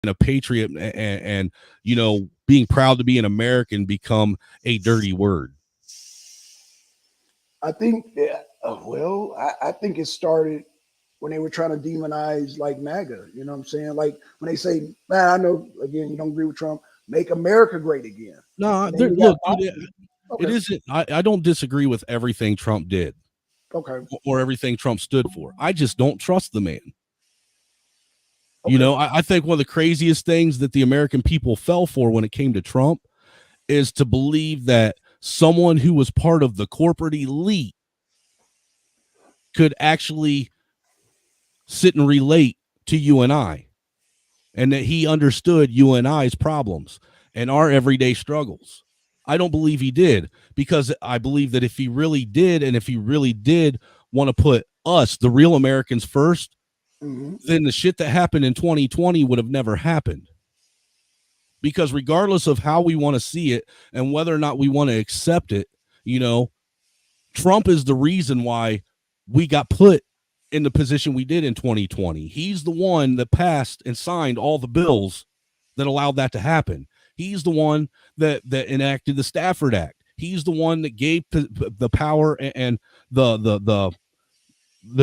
a patriot and being proud to be an American become a dirty word? I think, I think it started when they were trying to demonize like MAGA. You know what I'm saying? Like when they say, man, I know, again, you don't agree with Trump, make America great again. No, Look, it isn't. I don't disagree with everything Trump did. Okay. Or everything Trump stood for. I just don't trust the man. Okay. I think one of the craziest things that the American people fell for when it came to Trump is to believe that someone who was part of the corporate elite could actually sit and relate to you and I, and that he understood you and I's problems and our everyday struggles. I don't believe he did, because I believe that if he really did, and if he really did want to put us, the real Americans, first, then the shit that happened in 2020 would have never happened. Because regardless of how we want to see it and whether or not we want to accept it, Trump is the reason why we got put in the position we did in 2020. He's the one that passed and signed all the bills that allowed that to happen. He's the one that enacted the Stafford Act. He's the one that gave the power and the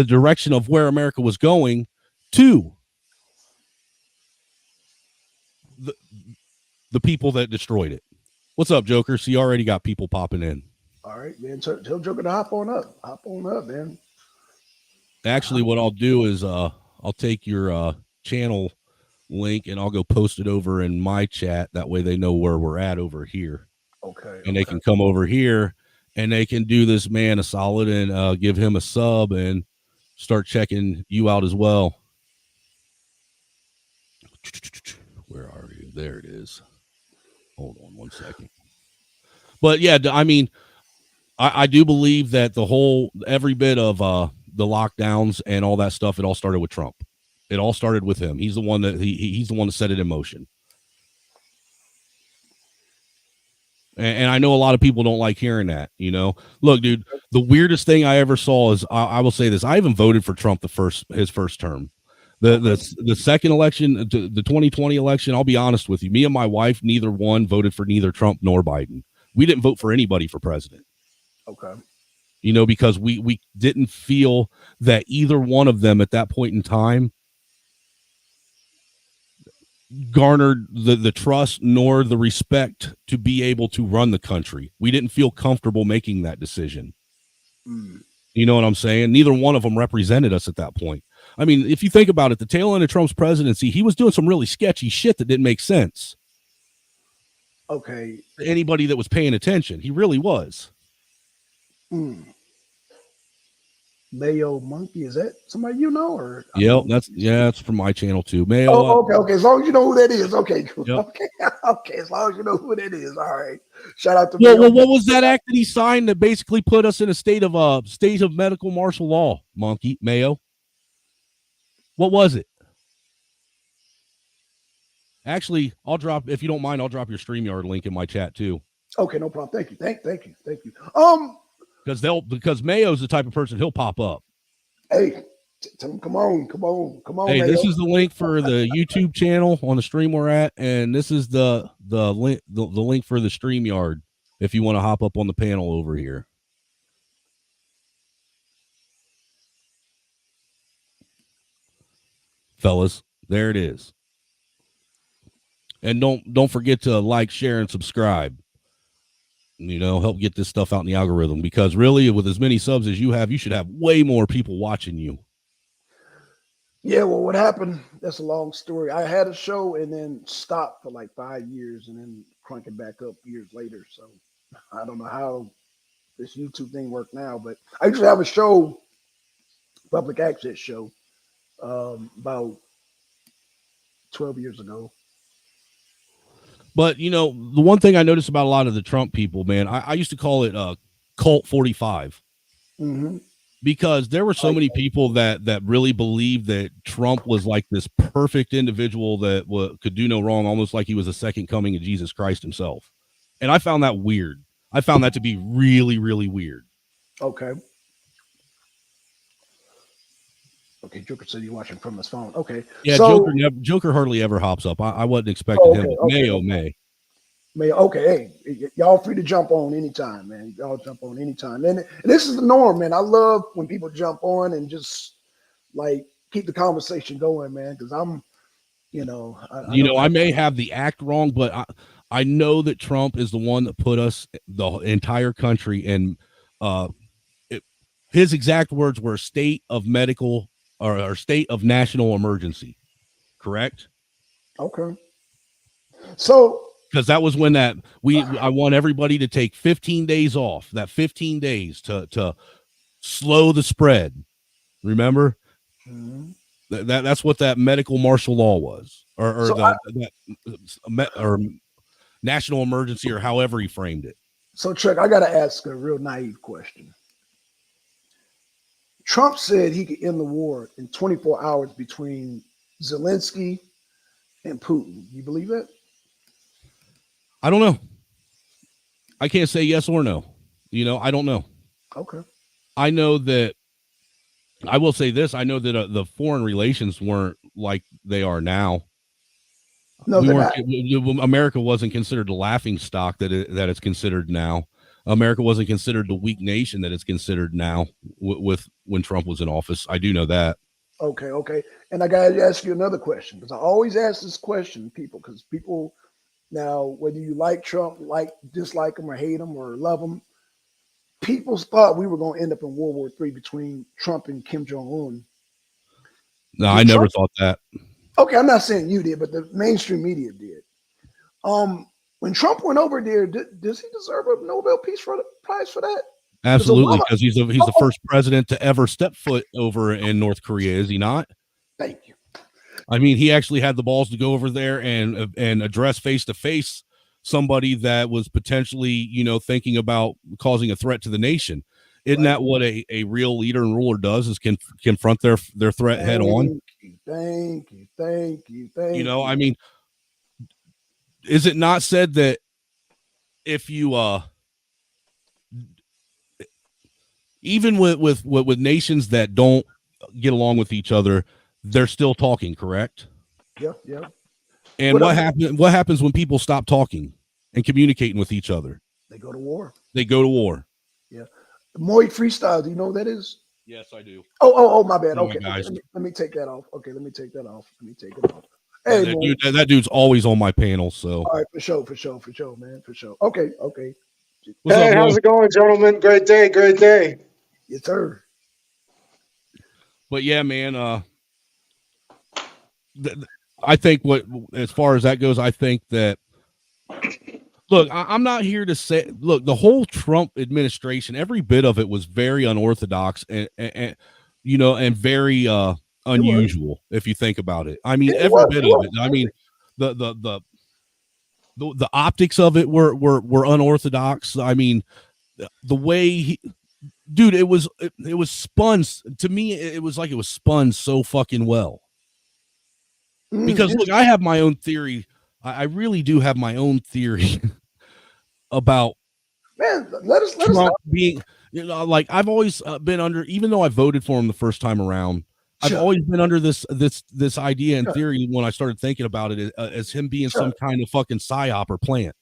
direction of where America was going to the people that destroyed it. What's up, Joker? So you already got people popping in. All right, man. Tell Joker to hop on up, man. Actually, what I'll do is I'll take your channel link and I'll go post it over in my chat. That way they know where we're at over here. Okay. And they can come over here and they can do this man a solid and give him a sub and start checking you out as well. Where are you? There it is. Hold on one second. But yeah, I mean, I do believe that every bit of the lockdowns and all that stuff, it all started with Trump. It all started with him. He's the one that he's the one that set it in motion. And I know a lot of people don't like hearing that, Look, dude, the weirdest thing I ever saw is, I will say this. I even voted for Trump his first term. The second election, the 2020 election, I'll be honest with you. Me and my wife, neither one voted for neither Trump nor Biden. We didn't vote for anybody for president. Okay. Because we didn't feel that either one of them at that point in time garnered the trust nor the respect to be able to run the country. We didn't feel comfortable making that decision. You know what I'm saying? Neither one of them represented us at that point. I mean, if you think about it, the tail end of Trump's presidency, he was doing some really sketchy shit that didn't make sense. Okay. Anybody that was paying attention, he really was. Mayo Monkey, is that somebody or? Yep, that's from my channel too. Mayo. Okay. As long as you know who that is, okay. Yep. Okay. As long as you know who that is, all right. Shout out to. Well, what was that act that he signed that basically put us in a state of medical martial law? Monkey Mayo. What was it? Actually, if you don't mind, I'll drop your StreamYard link in my chat too. Okay, no problem. Thank you. Thank you. Because Mayo's the type of person, he'll pop up. Hey, come on. Hey, Mayo. This is the link for the YouTube channel on the stream we're at, and this is the link for the StreamYard if you want to hop up on the panel over here. Fellas, there it is. And don't forget to like, share, and subscribe. Help get this stuff out in the algorithm, because really, with as many subs as you have, you should have way more people watching you. Yeah, well, what happened, that's a long story. I had a show and then stopped for like 5 years and then crank it back up years later. So I don't know how this YouTube thing worked now, but I used to have a show, public access show, about 12 years ago. But, the one thing I noticed about a lot of the Trump people, man, I used to call it Cult 45. Because there were so many people that really believed that Trump was like this perfect individual that could do no wrong, almost like he was a second coming of Jesus Christ himself. And I found that weird. I found that to be really, really weird. Okay. Okay, Joker said you're watching from his phone. Okay, Yeah, so Joker hardly ever hops up. I wasn't expecting oh, him, okay, but okay, Mayo okay. may. May okay, hey, y'all free to jump on anytime, man. Y'all jump on anytime, and this is the norm, man. I love when people jump on and just like keep the conversation going, man. Because I You don't know, I like. may have the act wrong, but I know that Trump is the one that put us, the entire country, in uh, it, his exact words were state of medical or state of national emergency. Correct? Okay, so Because that was when that I want everybody to take 15 days off. That 15 days to slow the spread. Remember mhm. that's what that medical martial law was, or so the that or national emergency, or however he framed it. so Chuck, I gotta ask a real naive question. Trump said he could end the war in 24 hours between Zelensky and Putin. You believe that? I don't know. I can't say yes or no. You know, I don't know. Okay. I know that I will say this. I know that the foreign relations weren't like they are now. No, We they're weren't. not. America wasn't considered the laughing stock that it's considered now. America wasn't considered the weak nation that it's considered now with when Trump was in office. I do know that. Okay, okay. And I gotta ask you another question because I always ask this question, people, because people now, whether you like Trump, like dislike him or hate him or love him, people thought we were going to end up in World War III between Trump and Kim Jong Un. No, I Did never Trump? thought that. Okay, I'm not saying you did, but the mainstream media did. When Trump went over there, does he deserve a Nobel Peace Prize for that? Because Absolutely, Obama. because he's the Oh, first president to ever step foot over in North Korea, is he not? thank you. I mean, he actually had the balls to go over there and address face to face somebody that was potentially, you know, thinking about causing a threat to the nation. Isn't Right. that what a real leader and ruler does? Is confront their threat head on? Thank you. Thank you. Thank you. You Thank know, I you. mean, is it not said that if you even with nations that don't get along with each other, they're still talking, correct? Yeah. Yeah. And What up? what happens when people stop talking and communicating with each other? They go to war. They go to war. Yeah. Moy freestyle. Do you know what that is? Yes, I do. Oh, my bad. Oh my Okay. Okay. guys. Let me take that off. Okay. Let me take that off. Let me take it off. Yeah, Hey, Moy. that dude's always on my panel. So All right. For sure. For sure. For sure, man. For sure. Okay. Okay. what's up, Hey, boy? how's it going, gentlemen? Great day, great day. Yes, sir. But yeah, man, I think what as far as that goes, I think that look, I'm not here to say look, the whole Trump administration, every bit of it was very unorthodox and you know, and very It was. unusual if you think about it. I mean, It every was. bit It of it. was. I mean, the the the the optics of it were unorthodox. I mean, the way dude, it was spun to me. It was like it was spun so fucking well. Because look, I have my own theory. I really do have my own theory about Man, let us know. Trump being, you know, like I've always been under, even though I voted for him the first time around, I've Chuck. always been under this idea and Chuck. theory when I started thinking about it as him being some Chuck. kind of fucking psyop or plant.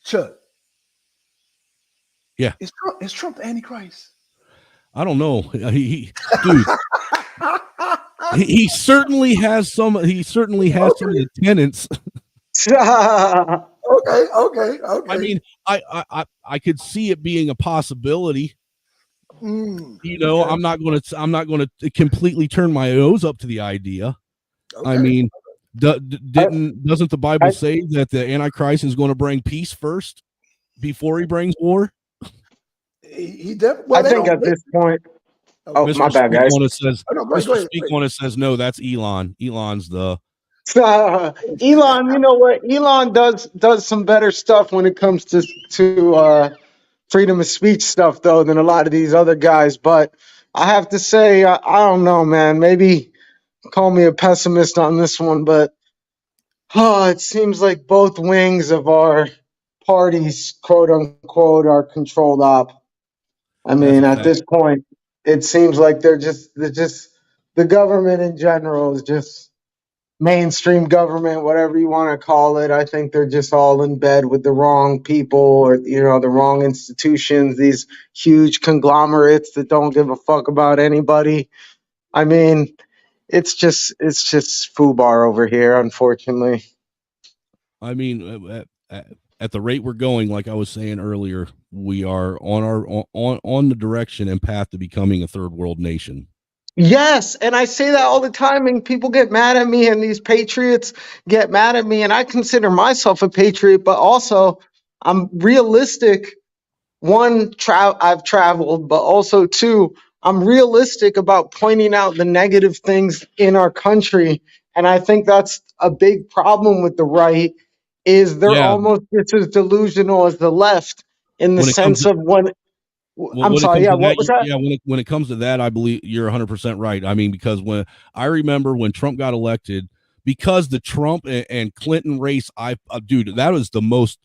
Chuck. Yeah, Is Trump the Antichrist? I don't know. Dude, he certainly has some. He certainly has some of Okay. the tenants. Okay. Okay. I Okay. mean, I could see it being a possibility. You know, Okay. I'm not going to completely turn my nose up to the idea. I Okay. mean, I, doesn't the Bible I, say that the Antichrist is going to bring peace first before he brings war? He definitely. I Well, they think don't. at this point, Okay. oh, my Mister bad, Speak guys. on it says Oh, no, go Mister ahead. Speak on it says no. That's Elon. Elon's the Elon, you know what? Elon does some better stuff when it comes to freedom of speech stuff, though, than a lot of these other guys. But I have to say, I don't know, man. Maybe call me a pessimist on this one, but it seems like both wings of our parties, quote unquote, are controlled op. I that's mean, a at fact. this point, it seems like they're just the government in general is just mainstream government, whatever you want to call it. I think they're just all in bed with the wrong people, or the wrong institutions, these huge conglomerates that don't give a fuck about anybody. I mean, it's just foobar over here, unfortunately. I mean, at the rate we're going, like I was saying earlier, we are on the direction and path to becoming a third world nation. Yes, and I say that all the time, and people get mad at me, and these patriots get mad at me, and I consider myself a patriot, but also I'm realistic. One, I've traveled, but also two, I'm realistic about pointing out the negative things in our country, and I think that's a big problem with the right. Is they're Yeah, almost just as delusional as the left in the when it comes sense to of when. I'm when it sorry. comes Yeah, to what that, was that? yeah, when it comes to that, I believe you're 100% right. I mean, because when I remember when Trump got elected, because the Trump and Clinton race, dude, that was the most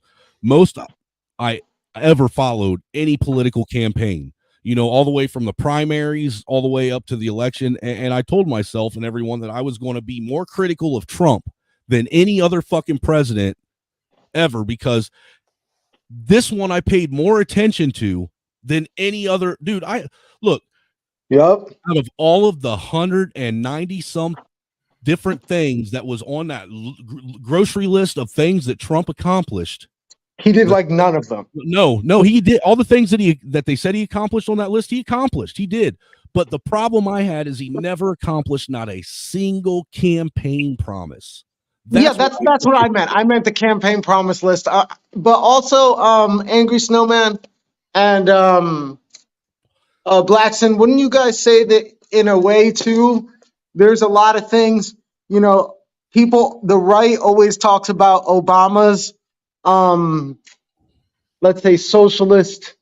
I ever followed any political campaign. All the way from the primaries all the way up to the election. And I told myself and everyone that I was going to be more critical of Trump than any other fucking president ever, because this one I paid more attention to than any other. Dude, I look, Yep. out of all of the 190 some different things that was on that grocery list of things that Trump accomplished. He did like none of them. No, he did all the things that they said he accomplished on that list. He accomplished. He did. But the problem I had is he never accomplished not a single campaign promise. Yeah, that's what I meant. I meant the campaign promise list, but also Angry Snowman and Blackson. Wouldn't you guys say that in a way too? There's a lot of things. People. The right always talks about Obama's, let's say, socialist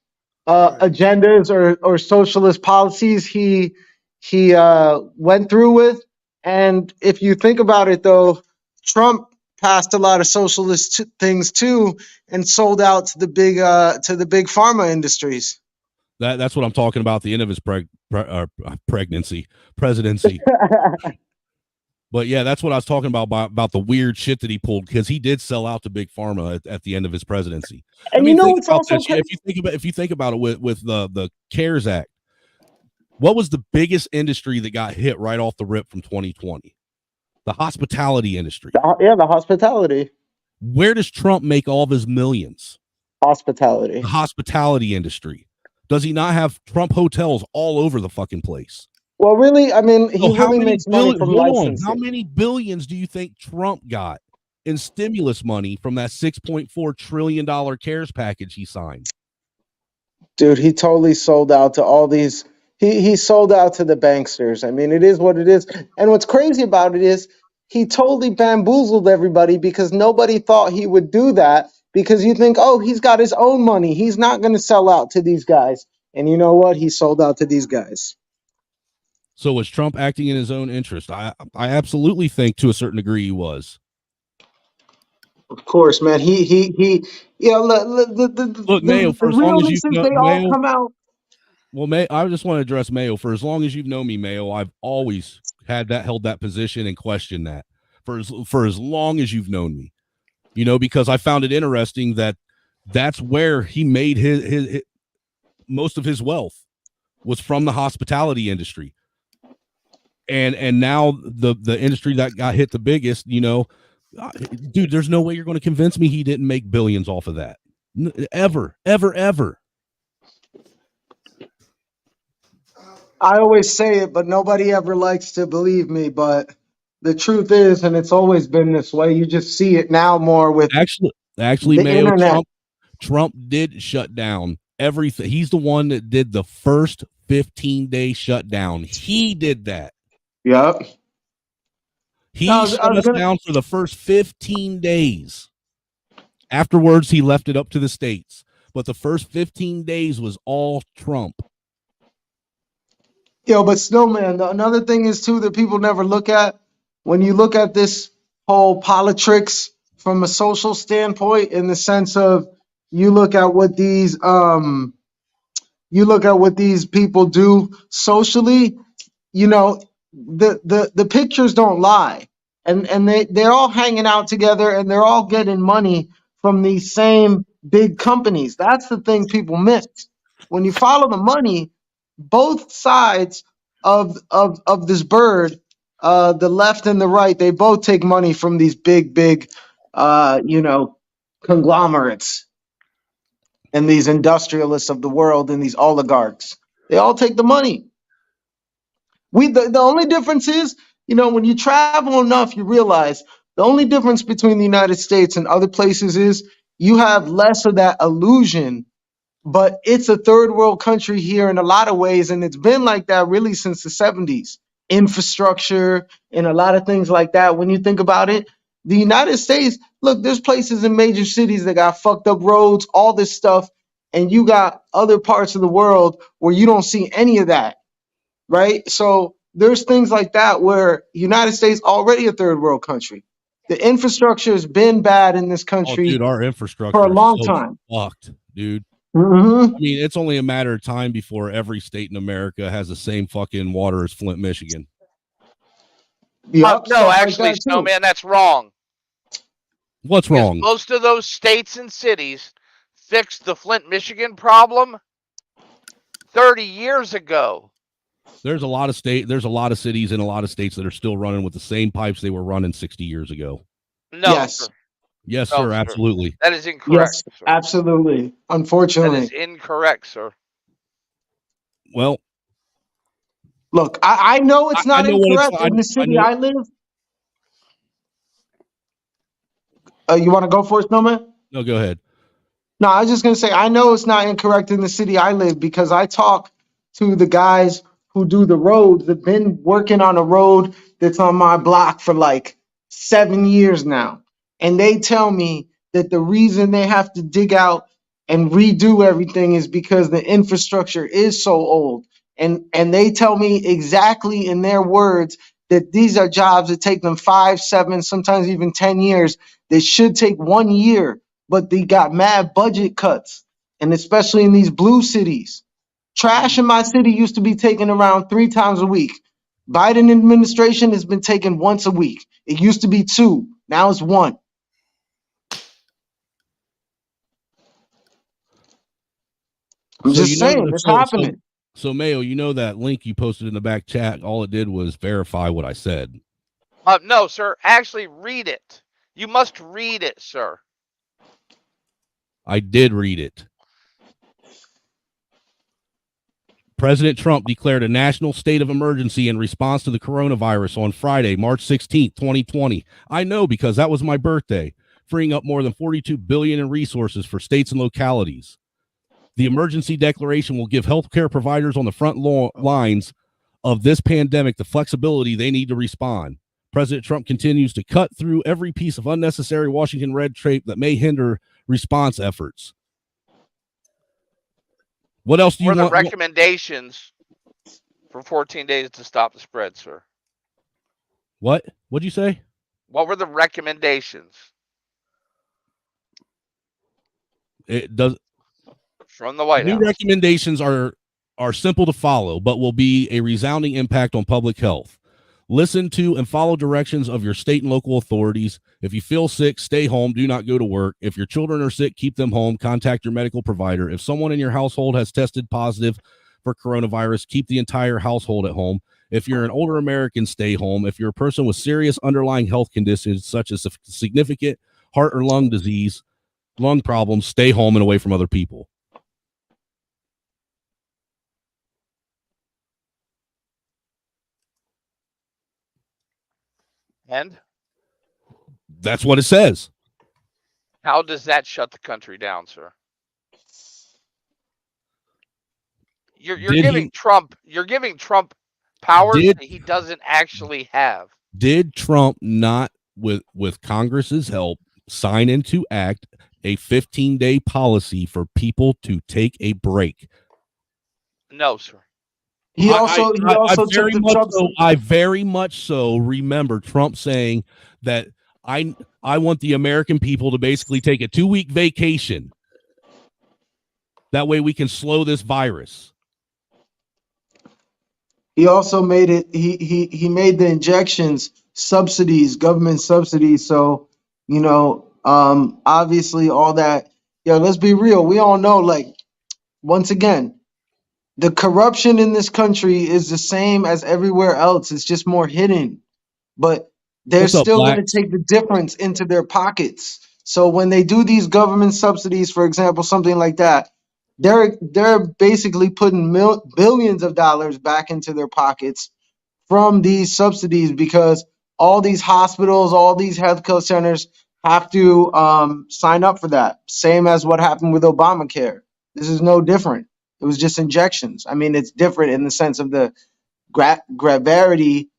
Right. agendas or socialist policies he went through with. And if you think about it, though, Trump passed a lot of socialist things too, and sold out to the big pharma industries. That's what I'm talking about. The end of his presidency. But yeah, that's what I was talking about the weird shit that he pulled, because he did sell out to big pharma at the end of his presidency. I And mean, think it's about also this. If you think about it with the CARES Act, what was the biggest industry that got hit right off the rip from 2020? The hospitality industry. the hospitality. Where does Trump make all of his millions? Hospitality. The hospitality industry. Does he not have Trump hotels all over the fucking place? Well, really, I mean, he how really many makes money from licensing. How many billions do you think Trump got in stimulus money from that $6.4 trillion CARES package he signed? Dude, he totally sold out to all these. He sold out to the banksters. I mean, it is what it is. And what's crazy about it is he totally bamboozled everybody, because nobody thought he would do that, because you think, oh, he's got his own money, he's not going to sell out to these guys. And you know what? He sold out to these guys. So was Trump acting in his own interest? I absolutely think to a certain degree he was. Of course, man. He Look, Mayo, for as long as realness is they all come out. Well, I just want to address Mayo. For as long as you've known me, Mayo, I've always held that position and questioned that for as long as you've known me, because I found it interesting that that's where he made his most of his wealth was from the hospitality industry. And now the industry that got hit the biggest, dude, there's no way you're going to convince me he didn't make billions off of that. Ever. I always say it, but nobody ever likes to believe me. But the truth is, and it's always been this way, you just see it now more with actually the Mayo, internet. Trump did shut down everything. He's the one that did the first 15-day shutdown. He did that. Yep. He shut us down for the first 15 days. Afterwards, he left it up to the states. But the first 15 days was all Trump. But Snowman, another thing is, too, that people never look at. When you look at this whole politics from a social standpoint, in the sense of you look at what these people do socially, the pictures don't lie, and they're all hanging out together, and they're all getting money from these same big companies. That's the thing people miss. When you follow the money, both sides of this bird, the left and the right, they both take money from these big conglomerates and these industrialists of the world and these oligarchs. They all take the money. The only difference is, when you travel enough, you realize the only difference between the United States and other places is you have less of that illusion, but it's a third world country here in a lot of ways, and it's been like that really since the 70s. Infrastructure and a lot of things like that. When you think about it, the United States, look, there's places in major cities that got fucked up roads, all this stuff, and you got other parts of the world where you don't see any of that, right? So there's things like that where United States already a third world country. The infrastructure has been bad in this Oh, country dude, our for a infrastructure is long so time. fucked, dude. Mm-hmm. I mean, it's only a matter of time before every state in America has the same fucking water as Flint, Michigan. Yep, No, stuff actually, like that too. Snowman, that's wrong. What's Because wrong? most of those states and cities fixed the Flint, Michigan problem 30 years ago. There's a lot of cities and a lot of states that are still running with the same pipes they were running 60 years ago. No, Yes. sir. Yes, No, sir, sir. absolutely. That is incorrect, Yes, sir. absolutely. That Unfortunately. is incorrect, sir. Well, Look, I know it's not know what incorrect it's- in the I city know- I live. You want to go for it, Snowman? No, go ahead. No, I was just going to say, I know it's not incorrect in the city I live because I talk to the guys who do the roads. They've been working on a road that's on my block for like 7 years now. And they tell me that the reason they have to dig out and redo everything is because the infrastructure is so old. And they tell me exactly in their words that these are jobs that take them 5, 7, sometimes even 10 years. They should take 1 year, but they got mad budget cuts, and especially in these blue cities. Trash in my city used to be taken around 3 times a week. Biden administration has been taken once a week. It used to be 2, now it's 1. I'm just saying, it's happening. So, Mayo, you know that link you posted in the back chat, all it did was verify what I said. No, sir. Actually, read it. You must read it, sir. I did read it. President Trump declared a national state of emergency in response to the coronavirus on Friday, March 16th, 2020. I know because that was my birthday, freeing up more than $42 billion in resources for states and localities. The emergency declaration will give healthcare providers on the front lines of this pandemic the flexibility they need to respond. President Trump continues to cut through every piece of unnecessary Washington red tape that may hinder response efforts. What else do you want? want? The recommendations for 14 days to stop the spread, sir. What? What'd you say? What were the recommendations? It does. From the White House. New recommendations are simple to follow, but will be a resounding impact on public health. Listen to and follow directions of your state and local authorities. If you feel sick, stay home. Do not go to work. If your children are sick, keep them home. Contact your medical provider. If someone in your household has tested positive for coronavirus, keep the entire household at home. If you're an older American, stay home. If you're a person with serious underlying health conditions, such as a significant heart or lung disease, lung problems, stay home and away from other people. And that's what it says. How does that shut the country down, sir? You're giving Trump powers that he doesn't actually have. Did Trump not, with Congress's help, sign into act a 15-day policy for people to take a break? No, sir. I very much so remember Trump saying that I want the American people to basically take a 2-week vacation. That way we can slow this virus. He also made it. He made the injections subsidies, government subsidies. So obviously all that. Yo, let's be real. We all know, like, once again, the corruption in this country is the same as everywhere else. It's just more hidden, but they're What's up, still going to blacks? take the difference into their pockets. So when they do these government subsidies, for example, something like that, they're basically putting billions of dollars back into their pockets from these subsidies because all these hospitals, all these healthcare centers have to sign up for that. Same as what happened with Obamacare. This is no different. It was just injections. I mean, it's different in the sense of the gravity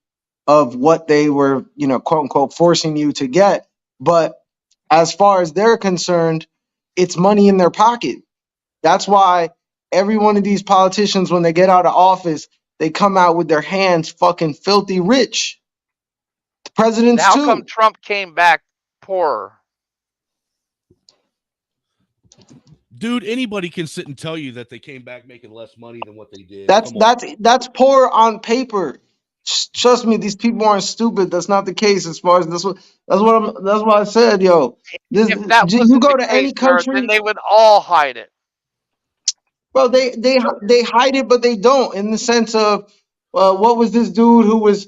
of what they were, quote unquote, forcing you to get. But as far as they're concerned, it's money in their pocket. That's why every one of these politicians, when they get out of office, they come out with their hands fucking filthy rich. The presidents How come too. Trump came back poorer? Dude, anybody can sit and tell you that they came back making less money than what they did. That's Come on. that's poor on paper. Trust me, these people aren't stupid. That's not the case. As far as that's what I said, yo. This If that you wasn't go the to case, any sir, then country. they would all hide it. Well, they hide it, but they don't. In the sense of, what was this dude who was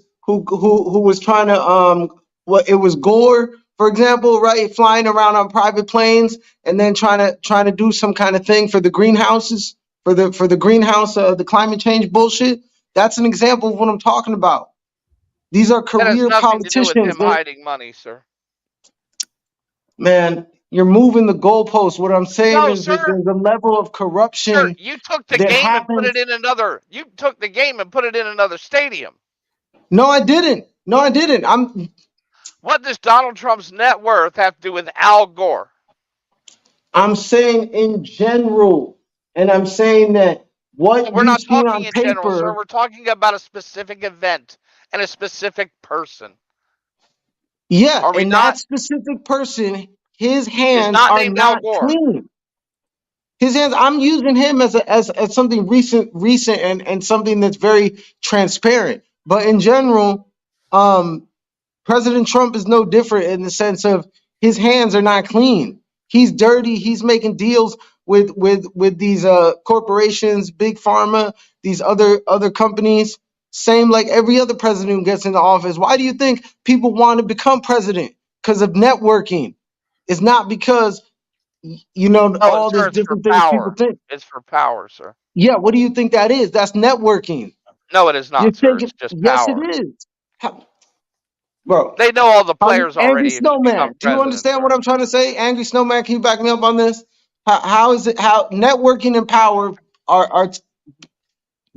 trying to what it was Gore, for example, right, flying around on private planes and then trying to do some kind of thing for the greenhouses for the greenhouse the climate change bullshit. That's an example of what I'm talking about. These are That has career nothing to do with politicians. him hiding money, sir. Man, you're moving the goalposts. What I'm saying No, is that sir. there's a level of Sir, corruption you took the that game and put happens. it in another. You took the game and put it in another stadium. No, I didn't. No, I didn't. What does Donald Trump's net worth have to do with Al Gore? I'm saying in general, and I'm saying that Well, what we're you not see talking on in general, sir. paper, We're talking about a specific event and a specific person. yeah, Are we and not? that specific person, his Is hands not are named Al not Gore. clean. His hands, I'm using him as something recent and something that's very transparent. But in general, President Trump is no different in the sense of his hands are not clean. He's dirty. He's making deals with these corporations, big pharma, these other companies. Same like every other president who gets into office. Why do you think people want to become president? Because of networking. It's not because No, all sir, these it's for different things people power. think. It's for power, sir. Yeah, what do you think that is? That's networking. No, it is You're not, sir. thinking, It's just yes, it power. is. Bro, They know all the players Angry already if you become Snowman, do you president, understand sir. what I'm trying to say? Angry Snowman, can you back me up on this? How is it how networking and power are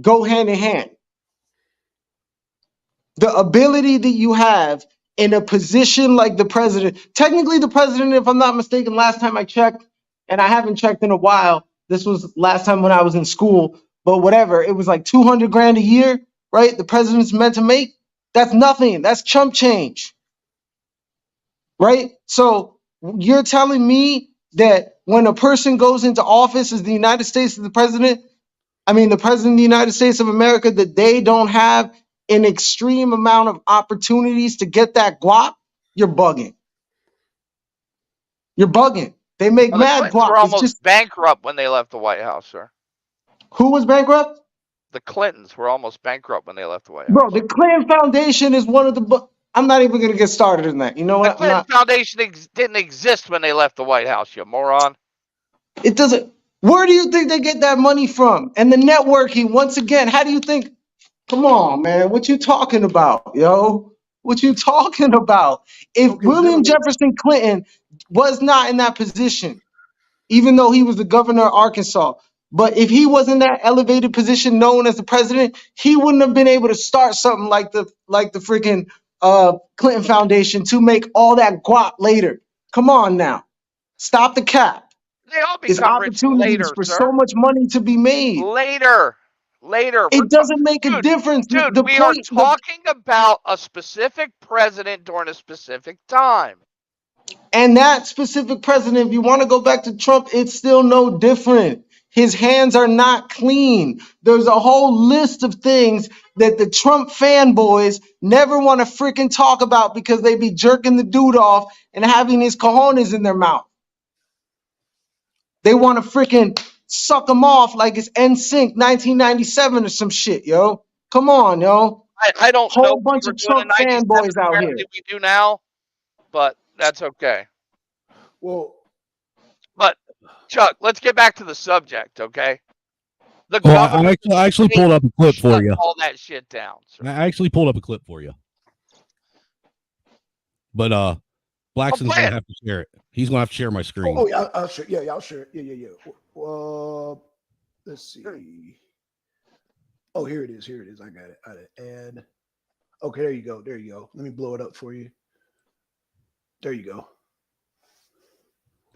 go hand in hand? The ability that you have in a position like the president, technically the president, if I'm not mistaken, last time I checked, and I haven't checked in a while. This was last time when I was in school, but whatever. It was like 200 grand a year, right? The president's meant to make. That's nothing. That's chump change. Right? So you're telling me that when a person goes into office as the United States the president, the president of the United States of America, that they don't have an extreme amount of opportunities to get that guap? You're bugging. You're bugging. They make Well, the mad Clintons guap. were It's almost just bankrupt when they left the White House, sir. who was bankrupt? The Clintons were almost bankrupt when they left the White Bro, House. the Clinton Foundation is one of the I'm not even gonna get started in that. You know The what? I'm Clinton not. Foundation didn't exist when they left the White House, you moron. It doesn't. Where do you think they get that money from? And the networking, once again, how do you think? Come on, man. What you talking about, yo? What you talking about? If Okay, William gentlemen. Jefferson Clinton was not in that position, even though he was the governor of Arkansas, but if he was in that elevated position known as the president, he wouldn't have been able to start something like the freaking Clinton Foundation to make all that guap later. Come on now. Stop the cap. They all There's become rich opportunities later, for so sir. much money to be made. Later. Later. It doesn't make a difference. Dude, The we are point, the talking about a specific president during a specific time. And that specific president, if you want to go back to Trump, it's still no different. His hands are not clean. There's a whole list of things that the Trump fanboys never want to freaking talk about because they be jerking the dude off and having his cojones in their mouth. They want to freaking suck him off like it's NSYNC 1997 or some shit, yo. Come on, yo. I don't know Whole what bunch we were of doing in Trump 97. fanboys out here. Apparently we do now, but that's okay. Well, But Chuck, let's get back to the subject, okay? The Oh, governor I actually pulled up a clip for shut you. all that shit down. Sir. I actually pulled up a clip for you. But Blackson's play gonna it. have to share it. He's gonna have to share my screen. oh yeah, I'll share. Yeah, I'll share it. Yeah. Let's see. Oh, here it is. I got it. And okay, there you go. Let me blow it up for you. There you go.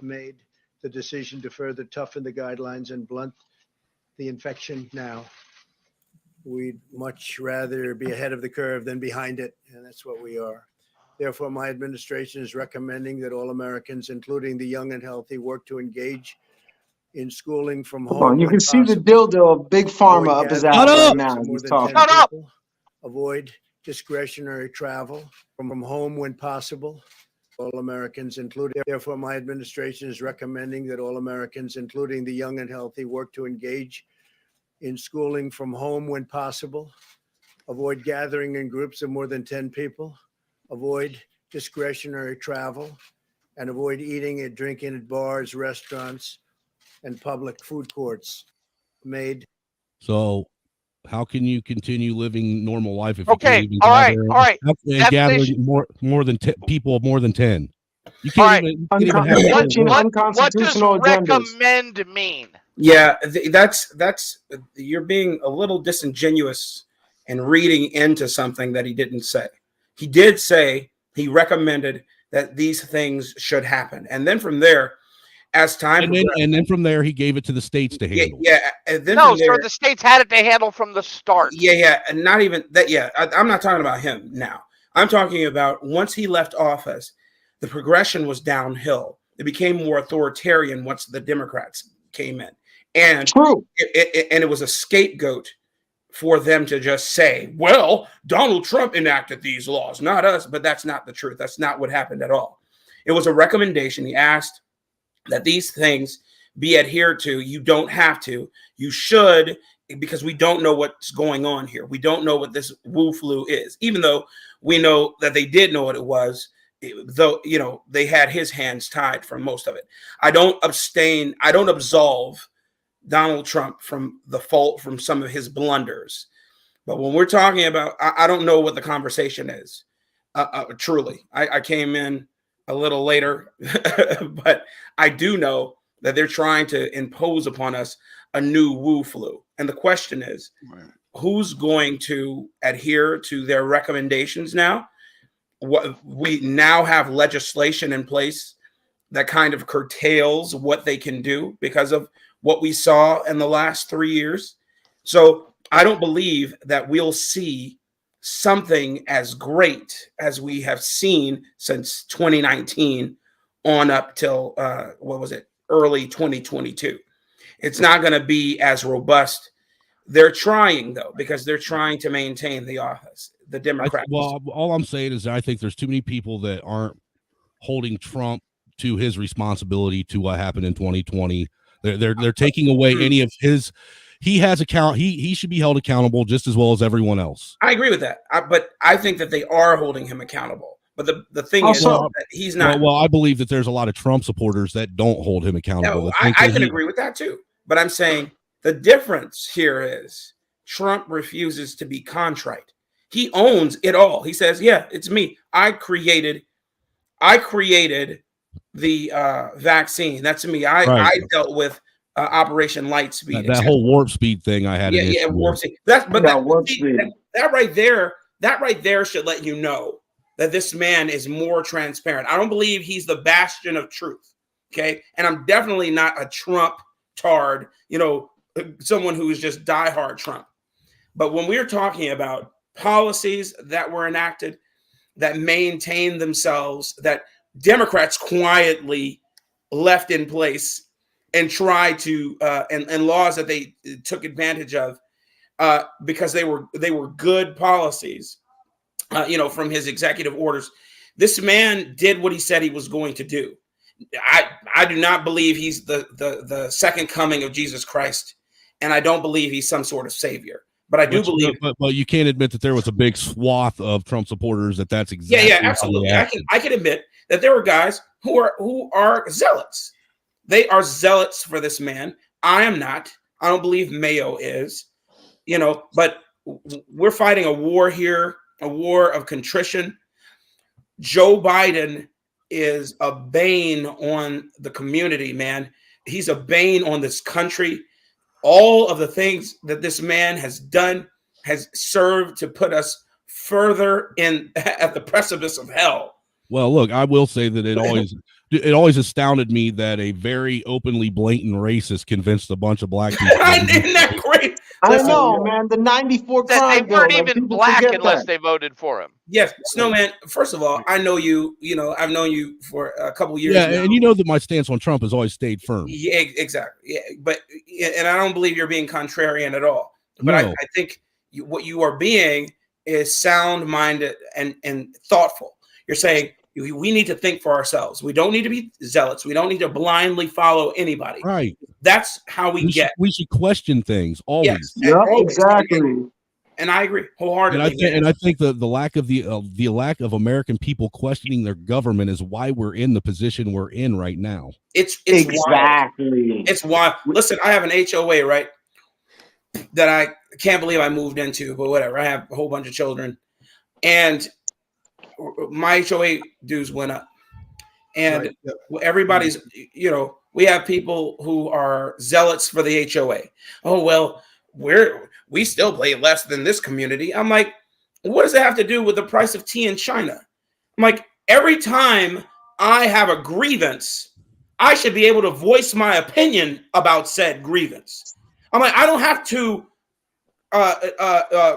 Made the decision to further toughen the guidelines and blunt the infection now. We'd much rather be ahead of the curve than behind it, and that's what we are. Therefore, my administration is recommending that all Americans, including the young and healthy, work to engage in schooling from Come home. on, you when can see the possible. dildo of Big Pharma up his ass Shut right up! now. More He's than talking. 10 Shut up! people. Avoid discretionary travel from home when possible. All Americans, including, therefore, my administration is recommending that all Americans, including the young and healthy, work to engage in schooling from home when possible. Avoid gathering in groups of more than 10 people. Avoid discretionary travel, and avoid eating and drinking at bars, restaurants, and public food courts. Made. So, how can you continue living normal life if Okay, you can't even all right, gather, all right. and gather Definition. more than people of more than 10? You All can't right. even. You can't even have What- people work. What does Unconstitutional agendas. recommend mean? Yeah, that's you're being a little disingenuous and reading into something that he didn't say. He did say he recommended that these things should happen, and then from there, as time progressed, And then from there, he gave it to the states to handle. and then No, from there, sir, the states had it to handle from the start. and not even that. I'm not talking about him now. I'm talking about once he left office, the progression was downhill. It became more authoritarian once the Democrats came in, and True. it was a scapegoat for them to just say, well, Donald Trump enacted these laws, not us. But that's not the truth. That's not what happened at all. It was a recommendation. He asked that these things be adhered to. You don't have to. You should, because we don't know what's going on here. We don't know what this Wu flu is, even though we know that they did know what it was, though, they had his hands tied for most of it. I don't absolve Donald Trump from the fault from some of his blunders. But when we're talking about, I don't know what the conversation is. Truly, I came in a little later, but I do know that they're trying to impose upon us a new Wu flu. And the question is, who's going to adhere to their recommendations now? We now have legislation in place that kind of curtails what they can do because of what we saw in the last 3 years. So I don't believe that we'll see something as great as we have seen since 2019 on up till early 2022. It's not going to be as robust. They're trying, though, because they're trying to maintain the office, the Democrats. All I'm saying is I think there's too many people that aren't holding Trump to his responsibility to what happened in 2020. They're taking away any of his. He has account. He should be held accountable just as well as everyone else. I agree with that, but I think that they are holding him accountable. But the thing is that he's not. Well, I believe that there's a lot of Trump supporters that don't hold him accountable. No, I can agree with that too. But I'm saying the difference here is Trump refuses to be contrite. He owns it all. He says, "Yeah, it's me. I created the vaccine. That's me. I dealt with Operation Lightspeed. That whole warp speed thing I had. Warp speed. That right there should let you know that this man is more transparent. I don't believe he's the bastion of truth. Okay, and I'm definitely not a Trump tard. Someone who is just diehard Trump. But when we're talking about policies that were enacted that maintain themselves, that Democrats quietly left in place and try to and laws that they took advantage of because they were good policies, from his executive orders. This man did what he said he was going to do. I do not believe he's the second coming of Jesus Christ, and I don't believe he's some sort of savior. But I do believe. But you can't admit that there was a big swath of Trump supporters that's exactly. Yeah, absolutely. I can admit that there were guys who are zealots. They are zealots for this man. I am not. I don't believe Mayo is. But we're fighting a war here, a war of contrition. Joe Biden is a bane on the community, man. He's a bane on this country. All of the things that this man has done has served to put us further at the precipice of hell. Well, look, I will say that it always astounded me that a very openly blatant racist convinced a bunch of black people. Isn't that great? I know, man. The 94 That they crime bill. weren't like, even people black forget unless that. they voted for him. Yes, Snowman. First of all, I know you. I've known you for a couple years. Yeah, now. and you know that my stance on Trump has always stayed firm. Yeah, exactly. Yeah, and I don't believe you're being contrarian at all. But No. I think what you are being is sound-minded and thoughtful. You're saying we need to think for ourselves. We don't need to be zealots. We don't need to blindly follow anybody. Right. That's how we get. We should question things always. Yes, Yeah, always. exactly. And I agree wholeheartedly. And I think the lack of the lack of American people questioning their government is why we're in the position we're in right now. It's exactly. Wild. It's wild. Listen, I have an HOA, right? That I can't believe I moved into, but whatever. I have a whole bunch of children, and my HOA dues went up, and Right. Yep. everybody's, we have people who are zealots for the HOA. Oh, well, we still pay less than this community. I'm like, what does it have to do with the price of tea in China? I'm like, every time I have a grievance, I should be able to voice my opinion about said grievance. I'm like, I don't have to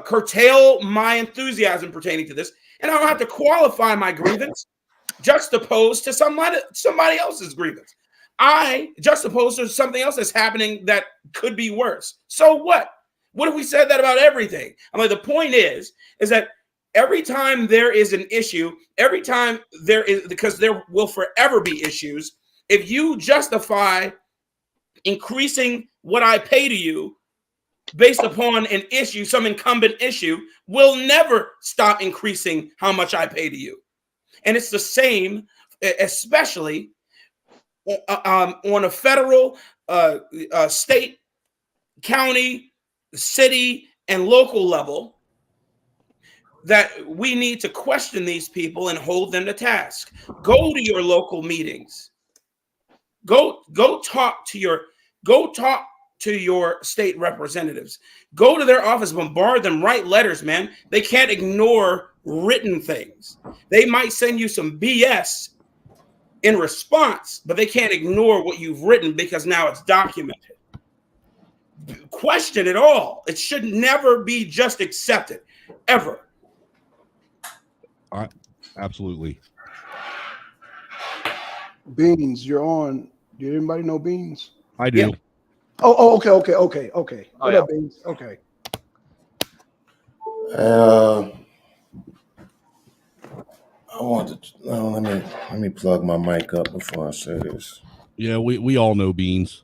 curtail my enthusiasm pertaining to this, and I don't have to qualify my grievance juxtaposed to somebody else's grievance. I juxtaposed to something else that's happening that could be worse. So what? What if we said that about everything? I'm like, the point is that every time there is an issue, every time because there will forever be issues, if you justify increasing what I pay to you based upon an issue, some incumbent issue, will never stop increasing how much I pay to you. And it's the same, especially on a federal, state, county, city, and local level, that we need to question these people and hold them to task. Go to your local meetings. Go talk to your state representatives. Go to their office, bombard them, write letters, man. They can't ignore written things. They might send you some BS in response, but they can't ignore what you've written because now it's documented. Question it all. It should never be just accepted, ever. Absolutely. Beans, you're on. Did anybody know Beans? I do. Yeah. Oh, okay. Oh, What yeah. up, Beans? Okay. I want to. Let me plug my mic up before I say this. Yeah, we all know Beans.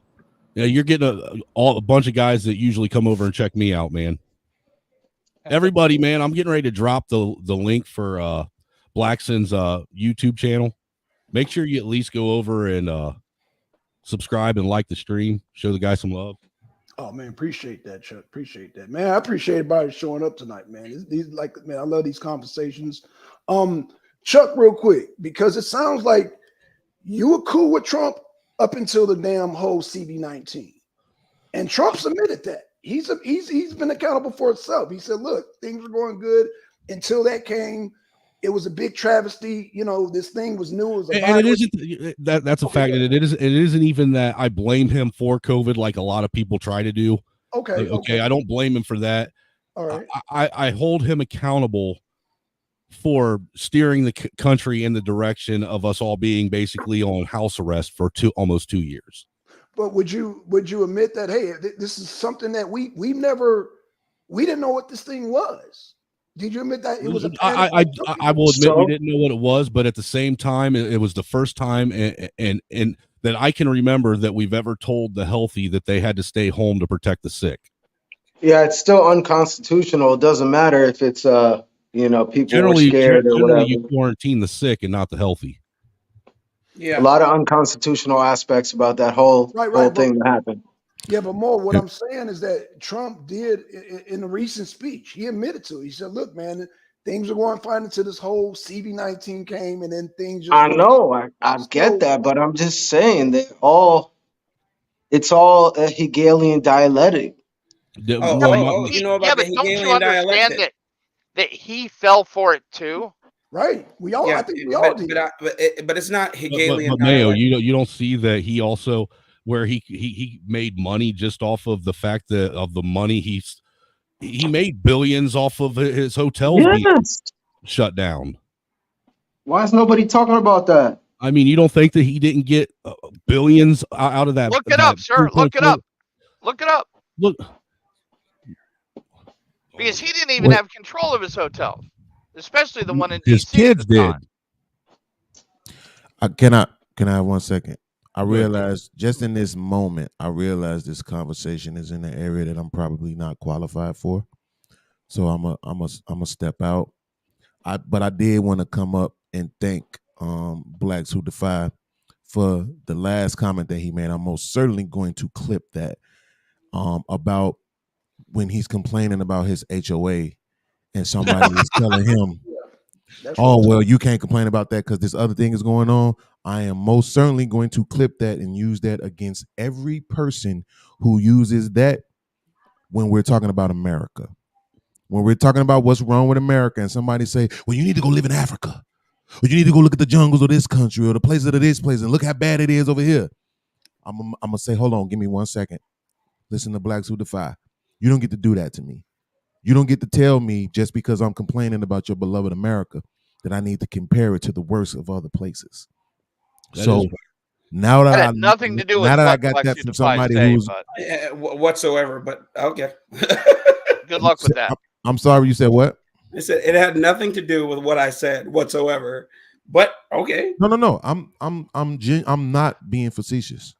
Yeah, you're getting a bunch of guys that usually come over and check me out, man. Everybody, man, I'm getting ready to drop the link for Blackson's YouTube channel. Make sure you at least go over and subscribe and like the stream. Show the guy some love. Oh man, appreciate that, Chuck. Appreciate that, man. I appreciate everybody showing up tonight, man. Man, I love these conversations. Chuck, real quick, because it sounds like you were cool with Trump up until the damn whole CV-19, and Trump submitted that. He's been accountable for himself. He said, "Look, things were going good until that came. It was a big travesty. This thing was new. It was a And it isn't that's a fact. And it isn't even that I blame him for COVID like a lot of people try to do. Okay. I don't blame him for that. All right. I hold him accountable for steering the country in the direction of us all being basically on house arrest for almost 2 years. But would you admit that, hey, this is something that we didn't know what this thing was? Did you admit that it was a panic? I will admit we So didn't know what it was, but at the same time, it was the first time and that I can remember that we've ever told the healthy that they had to stay home to protect the sick. yeah, it's still unconstitutional. It doesn't matter if it's people were Generally, scared or generally whatever. you quarantine the sick and not the healthy. A Yeah. lot of unconstitutional aspects about that whole Right, thing that happened. Yeah, but more what Yep. I'm saying is that Trump did in a recent speech, he admitted to it. He said, look, man, things are going fine until this whole CV-19 came, and then things just I went. know, I get So, that, but I'm just saying that it's all a Hegelian dialectic. Oh, Well, you know about the but don't you Hegelian understand dialectic? that he fell for it too? right. I Yeah, think we all did. but it's not but Hegelian Mayo, dialectic. you don't see that he also where he made money just off of the fact that of the money he made billions off of his hotels being Yes. shut down. Why is nobody talking about that? I mean, you don't think that he didn't get billions out of that? Look it that up, sir. Look it 2.4 up. Look it up. Look, Because he didn't even have control of his hotels, especially the one in his DC at kids the time. did. Can I have 1 second? I Go ahead. realized just in this moment, I realized this conversation is in an area that I'm probably not qualified for. So I'm a step out. But I did want to come up and thank Blacks Who Defy for the last comment that he made. I'm most certainly going to clip that about when he's complaining about his HOA and somebody is telling him, That's oh, what well, you can't complain about that because this other thing is going on. I am most certainly going to clip that and use that against every person who uses that when we're talking about America. When we're talking about what's wrong with America and somebody say, well, you need to go live in Africa, or you need to go look at the jungles of this country or the places of this place and look how bad it is over here. I'm going to say, hold on, give me 1 second. Listen to Blacks Who Defy. You don't get to do that to me. You don't get to tell me just because I'm complaining about your beloved America that I need to compare it to the worst of other places. That So is- now that That had nothing to do with I what got Blacks that Who from Defy somebody say, who's but Whatsoever, but okay. good luck with that. I'm sorry, you said what? I said it had nothing to do with what I said whatsoever. But okay. No. I'm not being facetious.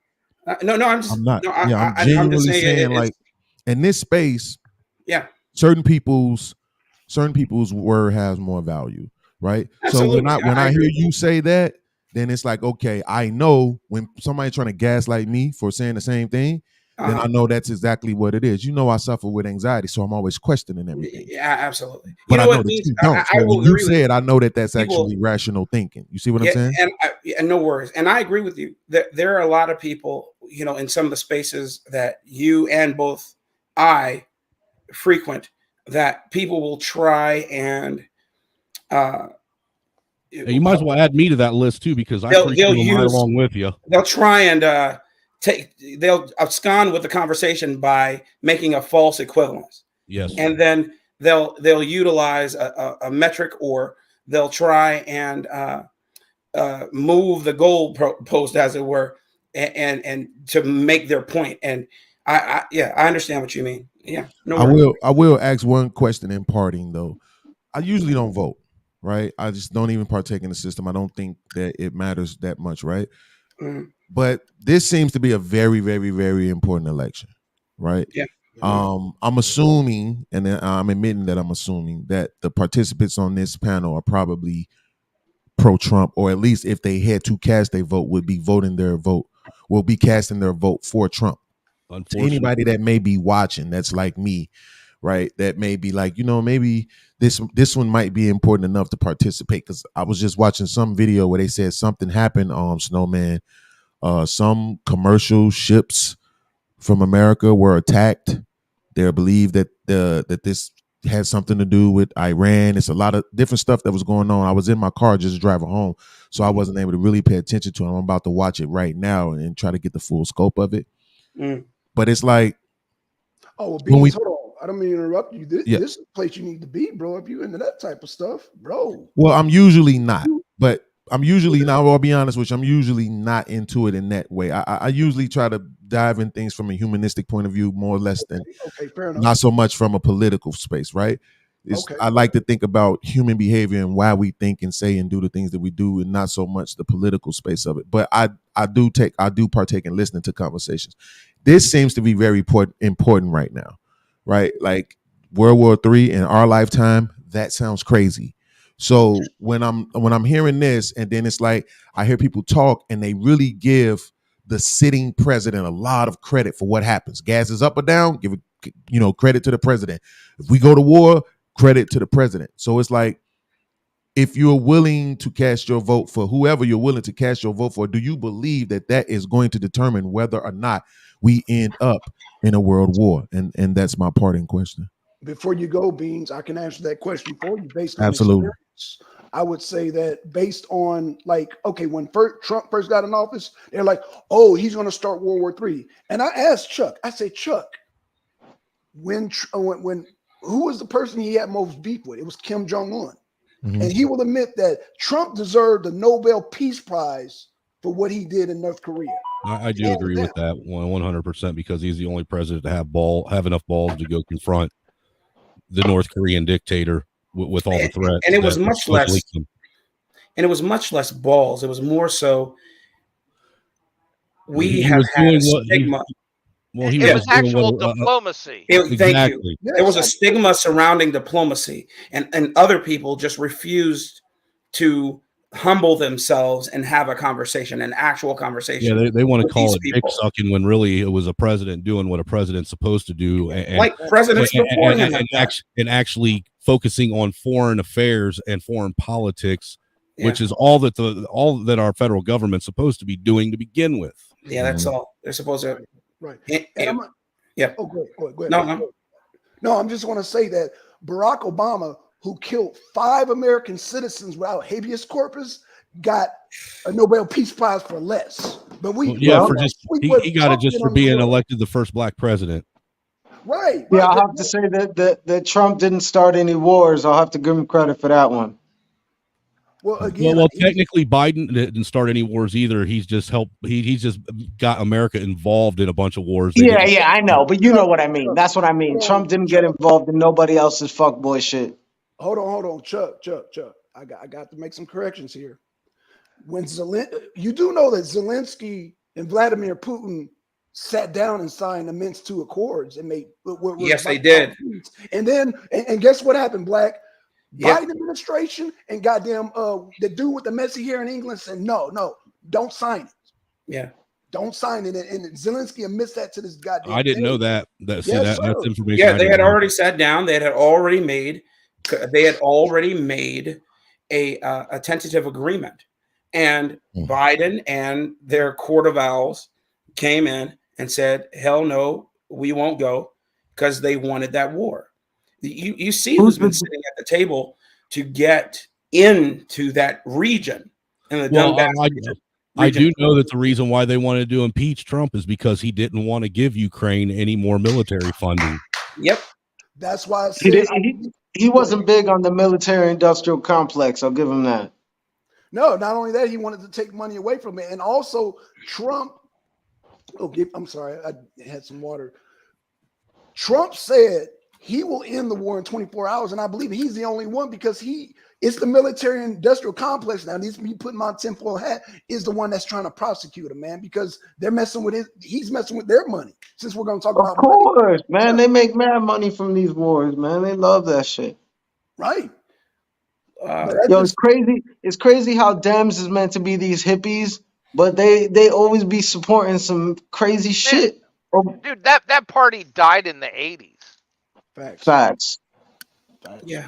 No, I'm just I'm not. no. Yeah, I'm I'm just genuinely saying saying it's like in this space, yeah, certain people's word has more value, right? So when absolutely. I hear agree. you say that, then it's like, okay, I know when somebody's trying to gaslight me for saying the same thing, then I know that's exactly what it is. You know, I suffer with anxiety, so I'm always questioning everything. Yeah, absolutely. But You know I know what? that you don't. So I will when you agree with say you. it, I know that that's People- actually rational thinking. You see what I'm Yeah, saying? and no worries. And I agree with you that there are a lot of people, you know, in some of the spaces that you and both I frequent, that people will try and Hey, you might as well add me to that list too, because I they'll frequent them right use along with you. they'll try and they'll abscond with the conversation by making a false equivalence. Yes. And then they'll utilize a metric, or they'll try and move the goal post, as it were, and to make their point. And I understand what you mean. Yeah, no worries. I will ask one question in parting though. I usually don't vote, right? I just don't even partake in the system. I don't think that it matters that much, right? Mhm. But this seems to be a very, very, very important election, right? Yeah. I'm assuming, and I'm admitting that I'm assuming that the participants on this panel are probably pro-Trump, or at least if they had to cast a vote, will be casting their vote for Trump. To Unfortunately, anybody that may be watching, that's like me, right? That may be like, maybe this one might be important enough to participate. Because I was just watching some video where they said something happened on Snowman. Some commercial ships from America were attacked. They're believed that this had something to do with Iran. It's a lot of different stuff that was going on. I was in my car just driving home, so I wasn't able to really pay attention to it. I'm about to watch it right now and try to get the full scope of it. Mm. But it's like, well, when Beans, hold on. I don't mean to interrupt you. This, Yeah. this is the place you need to be, bro. If you into that type of stuff, bro. well, I'm usually not, but I'm usually now. I'll be honest with you. I'm usually not into it in that way. I usually try to dive in things from a humanistic point of view, more or less than Okay, fair enough. not so much from a political space, right? Okay. I like to think about human behavior and why we think and say and do the things that we do, and not so much the political space of it. But I do partake in listening to conversations. This seems to be very important right now, right? Like World War III in our lifetime. That sounds crazy. So when I'm hearing this, and then it's like I hear people talk and they really give the sitting president a lot of credit for what happens. Gas is up or down, give it, credit to the president. If we go to war, credit to the president. So it's like, if you're willing to cast your vote for whoever you're willing to cast your vote for, do you believe that that is going to determine whether or not we end up in a world war? And that's my parting question. Before you go, Beans, I can answer that question for you based on Absolutely. experience. I would say that based on when Trump first got in office, they're like, oh, he's going to start World War III. And I asked Chuck, I said, Chuck, when who was the person he had most beef with? It was Kim Jong-un. Mm-hmm. And he will admit that Trump deserved the Nobel Peace Prize for what he did in North Korea. I do agree with that 100%, because he's the only president to have enough balls to go confront the North Korean dictator with all the threats. And it was much less. And it was much less balls. It was more so. We have had a stigma. It was actual diplomacy. Thank you. There was a stigma surrounding diplomacy, and other people just refused to humble themselves and have a conversation, an actual conversation. Yeah, they want to call it dick sucking when really it was a president doing what a president's supposed to do, like presidents before him, and actually focusing on foreign affairs and foreign politics, which is all that our federal government's supposed to be doing to begin with. Yeah, that's all they're supposed to. Right. Yeah. Oh, go ahead. No, I'm just going to say that Barack Obama, who killed 5 American citizens without habeas corpus, got a Nobel Peace Prize for less. But he got it just for being elected the first black president. Right. Yeah, I'll have to say that Trump didn't start any wars. I'll have to give him credit for that one. Well, again, technically, Biden didn't start any wars either. He's just helped. He's just got America involved in a bunch of wars. Yeah, I know, but you know what I mean. That's what I mean. Trump didn't get involved in nobody else's fuckboy shit. Hold on, Chuck. I got to make some corrections here. When you do know that Zelensky and Vladimir Putin sat down and signed the Minsk II Accords and made. Yes, they did. And then, and guess what happened, Black? Biden administration and goddamn the dude with the messy hair in England said no, don't sign it. Yeah, don't sign it. And Zelensky admits that to this goddamn. I didn't know that. That's information. Yeah, they had already sat down. They had already made a tentative agreement, and Biden and their court of owls came in and said, "Hell no, we won't go," because they wanted that war. You see who's been sitting at the table to get into that region. And I do know that the reason why they wanted to impeach Trump is because he didn't want to give Ukraine any more military funding. Yep. That's why I said he wasn't big on the military-industrial complex. I'll give him that. No, not only that, he wanted to take money away from it. And also Trump, I'm sorry, I had some water. Trump said he will end the war in 24 hours. And I believe he's the only one because it's the military industrial complex. Now, me putting my tinfoil hat is the one that's trying to prosecute him, man, because they're messing with he's messing with their money. Since we're going to talk about money. Of course, man. They make mad money from these wars, man. They love that shit. Right. It's crazy. It's crazy how Dems is meant to be these hippies, but they always be supporting some crazy shit. Dude, that party died in the 80s. Facts. Yeah.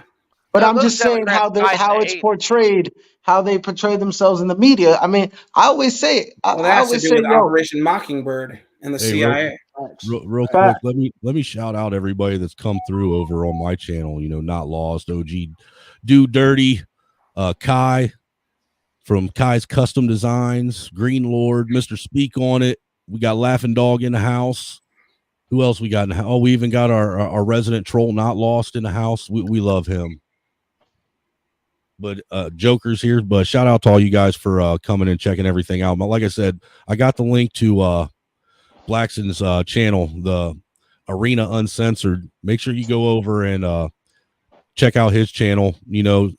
But I'm just saying how it's portrayed, how they portray themselves in the media. I mean, I always say, that has to do with Operation Mockingbird and the CIA. Real quick, let me shout out everybody that's come through over on my channel. Not Lost, OG, Do Dirty, Kai from Kai's Custom Designs, Green Lord, Mr. Speak on It. We got Laughing Dog in the house. Who else we got in the house? Oh, we even got our resident troll, Not Lost, in the house. We love him. But Joker's here. But shout out to all you guys for coming and checking everything out. But like I said, I got the link to Blackson's channel, the Arena Uncensored. Make sure you go over and check out his channel.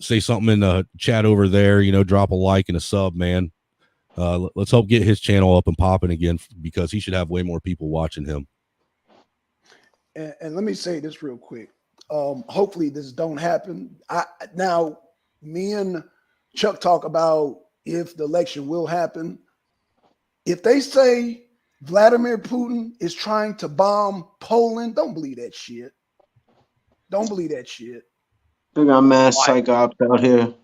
Say something in the chat over there. Drop a like and a sub, man. Let's help get his channel up and popping again, because he should have way more people watching him. And let me say this real quick. Hopefully this don't happen. Now, me and Chuck talk about if the election will happen. If they say Vladimir Putin is trying to bomb Poland, don't believe that shit. Don't believe that shit. They got mass psych ops out here.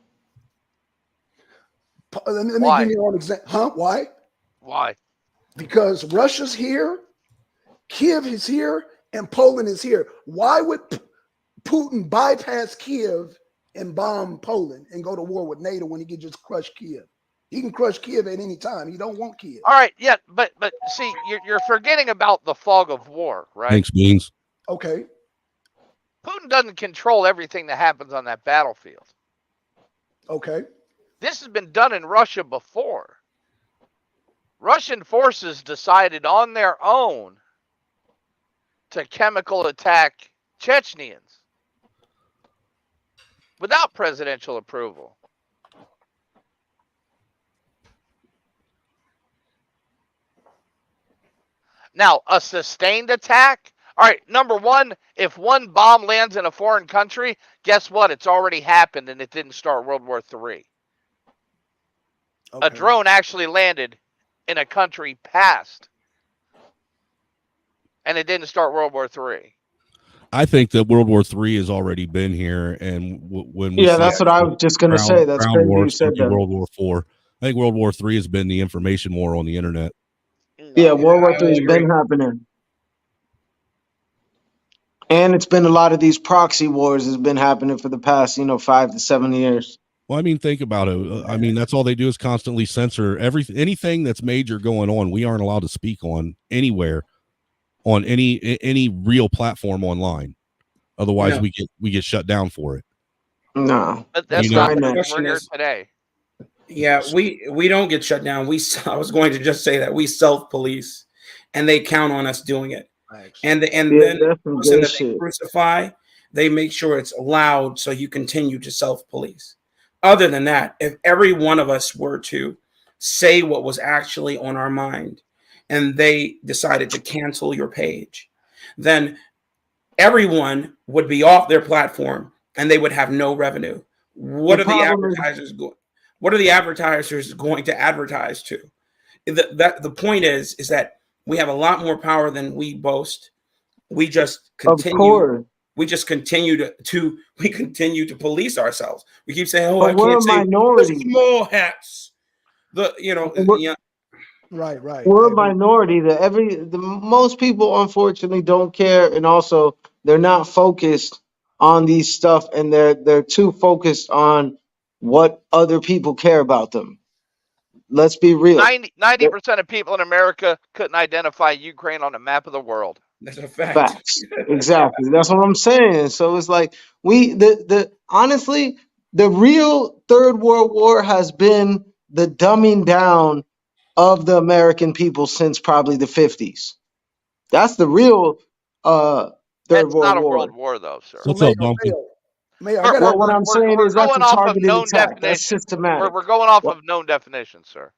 Let me give you an example. Huh? Why? Why? Because Russia's here, Kiev is here, and Poland is here. Why would Putin bypass Kiev and bomb Poland and go to war with NATO when he can just crush Kiev? He can crush Kiev at any time. He don't want Kiev. All right, yeah, but see, you're forgetting about the fog of war, right? Thanks, Beans. Okay. Putin doesn't control everything that happens on that battlefield. Okay. This has been done in Russia before. Russian forces decided on their own to chemical attack Chechens without presidential approval. Now, a sustained attack? All right, number one, if one bomb lands in a foreign country, guess what? It's already happened and it didn't start World War III. Okay. A drone actually landed in a country past, and it didn't start World War III. I think that World War III has already been here, and when we that's what I was just going to say. That's crazy you said that. World War IV. I think World War III has been the information war on the internet. Yeah, World War III has been happening. And it's been a lot of these proxy wars has been happening for the past, 5 to 7 years. Well, I mean, think about it. I mean, that's all they do is constantly censor anything that's major going on. We aren't allowed to speak on anywhere, on any real platform online. Otherwise, we get shut down for it. No, but that's not the reason we're here today. Yeah, we don't get shut down. I was going to just say that we self-police, and they count on us doing it. And then the person that they crucify, they make sure it's loud so you continue to self-police. Other than that, if every one of us were to say what was actually on our mind and they decided to cancel your page, then everyone would be off their platform and they would have no revenue. What are the advertisers going? What are the advertisers going to advertise to? The point is that we have a lot more power than we boast. We just continue. We just continue to police ourselves. We keep saying, "Oh, I can't say the small hats." Right. We're a minority. The most people unfortunately don't care, and also they're not focused on these stuff, and they're too focused on what other people care about them. Let's be real. 90% of people in America couldn't identify Ukraine on the map of the world. That's a fact. Facts. Exactly. That's what I'm saying. So it's like honestly, the real Third World War has been the dumbing down of the American people since probably the 50s. That's the real Third That's World not a War. World War, though, sir. What's up, Bumpy? What I'm saying is that's a targeted attack. That's systematic. We're going off of known definitions, sir.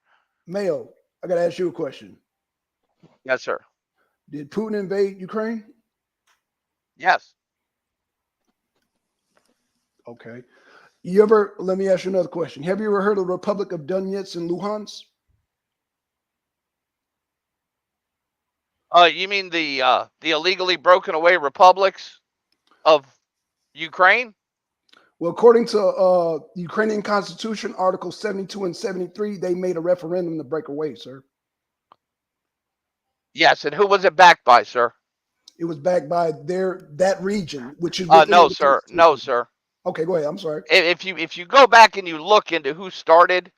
Mayo, I got to ask you a question. Yes, sir. Did Putin invade Ukraine? Yes. Okay. Let me ask you another question. Have you ever heard of the Republic of Donetsk and Luhansk? You mean the illegally broken away republics of Ukraine? Well, according to the Ukrainian Constitution, Article 72 and 73, they made a referendum to break away, sir. Yes, and who was it backed by, sir? It was backed by that region, which is no, sir. No, sir. Okay, go ahead. I'm sorry. If you go back and you look into who started,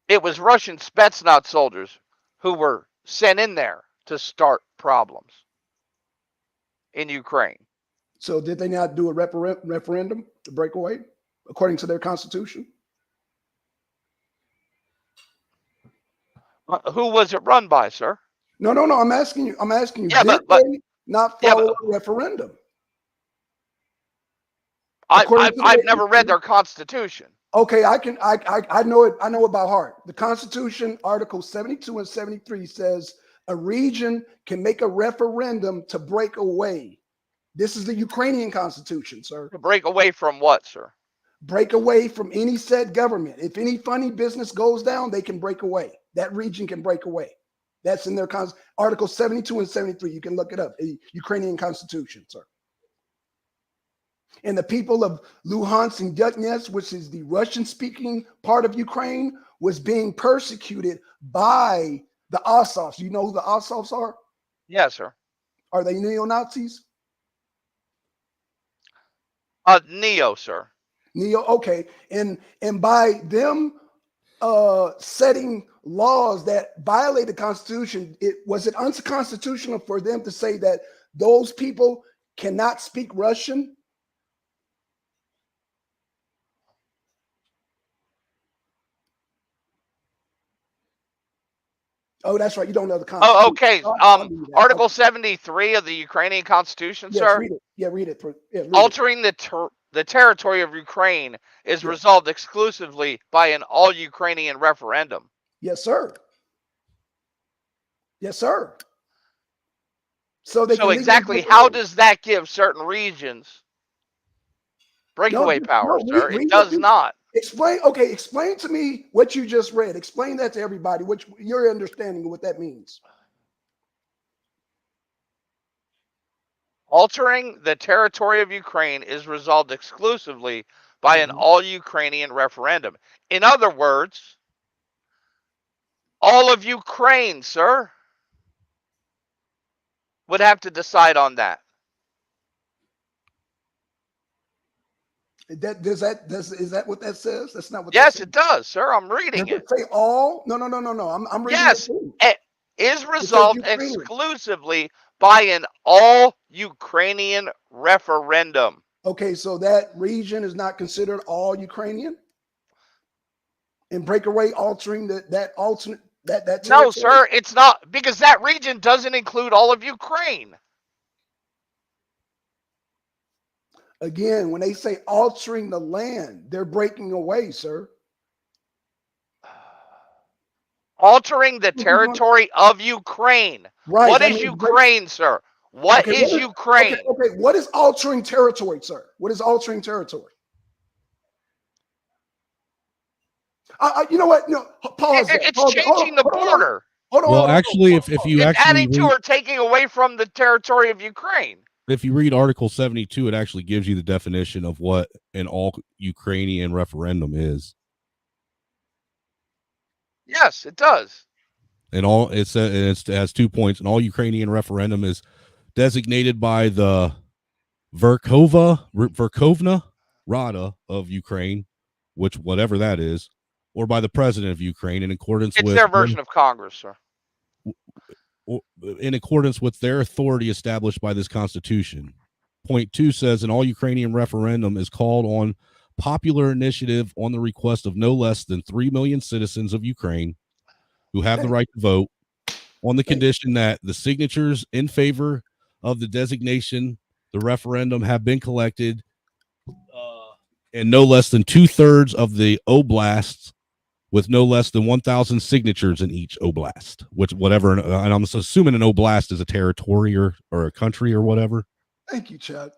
it was Russian Spetsnaz soldiers who were sent in there to start problems in Ukraine. So did they not do a referendum to break away according to their constitution? Who was it run by, sir? No. I'm asking you. Yeah, Did but they not yeah, follow but a referendum? According to I've their never read their constitution. Okay, I know it. I know it by heart. The Constitution, Article 72 and 73 says a region can make a referendum to break away. This is the Ukrainian Constitution, sir. To break away from what, sir? Break away from any said government. If any funny business goes down, they can break away. That region can break away. That's in their Article 72 and 73. You can look it up. The Ukrainian Constitution, sir. And the people of Luhansk and Donetsk, which is the Russian-speaking part of Ukraine, was being persecuted by the Azovs. You know who the Azovs are? Yes, sir. Are they neo-Nazis? Neo, sir. Neo, okay. And by them setting laws that violate the Constitution, was it unconstitutional for them to say that those people cannot speak Russian? Oh, that's right. You don't know the Constitution. Oh, okay. Article 73 of the Ukrainian Constitution, yes, sir. Read it. Yeah, read it. Yeah, read Altering the territory of Ukraine is resolved exclusively by an all-Ukrainian referendum. Yes, sir. Yes, sir. So exactly how does that give certain regions breakaway power, sir? It does not. Explain to me what you just read. Explain that to everybody, which your understanding of what that means. Altering the territory of Ukraine is resolved exclusively by an all-Ukrainian referendum. In other words, all of Ukraine, sir, would have to decide on that. Is that what that says? That's not what. Yes, it does, sir. I'm reading it. Say all? No. I'm reading. Yes, it is resolved exclusively by an all-Ukrainian referendum. Okay, so that region is not considered all Ukrainian, and breakaway altering that alternate that territory? No, sir, it's not, because that region doesn't include all of Ukraine. Again, when they say altering the land, they're breaking away, sir. Altering the territory of Ukraine. Right. What is Ukraine, sir? What is Ukraine? Okay, what is altering territory, sir? What is altering territory? You know what? No, pause. It's changing the border. Hold on. Actually, if you it's actually adding to or taking away from the territory of Ukraine. If you read Article 72, it actually gives you the definition of what an all-Ukrainian referendum is. Yes, it does. And it has 2 points. An all-Ukrainian referendum is designated by the Verkhovna Rada of Ukraine, which whatever that is, or by the president of Ukraine in accordance with their version of Congress, sir. In accordance with their authority established by this constitution. Point 2 says an all-Ukrainian referendum is called on popular initiative on the request of no less than 3 million citizens of Ukraine who have the right to vote, on the condition that the signatures in favor of the designation, the referendum, have been collected in no less than 2/3 of the oblasts, with no less than 1,000 signatures in each oblast, whatever, and I'm assuming an oblast is a territory or a country or whatever. Thank you, Chuck.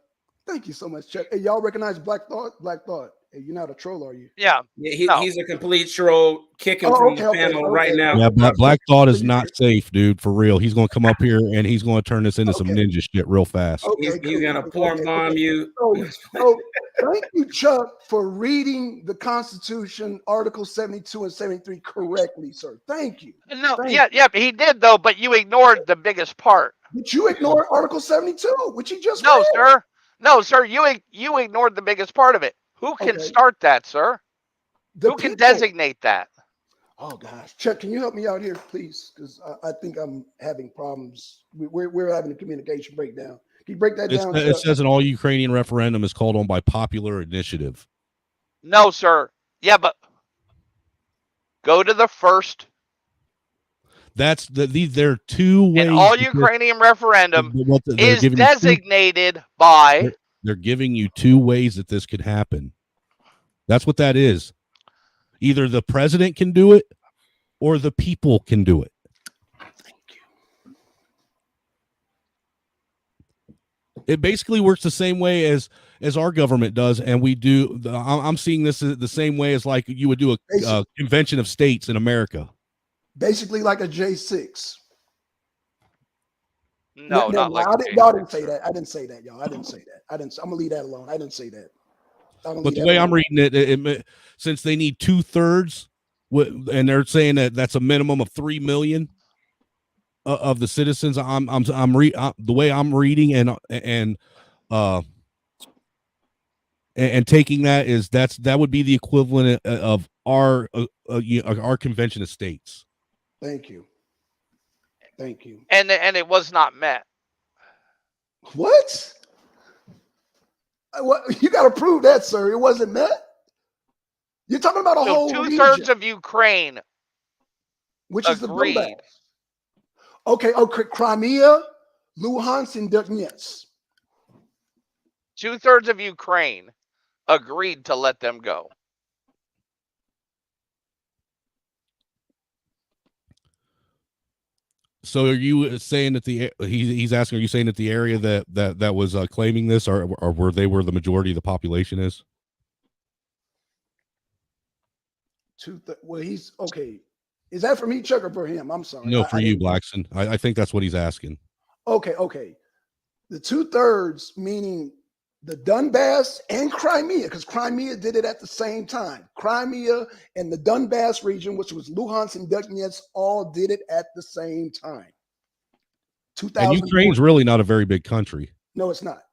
Thank you so much, Chuck. Hey, y'all recognize Black Thought? Black Thought. Hey, you're not a troll, are you? Yeah. He's a complete troll. Kick him from the panel right now. Yeah, Black Thought is not safe, dude, for real. He's going to come up here and he's going to turn this into some ninja shit real fast. He's going to porn bomb you. So thank you, Chuck, for reading the Constitution, Article 72 and 73 correctly, sir. Thank you. No, he did, though, but you ignored the biggest part. But you ignored Article 72, which you just read. Sir. No, sir, you ignored the biggest part of it. Who can start that, sir? Who can designate that? Oh, gosh. Chuck, can you help me out here, please? Because I think I'm having problems. We're having a communication breakdown. Can you break that down? It says an all Ukrainian referendum is called on by popular initiative. No, sir. Yeah, but go to the first. That's there are two ways. An all Ukrainian referendum is designated by. They're giving you two ways that this could happen. That's what that is. Either the president can do it or the people can do it. Thank you. It basically works the same way as our government does, and we do. I'm seeing this the same way as like you would do a convention of states in America. Basically, like a J6. No, not like y'all didn't say that. I didn't say that, y'all. I didn't say that. I'm gonna leave that alone. I didn't say that. But the way I'm reading it, since they need 2/3, and they're saying that that's a minimum of 3 million of the citizens. The way I'm reading and taking that is that would be the equivalent of our convention of states. Thank you. Thank you. And it was not met. What? You got to prove that, sir. It wasn't met. You're talking about a whole 2/3 of Ukraine, which is the Donbass. Okay, Crimea, Luhansk, and Donetsk. 2/3 of Ukraine agreed to let them go. So are you saying that he's asking? Are you saying that the area that was claiming this, or where the majority of the population is? Well, he's okay. Is that for me, Chuck, or for him? I'm sorry. No, for you, Blackson. I think that's what he's asking. Okay. The 2/3 meaning the Donbass and Crimea, because Crimea did it at the same time. Crimea and the Donbass region, which was Luhansk and Donetsk, all did it at the same time. And Ukraine's really not a very big country. No, it's not.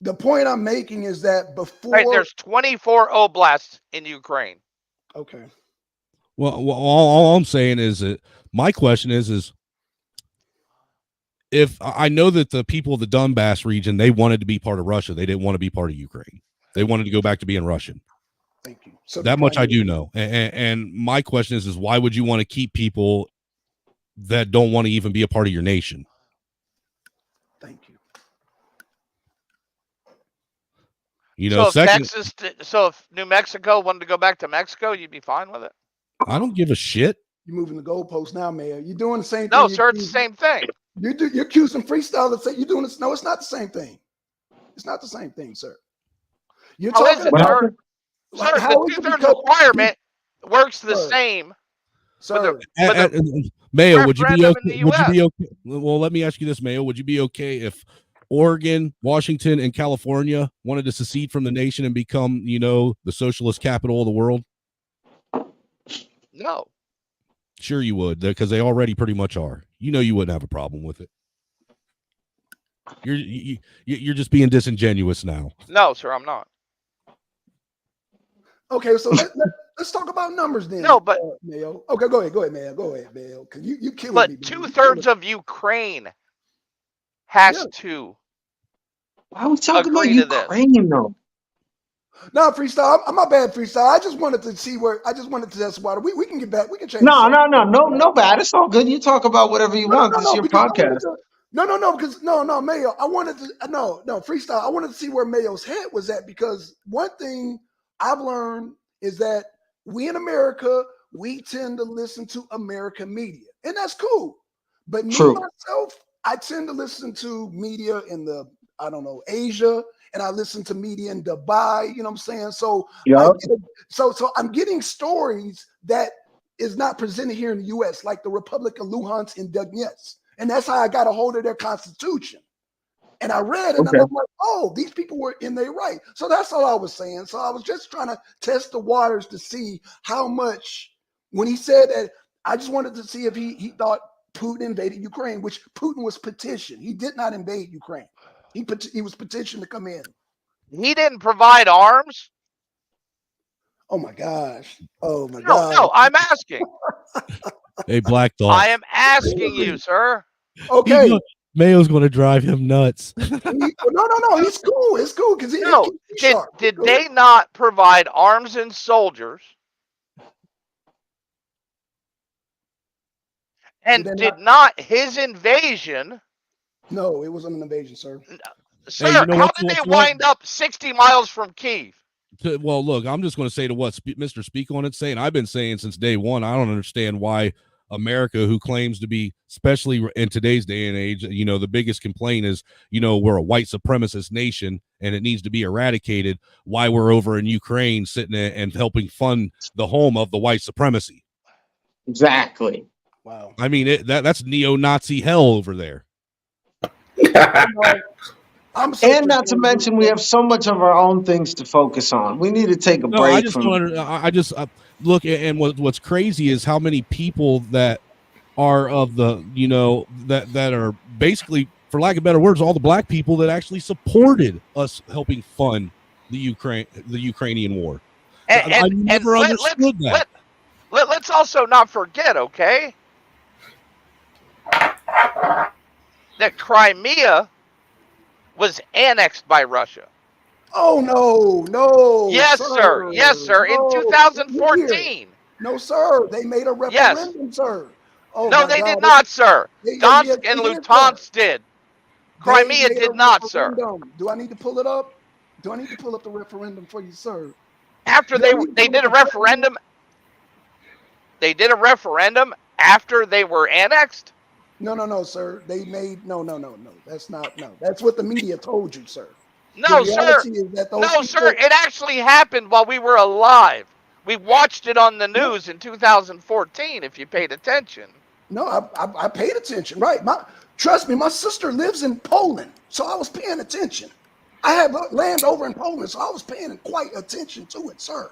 The point I'm making is that before there's 24 oblasts in Ukraine. Okay. Well, all I'm saying is that my question is if I know that the people of the Donbass region, they wanted to be part of Russia. They didn't want to be part of Ukraine. They wanted to go back to being Russian. Thank you. So that much I do know. And my question is why would you want to keep people that don't want to even be a part of your nation? Thank you. You know, so if New Mexico wanted to go back to Mexico, you'd be fine with it. I don't give a shit. You're moving the goalposts now, Mayor. You're doing the same thing. No, sir, it's the same thing. You're accusing freestyle that say you're doing this. No, it's not the same thing. It's not the same thing, sir. You're talking about sir, the 2/3 requirement works the same. Sir, Mayo, would you be okay? Well, let me ask you this, Mayo. Would you be okay if Oregon, Washington, and California wanted to secede from the nation and become, the socialist capital of the world? No. Sure you would, because they already pretty much are. You wouldn't have a problem with it. You're just being disingenuous now. No, sir, I'm not. Okay, so let's talk about numbers then. No, but Mayo. Okay, go ahead, Mayo. Go ahead, Mayo. Because you killing me. But 2/3 of Ukraine has to. Why are we talking about Ukraine though? No, freestyle. I'm my bad, freestyle. I just wanted to see where. I just wanted to test water. We can get back. We can change. No bad. It's all good. You talk about whatever you want. This is your podcast. No, Mayo. I wanted to. No, freestyle. I wanted to see where Mayo's head was at, because one thing I've learned is that we in America, we tend to listen to American media, and that's cool. But myself, I tend to listen to media in Asia, and I listen to media in Dubai. You know what I'm saying? So, so I'm getting stories that is not presented here in the U.S., like the Republic of Luhansk and Donetsk, and that's how I got a hold of their constitution. And I read it, and I'm like, oh, these people were in their right. So that's all I was saying. So I was just trying to test the waters to see how much, when he said that, I just wanted to see if he thought Putin invaded Ukraine, which Putin was petitioned. He did not invade Ukraine. He was petitioned to come in. He didn't provide arms. Oh my gosh. Oh my God. No, I'm asking. Hey, Black Thought. I am asking you, sir. Okay. Mayo's going to drive him nuts. No. He's cool. It's cool because No, did they not provide arms and soldiers? And did not his invasion? No, it wasn't an invasion, sir. Sir, how did they wind up 60 miles from Kyiv? Well, look, I'm just going to say to what Mr. Speak on It's saying. I've been saying since day one, I don't understand why America, who claims to be, especially in today's day and age, the biggest complaint is, we're a white supremacist nation and it needs to be eradicated. Why we're over in Ukraine sitting and helping fund the home of the white supremacy. Exactly. Wow. I mean, that's neo-Nazi hell over there. And not to mention, we have so much of our own things to focus on. We need to take a break. Look, and what's crazy is how many people that are of the, that are basically, for lack of better words, all the black people that actually supported us helping fund the Ukrainian war. I never understood that. Let's also not forget, okay, that Crimea was annexed by Russia. Oh, no. Yes, sir. Yes, sir. In 2014. No, sir. They made a referendum, sir. Oh, no, they did not, sir. Donetsk and Luhansk did. Crimea did not, sir. Do I need to pull it up? Do I need to pull up the referendum for you, sir? After they did a referendum. They did a referendum after they were annexed? No, sir. They made no. That's not That's what the media told you, sir. No, sir. Sir. It actually happened while we were alive. We watched it on the news in 2014. If you paid attention. No, I paid attention. Right. Trust me. My sister lives in Poland, so I was paying attention. I have land over in Poland, so I was paying quite attention to it, sir.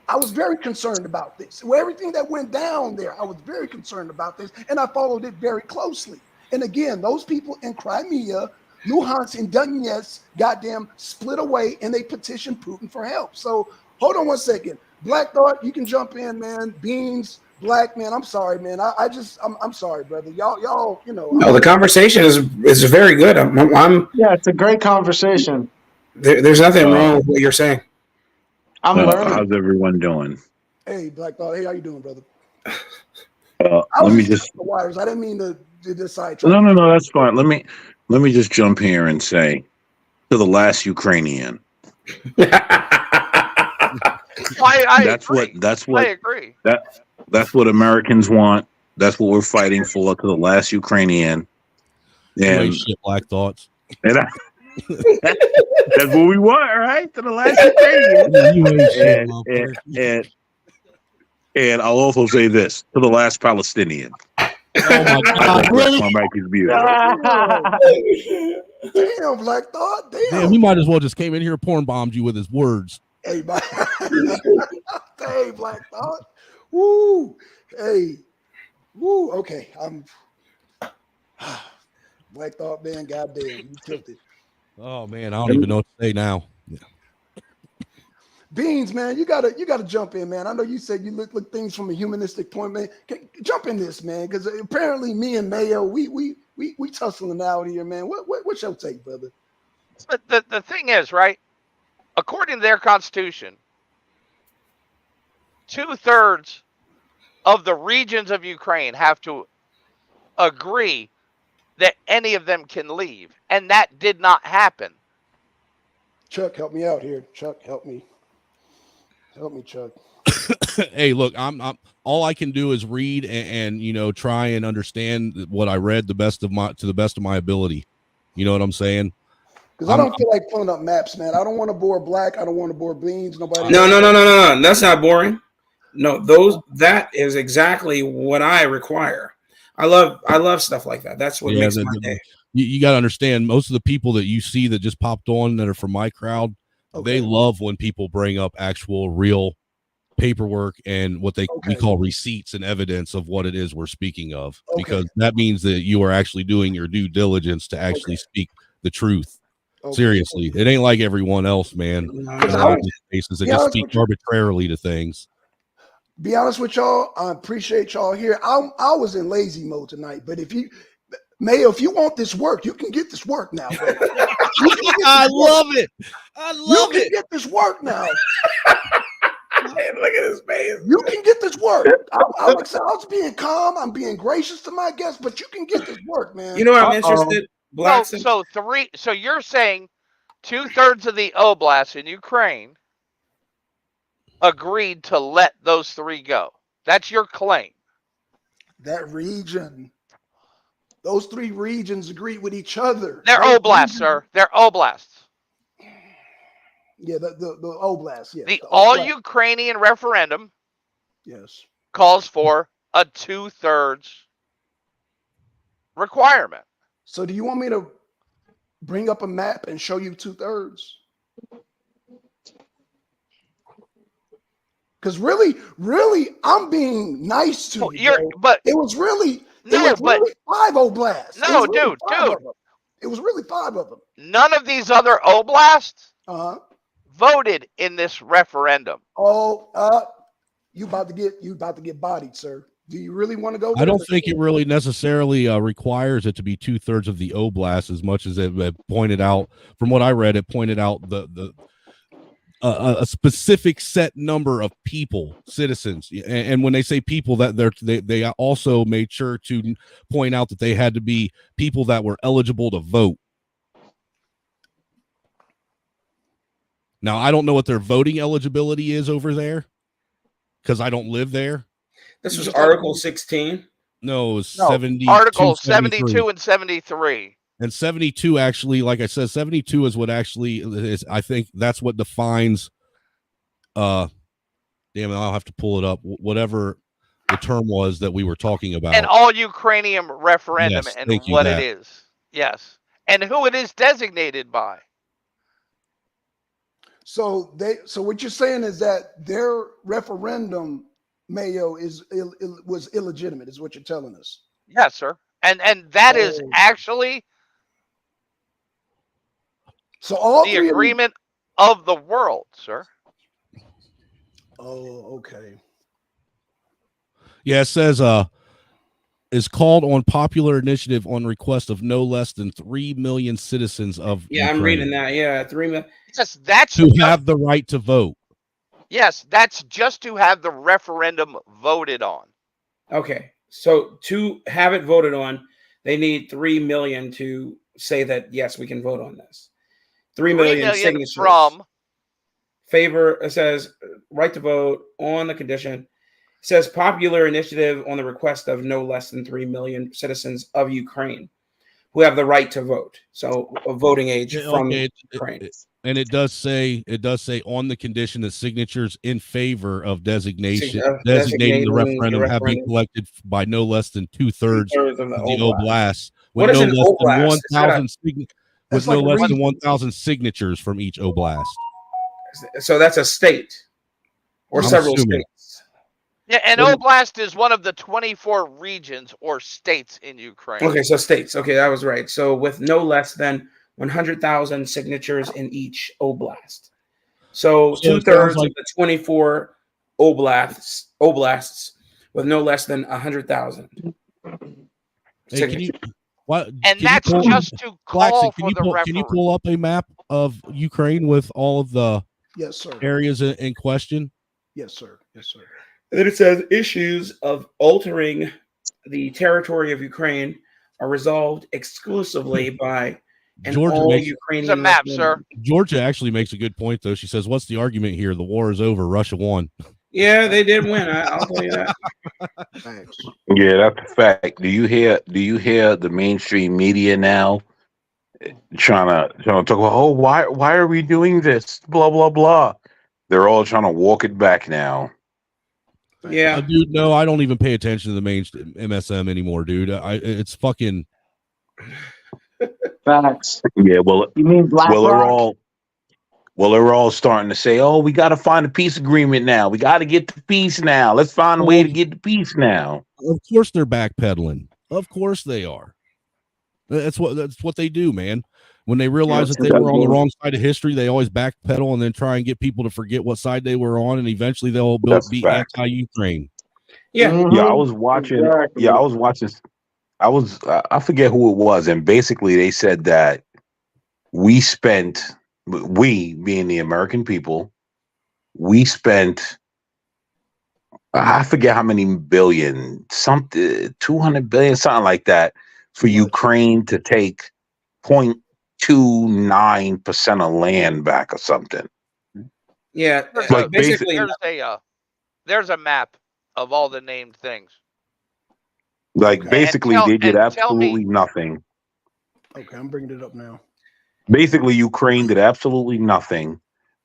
I was very concerned about this. Everything that went down there, I was very concerned about this, and I followed it very closely. And again, those people in Crimea, Luhansk, and Donetsk, goddamn split away, and they petitioned Putin for help. So hold on one second. Black Thought, you can jump in, man. Beans, Black, man, I'm sorry, man. I'm sorry, brother. Y'all, No, the conversation is very good. Yeah, it's a great conversation. There's nothing wrong with what you're saying. I'm learning. How's everyone doing? Hey, Black Thought. Hey, how you doing, brother? Let me just. The wires. I didn't mean to decide. No, that's fine. Let me just jump here and say to the last Ukrainian. I agree. That's what Americans want. That's what we're fighting for, to the last Ukrainian. And Black Thoughts. And that's what we want, right? To the last Ukrainian. And I'll also say this to the last Palestinian. Oh my God! Really? My mic is beautiful. Damn, Black Thought. Damn. He might as well just came in here and porn bombed you with his words. Hey, hey, Black Thought. Woo. Hey. Woo. Okay. I'm Black Thought, man. Goddamn, you killed it. Oh man, I don't even know what to say now. Yeah. Beans, man, you gotta jump in, man. I know you said you look things from a humanistic point, man. Jump in this, man, because apparently me and Mayo, we tussling out here, man. What's your take, brother? But the thing is, right? According to their constitution, 2/3 of the regions of Ukraine have to agree that any of them can leave, and that did not happen. Chuck, help me out here. Chuck, help me, Chuck. Hey, look, I'm all I can do is read and try and understand what I read to the best of my ability. You know what I'm saying? Because I don't feel like pulling up maps, man. I don't want to bore Black. I don't want to bore Beans. Nobody. No. That's not boring. No, that is exactly what I require. I love stuff like that. That's what makes my day. You got to understand, most of the people that you see that just popped on that are from my crowd, they love when people bring up actual real paperwork and what we call receipts and evidence of what it is we're speaking of, because that means that you are actually doing your due diligence to actually speak the truth. Seriously, it ain't like everyone else, man. In a lot of cases, they just speak arbitrarily to things. be honest with y'all, I appreciate y'all here. I was in lazy mode tonight, but if you, Mayo, if you want this work, you can get this work now, bro. I love it. I love You it. can get this work now. Hey, look at his face. You can get this work. I was being calm. I'm being gracious to my guests, but you can get this work, man. You know what I'm interested? Black So you're saying 2/3 of the oblasts in Ukraine agreed to let those 3 go. That's your claim. That region, those 3 regions agreed with each other. They're Those oblasts, regions, sir. They're oblasts. Yeah, the oblast. Yes, The the all oblast. Ukrainian referendum Yes. calls for a 2/3 requirement. So, do you want me to bring up a map and show you 2/3? Because really, I'm being nice to you. Bro. It was really 5 oblasts. No, really dude. It was really 5 of them. None of these other oblasts voted in this referendum. Oh, you about to get bodied, sir. Do you really want to go there? I don't think it really necessarily requires it to be 2/3 of the oblast, as much as it pointed out. From what I read, it pointed out a specific set number of people, citizens, and when they say people, that they also made sure to point out that they had to be people that were eligible to vote. Now, I don't know what their voting eligibility is over there because I don't live there. This was Article 16. No, it was 70. Article 72 and 73. And 72, actually, like I said, 72 is what actually is. I think that's what defines. Damn it, I'll have to pull it up. Whatever the term was that we were talking about. An all Ukrainian referendum, Yes, and what it is. Yes, and who it is designated by. So what you're saying is that their referendum, Mayo, was illegitimate, is what you're telling us. Yes, sir. And that is actually all the agreement of the world, sir. Oh, okay. Yeah, it says is called on popular initiative on request of no less than 3 million citizens of Ukraine. I'm reading that. Yeah, 3 million. Yes, that's to have the right to vote. Yes, that's just to have the referendum voted on. Okay, so to have it voted on, they need 3 million to say that yes, we can vote on this. 3 million signatures from favor. It says right to vote on the condition. It says popular initiative on the request of no less than 3 million citizens of Ukraine who have the right to vote. So a voting age from Ukraine. And it does say on the condition that signatures in favor of designating the referendum have been collected by no less than 2/3 of the oblast. What is an oblast? With no less than 1,000 signatures from each oblast. So that's a state or several states. Yeah, and oblast is one of the 24 regions or states in Ukraine. Okay, so states. Okay, that was right. So with no less than 100,000 signatures in each oblast. So 2/3 of the 24 oblasts with no less than 100,000. Hey, that's just to call for the referendum. Can you pull up a map of Ukraine with all of the areas in question? Yes, sir. Yes, sir. And then it says issues of altering the territory of Ukraine are resolved exclusively by Ukrainian. It's a map, sir. Georgia actually makes a good point, though. She says, "What's the argument here? The war is over. Russia won." Yeah, they did win. I'll tell you that. Thanks. Yeah, that's a fact. Do you hear the mainstream media now trying to talk about, why are we doing this? Blah blah blah. They're all trying to walk it back now. Yeah, dude. No, I don't even pay attention to the mainstream MSM anymore, dude. It's fucking facts. Yeah, well, you mean BlackRock? They're all starting to say, "Oh, we got to find a peace agreement now. We got to get the peace now. Let's find a way to get the peace now." Of course, they're backpedaling. Of course, they are. That's what they do, man. When they realize Yeah, that they were on the wrong side of history, they always backpedal and then try and get people to forget what side they were on, and eventually they'll That's a be fact. anti-Ukraine. Yeah. Yeah, I Mhm. was watching. Exactly. Yeah, I was watching. I forget who it was, and basically they said that we being the American people, we spent, I forget how many billion, something 200 billion, something like that, for Too much. Ukraine to take 0.29% of land back or something. Yeah. Like Basically, There's a map of all the named things. Like Okay. basically they did Tell me, absolutely nothing. Okay, I'm bringing it up now. Basically, Ukraine did absolutely nothing,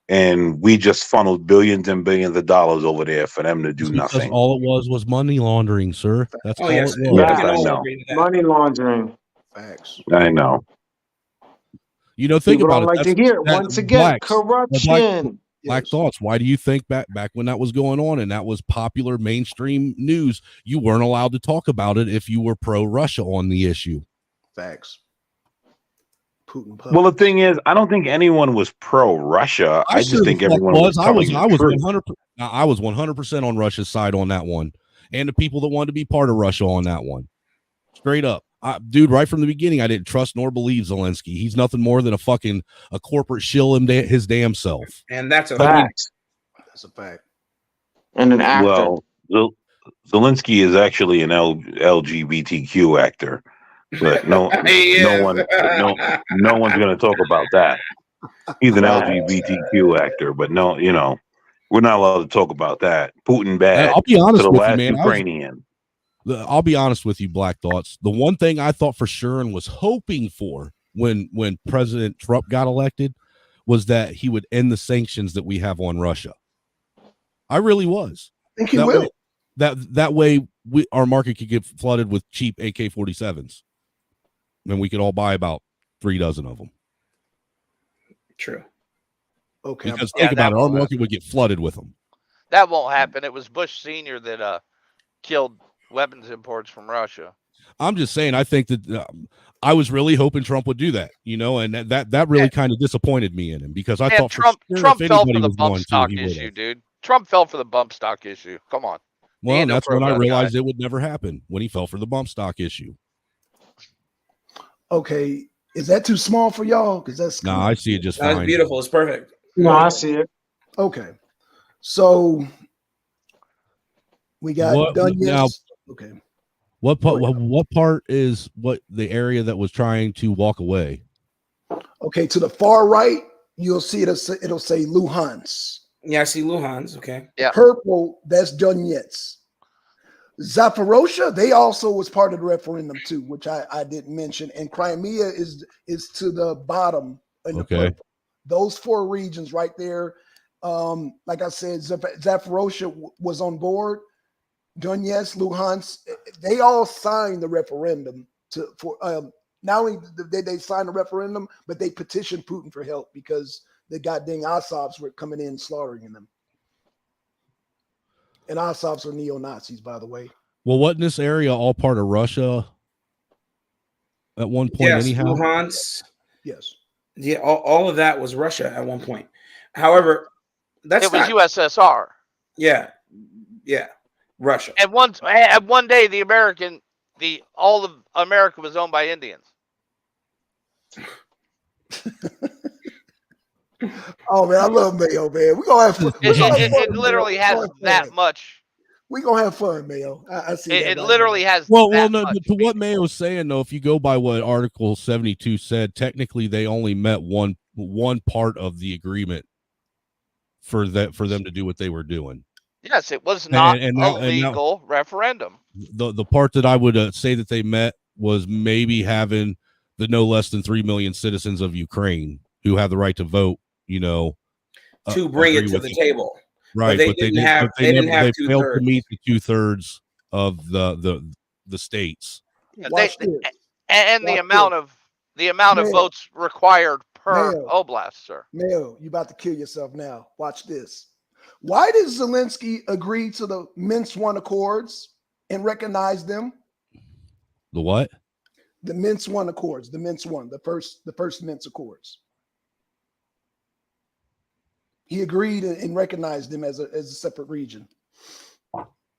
and we just funneled billions and billions of dollars over there for them to do It's because nothing. all it was money laundering, sir. That's oh all yes, it we was. Yes, can I all know. agree to that. Money laundering. Facts. I know. You know, think People about don't it. like to hear it. That Once again, blacks, Black corruption. Yes. thoughts. Why do you think back when that was going on and that was popular mainstream news, you weren't allowed to talk about it if you were pro-Russia on the issue? Facts. Putin Well, the puppets. thing is, I don't think anyone was pro-Russia. I sure just the think fuck everyone was I was telling the truth. 100% on Russia's side on that one, and the people that wanted to be part of Russia on that one. Straight up. Dude, right from the beginning, I didn't trust nor believe Zelensky. He's nothing more than a corporate shill his damn self. And that's a Facts. That's a fact. And an actor. Well, Zelensky is actually an LGBTQ actor, but no one's going to talk about that. He's an LGBTQ actor, but no, we're not allowed to talk about that. Putin bad. I'll be to honest the with you, last man. Ukrainian. I'll be honest with you, Black Thoughts. The one thing I thought for sure and was hoping for when President Trump got elected was that he would end the sanctions that we have on Russia. I really was. I think he That will. way, that way our market could get flooded with cheap AK-47s, and we could all buy about 3 dozen of them. true. Okay. Because Yeah, think about it, that our won't market would get flooded with them. That won't happen. It was Bush Sr. that killed weapons imports from Russia. I'm just saying, I think that I was really hoping Trump would do that, and that really kind of disappointed me in him because I thought Trump for sure Trump if fell anybody for the was bump going to, stock he would issue, have. dude. Trump fell for the bump stock issue. Come on. Well, and no that's when I pro-gun realized guy. it would never happen when he fell for the bump stock issue. Okay. Is that too small for y'all? Because that's No, I see it just That's fine. beautiful. It's perfect. No, I see it. okay. So we got What done. now? Yes. Okay. What Go part? ahead. What part is what the area that was trying to walk away? Okay. To the far right, you'll see it'll say Luhansk. Yeah, I see Luhan's. Okay. Yeah. Purple, that's Donetsk. Zaporozhye, they also was part of the referendum too, which I didn't mention. And Crimea is to the bottom in the Okay. purple. Those 4 regions right there. Like I said, Zaporozhye was on board. Donetsk, Luhansk, they all signed the referendum not only did they sign the referendum, but they petitioned Putin for help because the goddamn Azovs were coming in slaughtering them. And Azovs are neo-Nazis, by the way. Well, wasn't this area all part of Russia at one point? Yes, Anyhow, Luhan's. Yes. Yeah, all of that was Russia at one point. However, that's It was not. USSR. Yeah, Russia. And one day all of America was owned by Indians. Oh man, I love Mayo, man. We're gonna have fun. It literally has that much. We're gonna have fun, Mayo. I see that. It literally has well, that no. much. To what Mayo's saying though, if you go by what Article 72 said, technically they only met one part of the agreement for them to do what they were doing. Yes, it was not And a now- legal referendum. The part that I would say that they met was maybe having the no less than 3 million citizens of Ukraine who have the right to vote, to bring it agree to with the you. table. Right, But but they didn't have failed to 2/3. meet the 2/3 of the states. Yeah, Watch this. and the Watch amount of Mayo. votes required per Mayo. oblast, sir. Mayo, you about to kill yourself now. Watch this. Why did Zelensky agree to the Minsk I Accords and recognize them? The what? The Minsk I Accords, the Minsk I, the first Minsk Accords. He agreed and recognized them as a separate region.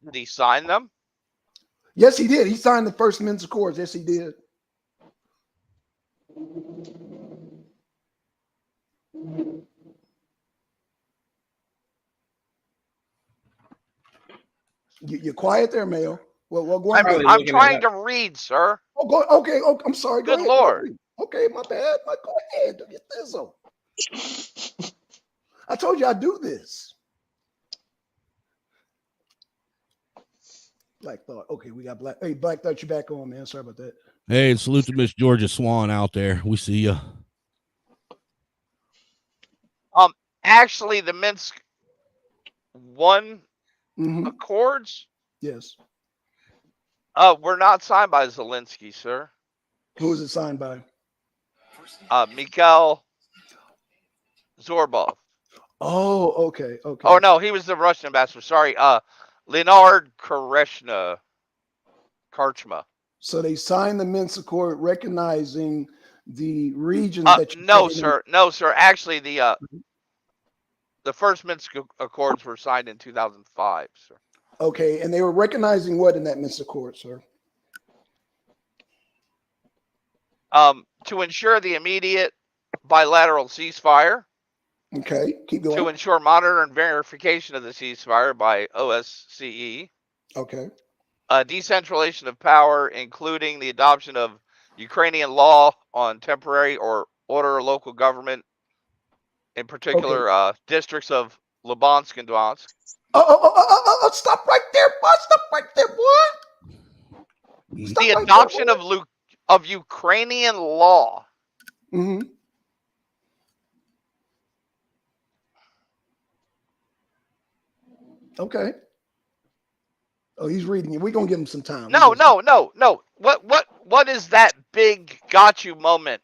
Did he sign them? Yes, he did. He signed the first Minsk Accords. Yes, he did. You're quiet there, Mayo. Well, go ahead. I'm trying to read, sir. Oh, okay. Oh, I'm sorry. Go Good ahead. Lord. Okay, my bad. Go ahead. Do your thizzle. I told you I'd do this. Black Thought. Okay, we got Black. Hey, Black Thought, you back on, man. Sorry about that. Hey, and salute to Miss Georgia Swan out there. We see you. Actually, the Minsk I Accords, Yes. were not signed by Zelensky, sir. Who was it signed by? Mikhail Zorbov. Oh, okay. Oh no, he was the Russian ambassador. Sorry, Leonard Karchma. So they signed the Minsk Accord recognizing the region that you no, sir. Actually, the first Minsk Accords were signed in 2005, sir. Okay, and they were recognizing what in that Minsk Accord, sir? To ensure the immediate bilateral ceasefire. Okay, keep going. To ensure monitor and verification of the ceasefire by OSCE. Okay. Decentralization of power, including the adoption of Ukrainian law on temporary or order local government, in particular districts of Lubansk and Donetsk. Stop right there, boy. Stop right there, boy. The adoption of Ukrainian law. Mm-hmm. Okay. Oh, he's reading it. We're gonna give him some time. No. What is that big got you moment?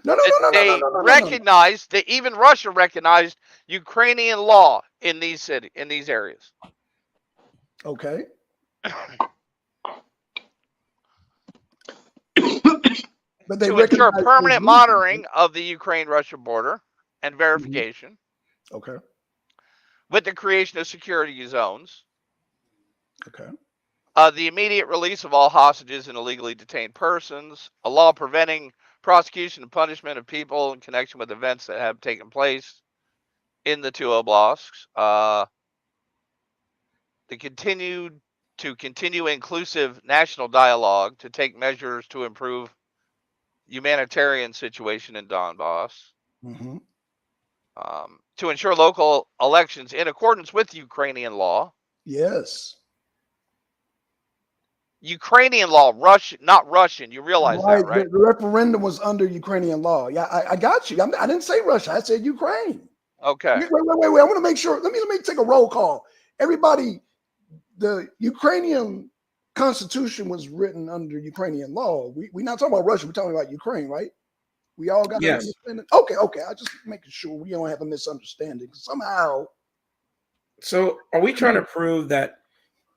No. They recognized that even Russia recognized Ukrainian law in these areas. Okay. But they to ensure permanent monitoring of the Ukraine-Russia border and verification. Okay. With the creation of security zones. Okay. The immediate release of all hostages and illegally detained persons. A law preventing prosecution and punishment of people in connection with events that have taken place in the two oblasts. Continue inclusive national dialogue to take measures to improve humanitarian situation in Donbass. Mm-hmm. To ensure local elections in accordance with Ukrainian law. Yes. Ukrainian law, not Russian. You realize that, right? The referendum was under Ukrainian law. Yeah, I got you. I didn't say Russia. I said Ukraine. Okay. Wait. I want to make sure. Let me take a roll call. Everybody, the Ukrainian Constitution was written under Ukrainian law. We're not talking about Russia. We're talking about Ukraine, right? We all got to understand it. Okay. I just making sure we don't have a misunderstanding somehow. So, are we trying to prove that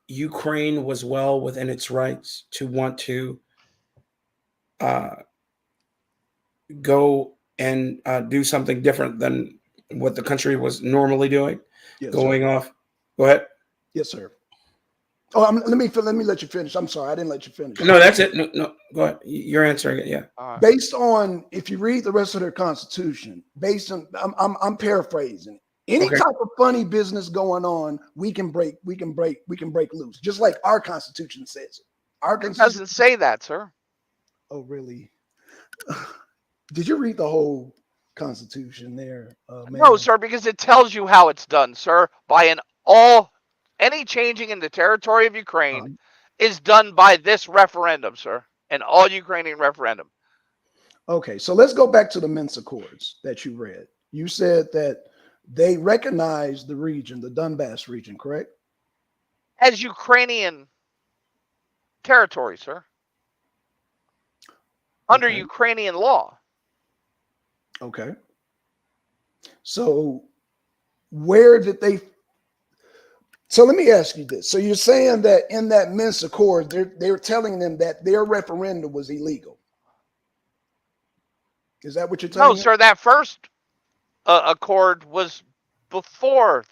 Ukraine was well within its rights to want to go and do something different than what the country was normally doing? Yes, Go ahead. Yes, sir. Oh, let me let you finish. I'm sorry, I didn't let you finish. No, that's it. No, go ahead. You're answering it. Yeah. Based on, if you read the rest of their constitution, I'm paraphrasing. Any type of funny business going on, we can break loose, just like our Constitution says. Our Constitution doesn't say that, sir. Oh, really? Did you read the whole Constitution there? No, sir, because it tells you how it's done, sir. By any changing in the territory of Ukraine is done by this referendum, sir, an all Ukrainian referendum. Okay, so let's go back to the Minsk Accords that you read. You said that they recognize the region, the Donbass region, correct? As Ukrainian territory, sir. Under Ukrainian law. Okay. So where did they... So let me ask you this. So you're saying that in that Minsk Accord, they were telling them that their referendum was illegal. Is that what you're telling No, me? sir. That first accord was before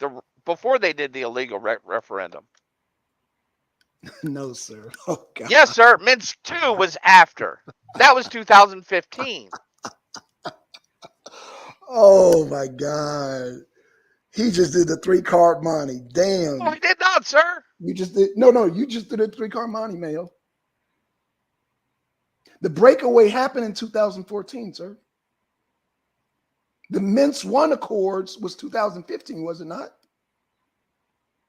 they did the illegal referendum. No, sir. Oh God. Yes, sir. Minsk 2 was after. That was 2015. Oh my God. He just did the 3-card money. Damn. No, I did not, sir. You just did no, you just did a 3-card money, Mayo. The breakaway happened in 2014, sir. The Minsk 1 Accords was 2015, was it not?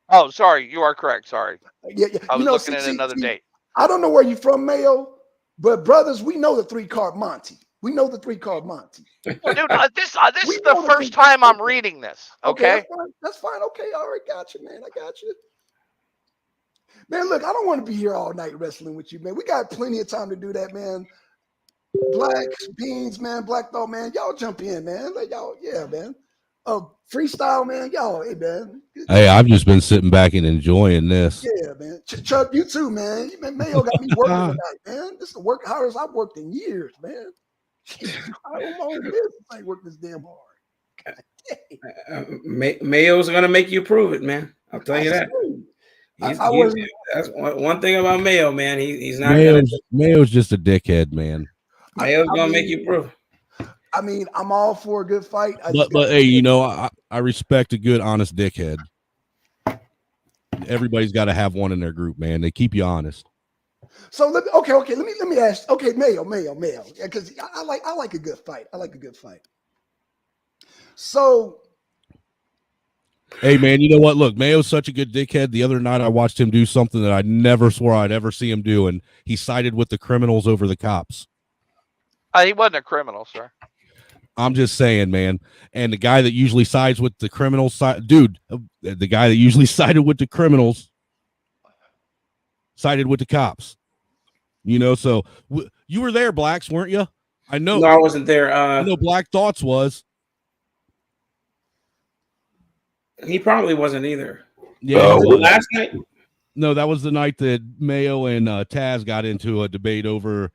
Oh, sorry. You are correct. Sorry. Yeah. I was looking at another date. I don't know where you're from, Mayo, but brothers, we know the 3-card Monty. We know the 3-card Monty. Well, dude, this is the first time I'm reading this. Okay. That's fine. Okay. All right. Got you, man. I got you. Man, look, I don't want to be here all night wrestling with you, man. We got plenty of time to do that, man. Black Beans, man, Black Thought, man. Y'all jump in, man. Like, y'all, yeah, man. Freestyle, man. Y'all, hey, man. Hey, I've just been sitting back and enjoying this. Yeah, man. Chuck, you too, man. Mayo got me working tonight, man. This is the work hardest I've worked in years, man. I don't know this. I ain't worked this damn hard. Mayo's gonna make you prove it, man. I'll tell you that. That's one thing about Mayo, man. He's not. Mayo's just a dickhead, man. Mayo's gonna make you prove. I mean, I'm all for a good fight. But hey, you know, I respect a good, honest dickhead. Everybody's got to have one in their group, man. They keep you honest. So let me ask. Okay, Mayo, because I like a good fight. I like a good fight. So, hey, man, you know what? Look, Mayo's such a good dickhead. The other night, I watched him do something that I never swore I'd ever see him do, and he sided with the criminals over the cops. He wasn't a criminal, sir. I'm just saying, man. And the guy that usually sides with the criminals, the guy that usually sided with the criminals, sided with the cops. You know, so you were there, Blacks, weren't you? I know. No, I wasn't there. I know Black Thoughts was. He probably wasn't either. Yeah. Last night? No, that was the night that Mayo and Taz got into a debate over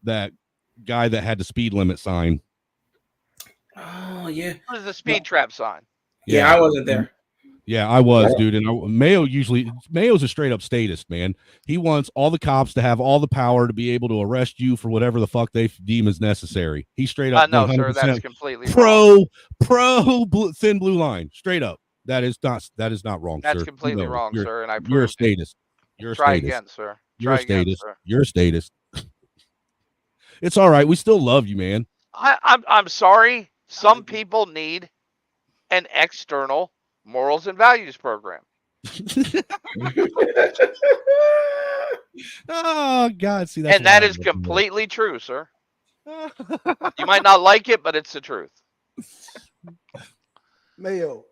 that guy that had the speed limit sign. Oh, yeah. What is the speed trap sign? Yeah, I wasn't there. Yeah, I was, dude. And Mayo's a straight up statist, man. He wants all the cops to have all the power to be able to arrest you for whatever the fuck they deem is necessary. He's straight up. No, sir, that's completely pro thin blue line. Straight up. That is not wrong. That's sir. completely wrong, sir. And I you're a statist. Try again, sir. You're a statist. You're a statist. It's all right. We still love you, man. I'm sorry. Some people need an external morals and values program. Oh God, see that. And that is completely true, sir. You might not like it, but it's the truth. Mayo,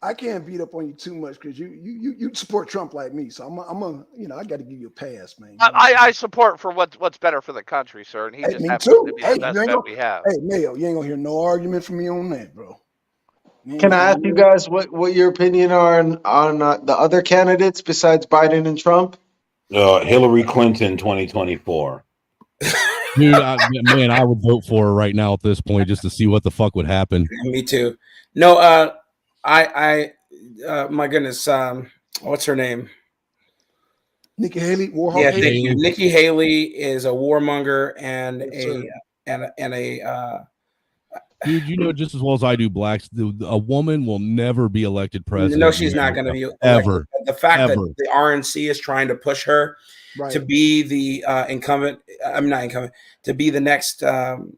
I can't beat up on you too much because you support Trump like me, so I got to give you a pass, man. I support for what's better for the country, sir, and he just happens to be the best bet we have. Hey, Mayo, you ain't gonna hear no argument from me on that, bro. Can I ask you guys what your opinion are on the other candidates besides Biden and Trump? Hillary Clinton 2024. Dude, I would vote for her right now at this point just to see what the fuck would happen. Me too. No, my goodness, what's her name? Nikki Haley, Warhawk. Yeah, thank you. Nikki Haley is a warmonger and a dude, you know just as well as I do, Blacks. A woman will never be elected president. No, she's not going to be ever. The fact that the RNC is trying to push her to be the incumbent. I'm not incumbent. To be the next to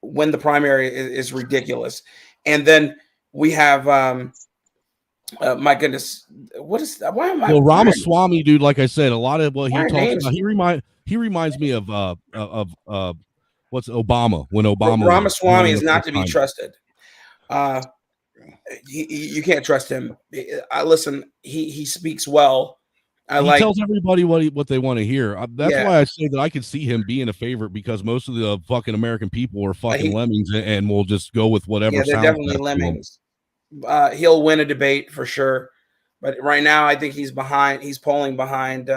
win the primary is ridiculous. And then we have my goodness, what is that? Why am I? Well, Ramaswamy, dude, like I said, a lot of what he talks about, he reminds me of what's Obama when Obama. Ramaswamy is not to be trusted. You can't trust him. Listen, he speaks well. He tells everybody what they want to hear. That's why I say that I could see him being a favorite because most of the fucking American people are fucking lemmings and will just go with whatever. Yeah, they're definitely lemmings. He'll win a debate for sure, but right now I think he's behind. He's polling behind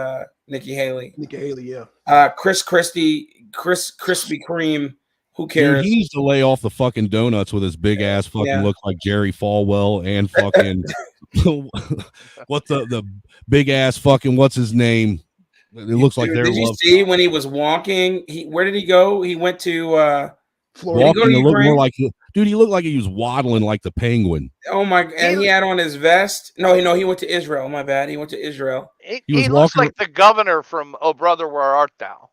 Nikki Haley. Nikki Haley, yeah. Chris Krispy Kreme. Who Dude, cares? he needs to lay off the fucking donuts with his big ass fucking Yeah. looks like Jerry Falwell and fucking what the big ass fucking what's his name? It looks like Dude, their did you love. see when he was walking? Where did he go? He went to Florida. Did he go to Walking, it looked more Ukraine? like dude. He looked like he was waddling like the penguin. Oh my! And he had on his vest. No, he went to Israel. My bad. He went to Israel. He was He looks walking- like the governor from Oh Brother, Where Art Thou?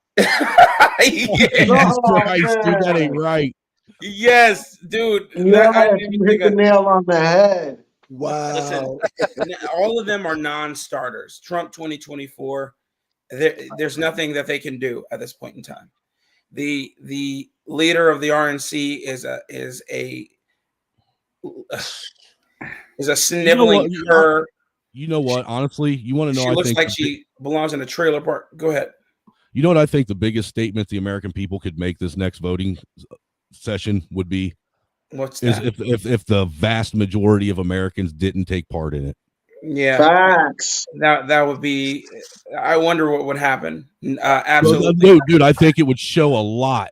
Jesus Oh, Christ, dude, that ain't man. right. Yes, dude. Yeah, I didn't you even hit think the nail on the head. Wow. Listen, all of them are non-starters. Trump 2024. There's nothing that they can do at this point in time. The leader of the RNC is a sniveling cur. You know what? Honestly, you want to know? She I looks think like she belongs in a trailer park. Go ahead. You know what I think the biggest statement the American people could make this next voting session would be What's is that? if the vast majority of Americans didn't take part in it. Yeah, Facts. that would be. I wonder what would happen. Absolutely. No, dude, I think it would show a lot.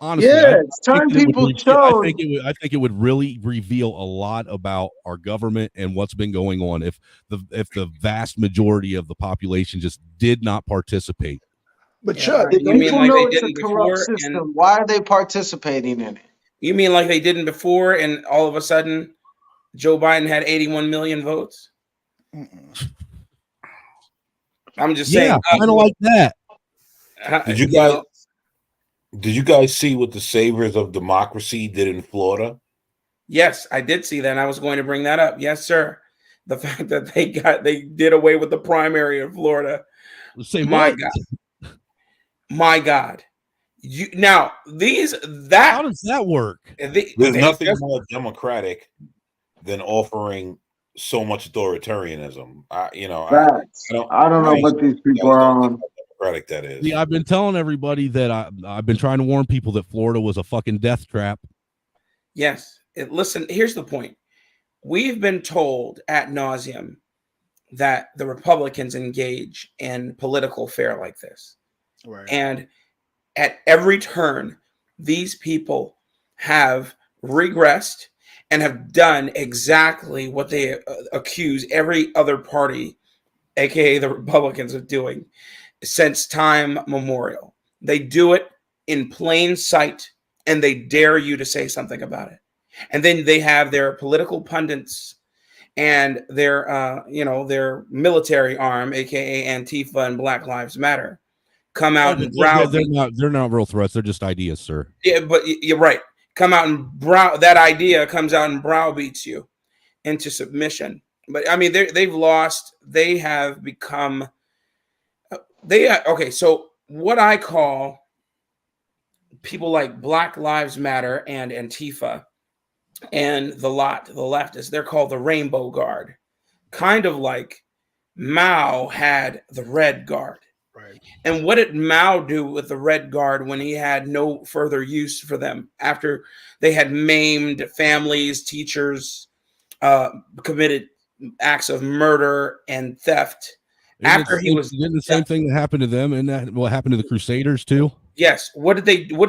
Honestly, Yeah, I it's time think it people would, show. I think it would really reveal a lot about our government and what's been going on if the vast majority of the population just did not participate. But Yeah, Chuck, you mean People like know they it's a didn't corrupt before? system. Why are they participating in it? You mean like they didn't before, and all of a sudden, Joe Biden had 81 million votes? I'm just saying. Kind of like that. Did you guys see what the Saviors of Democracy did in Florida? Yes, I did see that. And I was going to bring that up. Yes, sir. The fact that they did away with the primary in Florida. Say My what? God. My God. How does that work? There's nothing more democratic than offering so much authoritarianism. I don't know what these people are on. Democratic that is. Yeah, I've been telling everybody that I've been trying to warn people that Florida was a fucking death trap. Yes. Listen, here's the point. We've been told ad nauseum that the Republicans engage in political fare like this. Right. And at every turn, these people have regressed and have done exactly what they accuse every other party, aka the Republicans, of doing since time memorial. They do it in plain sight, and they dare you to say something about it. And then they have their political pundits and their military arm, aka Antifa and Black Lives Matter, come out and browbeat. They're not real threats. They're just ideas, sir. Yeah, but you're right. Come out and that idea comes out and browbeats you into submission. But I mean, they've lost. They have become. Okay. So what I call people like Black Lives Matter and Antifa and the leftists, they're called the Rainbow Guard, kind of like Mao had the Red Guard. Right. And what did Mao do with the Red Guard when he had no further use for them after they had maimed families, teachers, committed acts of murder and theft? Didn't the same thing that happened to them, and that what happened to the Crusaders too? Yes. What did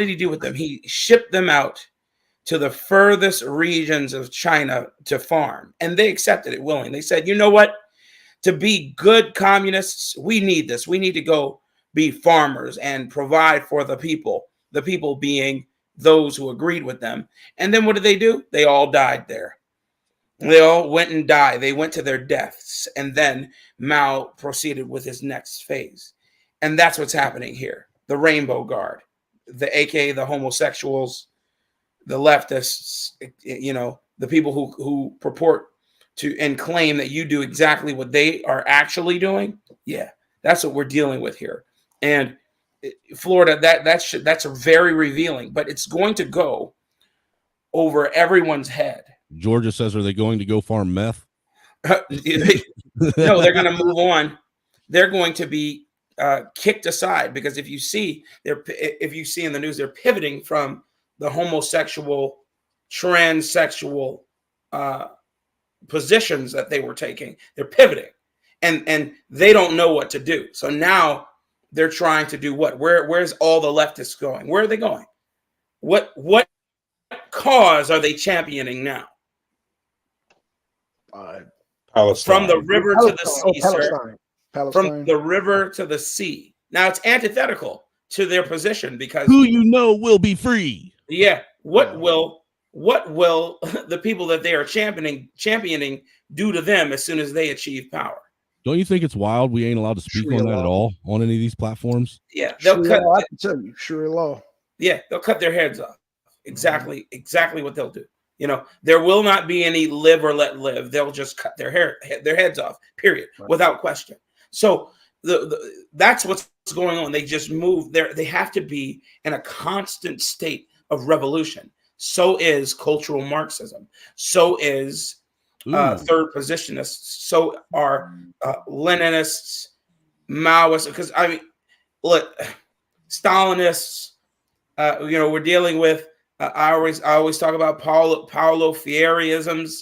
he do with them? He shipped them out to the furthest regions of China to farm, and they accepted it willingly. They said, you know what? To be good communists, we need this. We need to go be farmers and provide for the people being those who agreed with them. And then what did they do? They all died there. They all went and died. They went to their deaths. And then Mao proceeded with his next phase. And that's what's happening here. The Rainbow Guard, aka the homosexuals, the leftists, the people who purport to and claim that you do exactly what they are actually doing. Yeah, that's what we're dealing with here. And Florida, that's very revealing, but it's going to go over everyone's head. Georgia says, are they going to go farm meth? No, they're going to move on. They're going to be kicked aside because if you see in the news, they're pivoting from the homosexual, transsexual positions that they were taking. They're pivoting, and they don't know what to do. So now they're trying to do what? Where's all the leftists going? Where are they going? What cause are they championing now? From the river to the sea, sir. From the river to the sea. Now it's antithetical to their position because who you know will be free. Yeah. What will the people that they are championing do to them as soon as they achieve power? Don't you think it's wild we ain't allowed to speak on that at all on any of these platforms? Yeah, they'll cut. I can tell you, Sharia law. Yeah, they'll cut their heads off. Exactly what they'll do. You know, there will not be any live or let live. They'll just cut their heads off. Period, without question. So that's what's going on. They just move there. They have to be in a constant state of revolution. So is cultural Marxism. So is third positionists. So are Leninists, Maoists. Because I mean, look, Stalinists. We're dealing with. I always talk about Paulo Freireisms.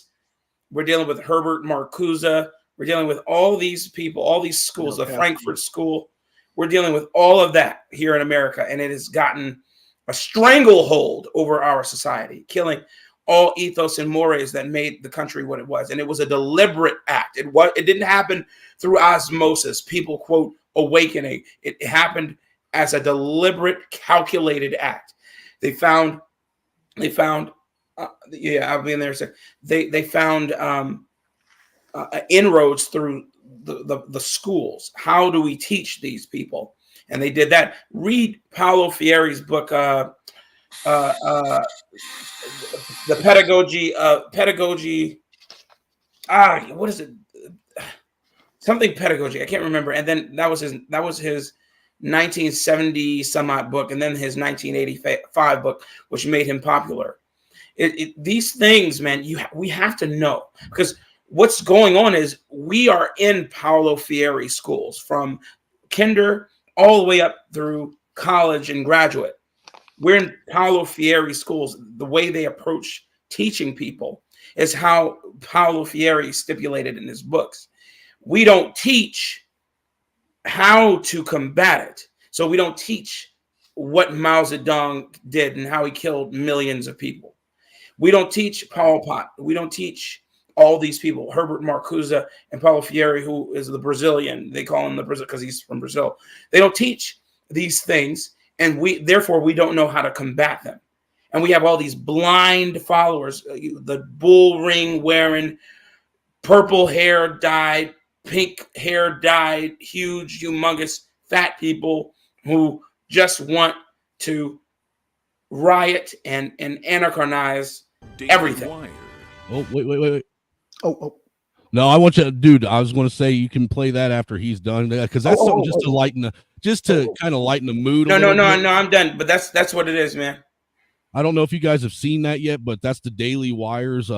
We're dealing with Herbert Marcuse. We're dealing with all these people, all these schools, the Frankfurt School. We're dealing with all of that here in America, and it has gotten a stranglehold over our society, killing all ethos and mores that made the country what it was. And it was a deliberate act. It didn't happen through osmosis. People quote awakening. It happened as a deliberate, calculated act. They found I'll be in there. They found inroads through the schools. How do we teach these people? And they did that. Read Paulo Freire's book, the pedagogy. What is it? Something pedagogy. I can't remember. And then that was his 1970 some odd book, and then his 1985 book, which made him popular. These things, man, we have to know, because what's going on is we are in Paulo Freire schools from kinder all the way up through college and graduate. We're in Paulo Freire schools. The way they approach teaching people is how Paulo Freire stipulated in his books. We don't teach how to combat it. So we don't teach what Mao Zedong did and how he killed millions of people. We don't teach Pol Pot. We don't teach all these people, Herbert Marcuse and Paulo Freire, who is the Brazilian. They call him the Brazil because he's from Brazil. They don't teach these things, and therefore we don't know how to combat them. And we have all these blind followers, the bull ring wearing, purple hair dyed, pink hair dyed, huge, humongous, fat people who just want to riot and anarchize everything. Oh, wait. Oh. No, I want you, dude. I was going to say you can play that after he's done, because that's something just to lighten, kind of lighten the mood. No, I'm done. But that's what it is, man. I don't know if you guys have seen that yet, but that's the Daily Wire's.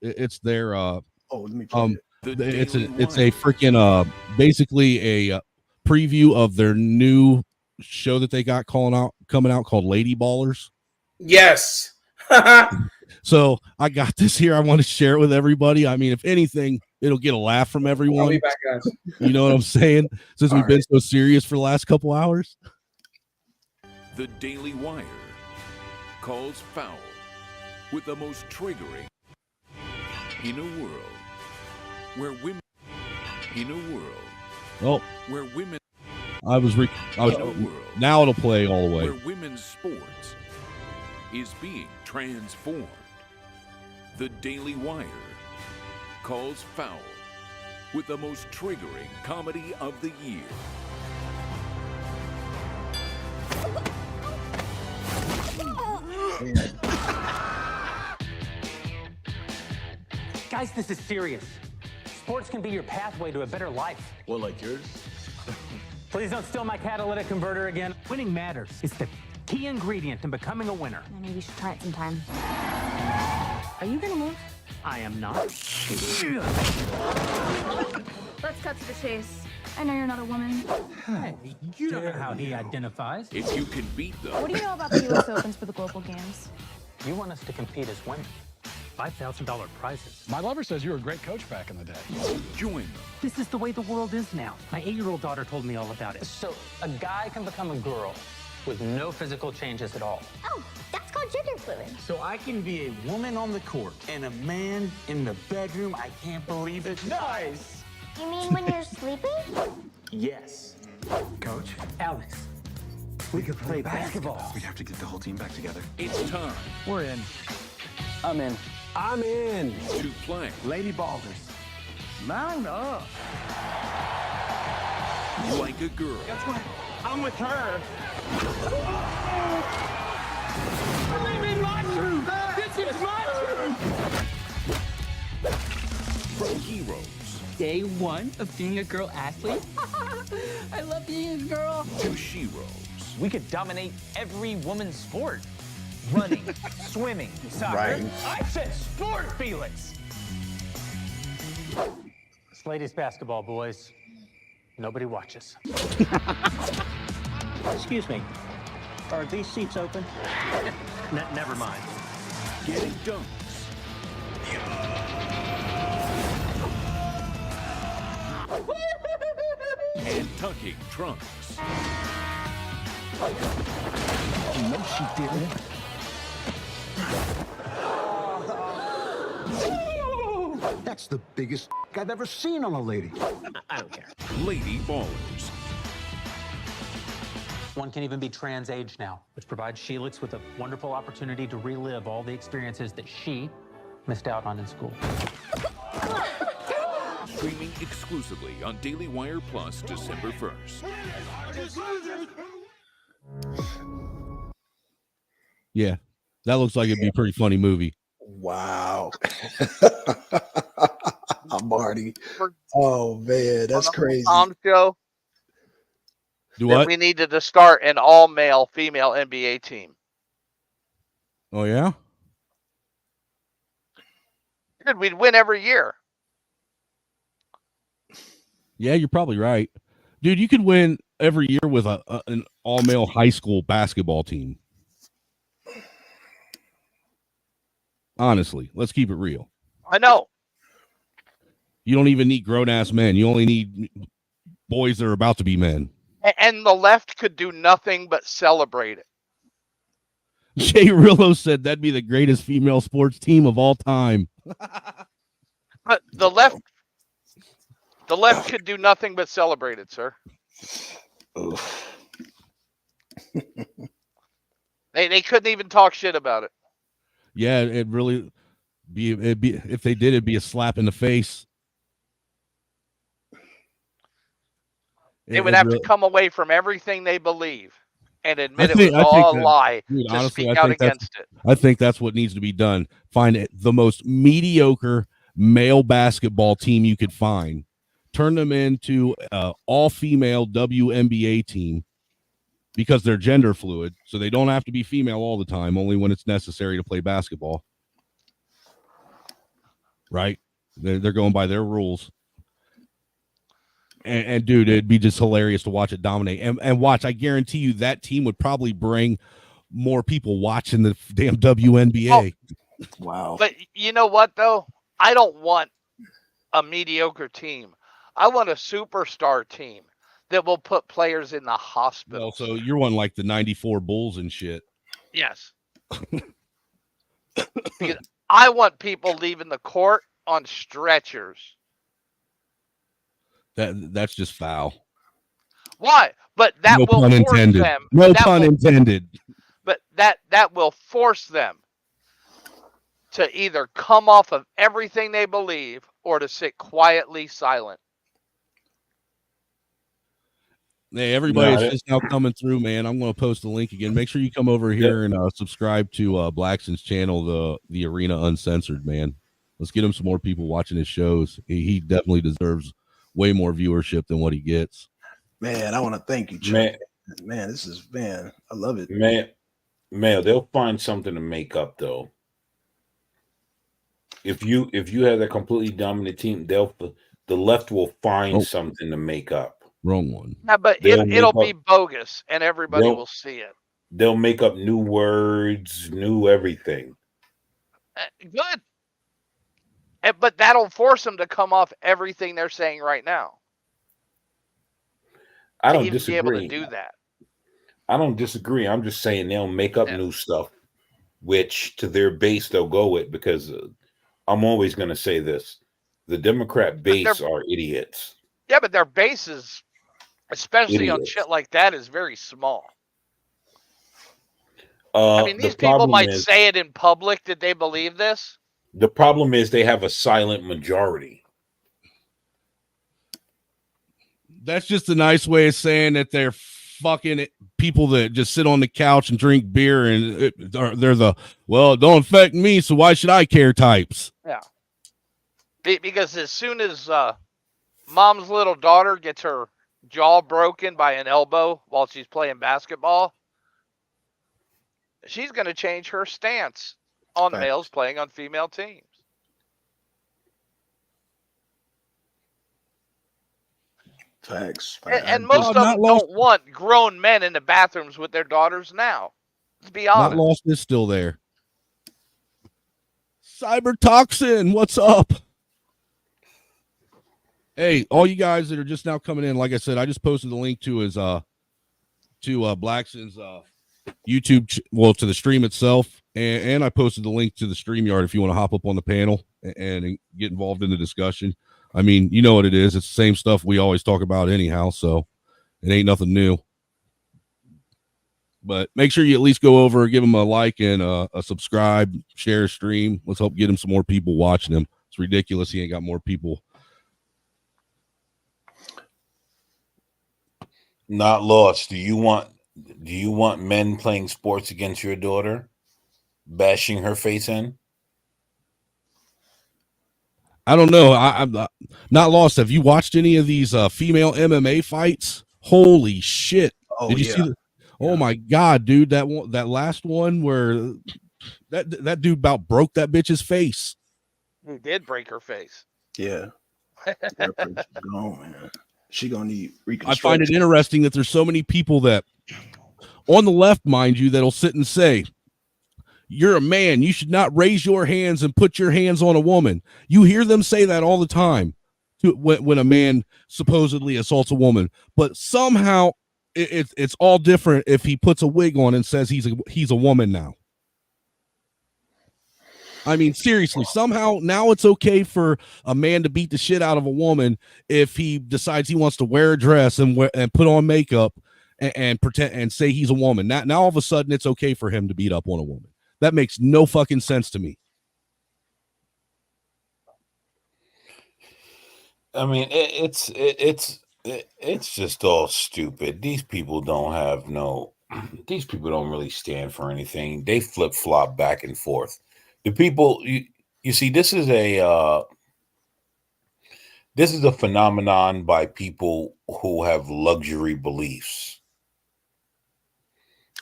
It's their. Let me play it's a freaking basically a preview of their new show that they got coming out called Lady Ballers. Yes. So I got this here. I want to share it with everybody. I mean, if anything, it'll get a laugh from everyone. I'll be back, guys. You know what I'm saying? Since we've been so serious for the last couple hours. The Daily Wire calls foul with the most triggering in a world where women now it'll play all the way. Where women's sports is being transformed. The Daily Wire calls foul with the most triggering comedy of the year. Guys, this is serious. Sports can be your pathway to a better life. Well, like yours? Please don't steal my catalytic converter again. Winning matters. It's the key ingredient in becoming a winner. Maybe you should try it sometime. Are you gonna move? I am not. Let's cut to the chase. I know you're not a woman. Hey, you don't know how he identifies. If you can beat them. What do you know about the U.S. Opens for the global games? You want us to compete as women. $5,000 prizes. My lover says you were a great coach back in the day. Join them. This is the way the world is now. My 8-year-old daughter told me all about it. So a guy can become a girl with no physical changes at all. Oh, that's called gender fluid. So I can be a woman on the court and a man in the bedroom. I can't believe it. Nice. You mean when you're sleeping? Yes. Coach, Alex, We could play basketball. we have to get the whole team back together. It's time We're in. I'm in. I'm in. to play Lady Balders. Mount up. like a girl. That's right. I'm with her. Believe in my truth. This is my truth. From heroes Day one of being a girl athlete. I love being a girl. to sheroes. We could dominate every woman's sport. Running, swimming, soccer. Right. I said sport, Felix. it's ladies basketball, boys. Nobody watches. Excuse me. Are these seats open? Never mind. Getting dunks. And tucking trunks. No, she didn't. That's the biggest I've ever seen on a lady. I don't care. Lady ballers. One can even be trans age now, which provides Sheelix with a wonderful opportunity to relive all the experiences that she missed out on in school. Streaming exclusively on Daily Wire Plus December 1st. Yeah, that looks like it'd be a pretty funny movie. Wow. Marty. Oh man, that's crazy. Show Do that what? we needed to start an all-male, female NBA team. Oh yeah. Dude, we'd win every year. Yeah, you're probably right, dude. You could win every year with an all-male high school basketball team. Honestly, let's keep it real. I know. You don't even need grown-ass men. You only need boys that are about to be men. And the left could do nothing but celebrate it. Jay Rillo said that'd be the greatest female sports team of all time. But the left could do nothing but celebrate it, sir. They couldn't even talk shit about it. Yeah, it'd really be if they did, it'd be a slap in the face. They would have to come away from everything they believe and admit it was I think all a that- lie dude, to honestly, speak I out think that's- against it. I think that's what needs to be done. Find the most mediocre male basketball team you could find. Turn them into all-female WNBA team because they're gender fluid, so they don't have to be female all the time, only when it's necessary to play basketball. Right? They're going by their rules. And dude, it'd be just hilarious to watch it dominate. And watch, I guarantee you that team would probably bring more people watching the damn WNBA. Wow. But you know what, though? I don't want a mediocre team. I want a superstar team that will put players in the hospital. Well, so you're one like the 94 Bulls and shit. Yes. Because I want people leaving the court on stretchers. That's just foul. Why? But that No will pun force intended. them. No that pun will- intended. But that will force them to either come off of everything they believe or to sit quietly silent. Hey, everybody's No, just now coming through, man. I'm going to post the link again. Make sure you come over here and subscribe to Blackson's channel, the Arena Uncensored, man. Let's get him some more people watching his shows. He definitely deserves way more viewership than what he gets. Man, I want to thank you, Chuck. Man, this is, man, I love it. Man, they'll find something to make up though. If you have a completely dominant team, the left will find something to make up. Wrong one. Yeah, but it'll be bogus, and everybody will see it. They'll make up new words, new everything. Good. But that'll force them to come off everything they're saying right now. I don't even be able to disagree. do that. I don't disagree. I'm just saying they'll make up new stuff, which to their base they'll go with, because I'm always going to say this. The Democrat base are idiots. Yeah, but their base is, especially on Idiots. shit like that, is very small. I mean, these people might say it in public that they believe this. The problem is they have a silent majority. That's just a nice way of saying that they're fucking people that just sit on the couch and drink beer, and they're the, well, it don't affect me, so why should I care types. Yeah. Because as soon as mom's little daughter gets her jaw broken by an elbow while she's playing basketball, she's going to change her stance on males playing on female teams. Facts. And most of them don't want grown men in the bathrooms with their daughters now. Let's be honest. Not lost is still there. Cybertoxin, what's up? Hey, all you guys that are just now coming in, like I said, I just posted the link to his Blackson's YouTube, to the stream itself, and I posted the link to the StreamYard if you want to hop up on the panel and get involved in the discussion. I mean, you know what it is. It's the same stuff we always talk about anyhow, so it ain't nothing new. But make sure you at least go over, give him a like and a subscribe, share a stream. Let's help get him some more people watching him. It's ridiculous he ain't got more people. Not lost. Do you want men playing sports against your daughter, bashing her face in? I don't know. I'm not lost. Have you watched any of these female MMA fights? Holy shit! Oh, did you see? Oh my god, dude! That last one where that dude about broke that bitch's face. He did break her face. Yeah. Gone, man. She gonna need reconstruction. I find it interesting that there's so many people that, on the left, mind you, that'll sit and say, "You're a man. You should not raise your hands and put your hands on a woman." You hear them say that all the time when a man supposedly assaults a woman. But somehow it's all different if he puts a wig on and says he's a woman now. I mean, seriously, somehow now it's okay for a man to beat the shit out of a woman if he decides he wants to wear a dress and put on makeup and pretend and say he's a woman. Now all of a sudden it's okay for him to beat up on a woman. That makes no fucking sense to me. I mean, it's just all stupid. These people don't really stand for anything. They flip flop back and forth. The people you see, this is a phenomenon by people who have luxury beliefs,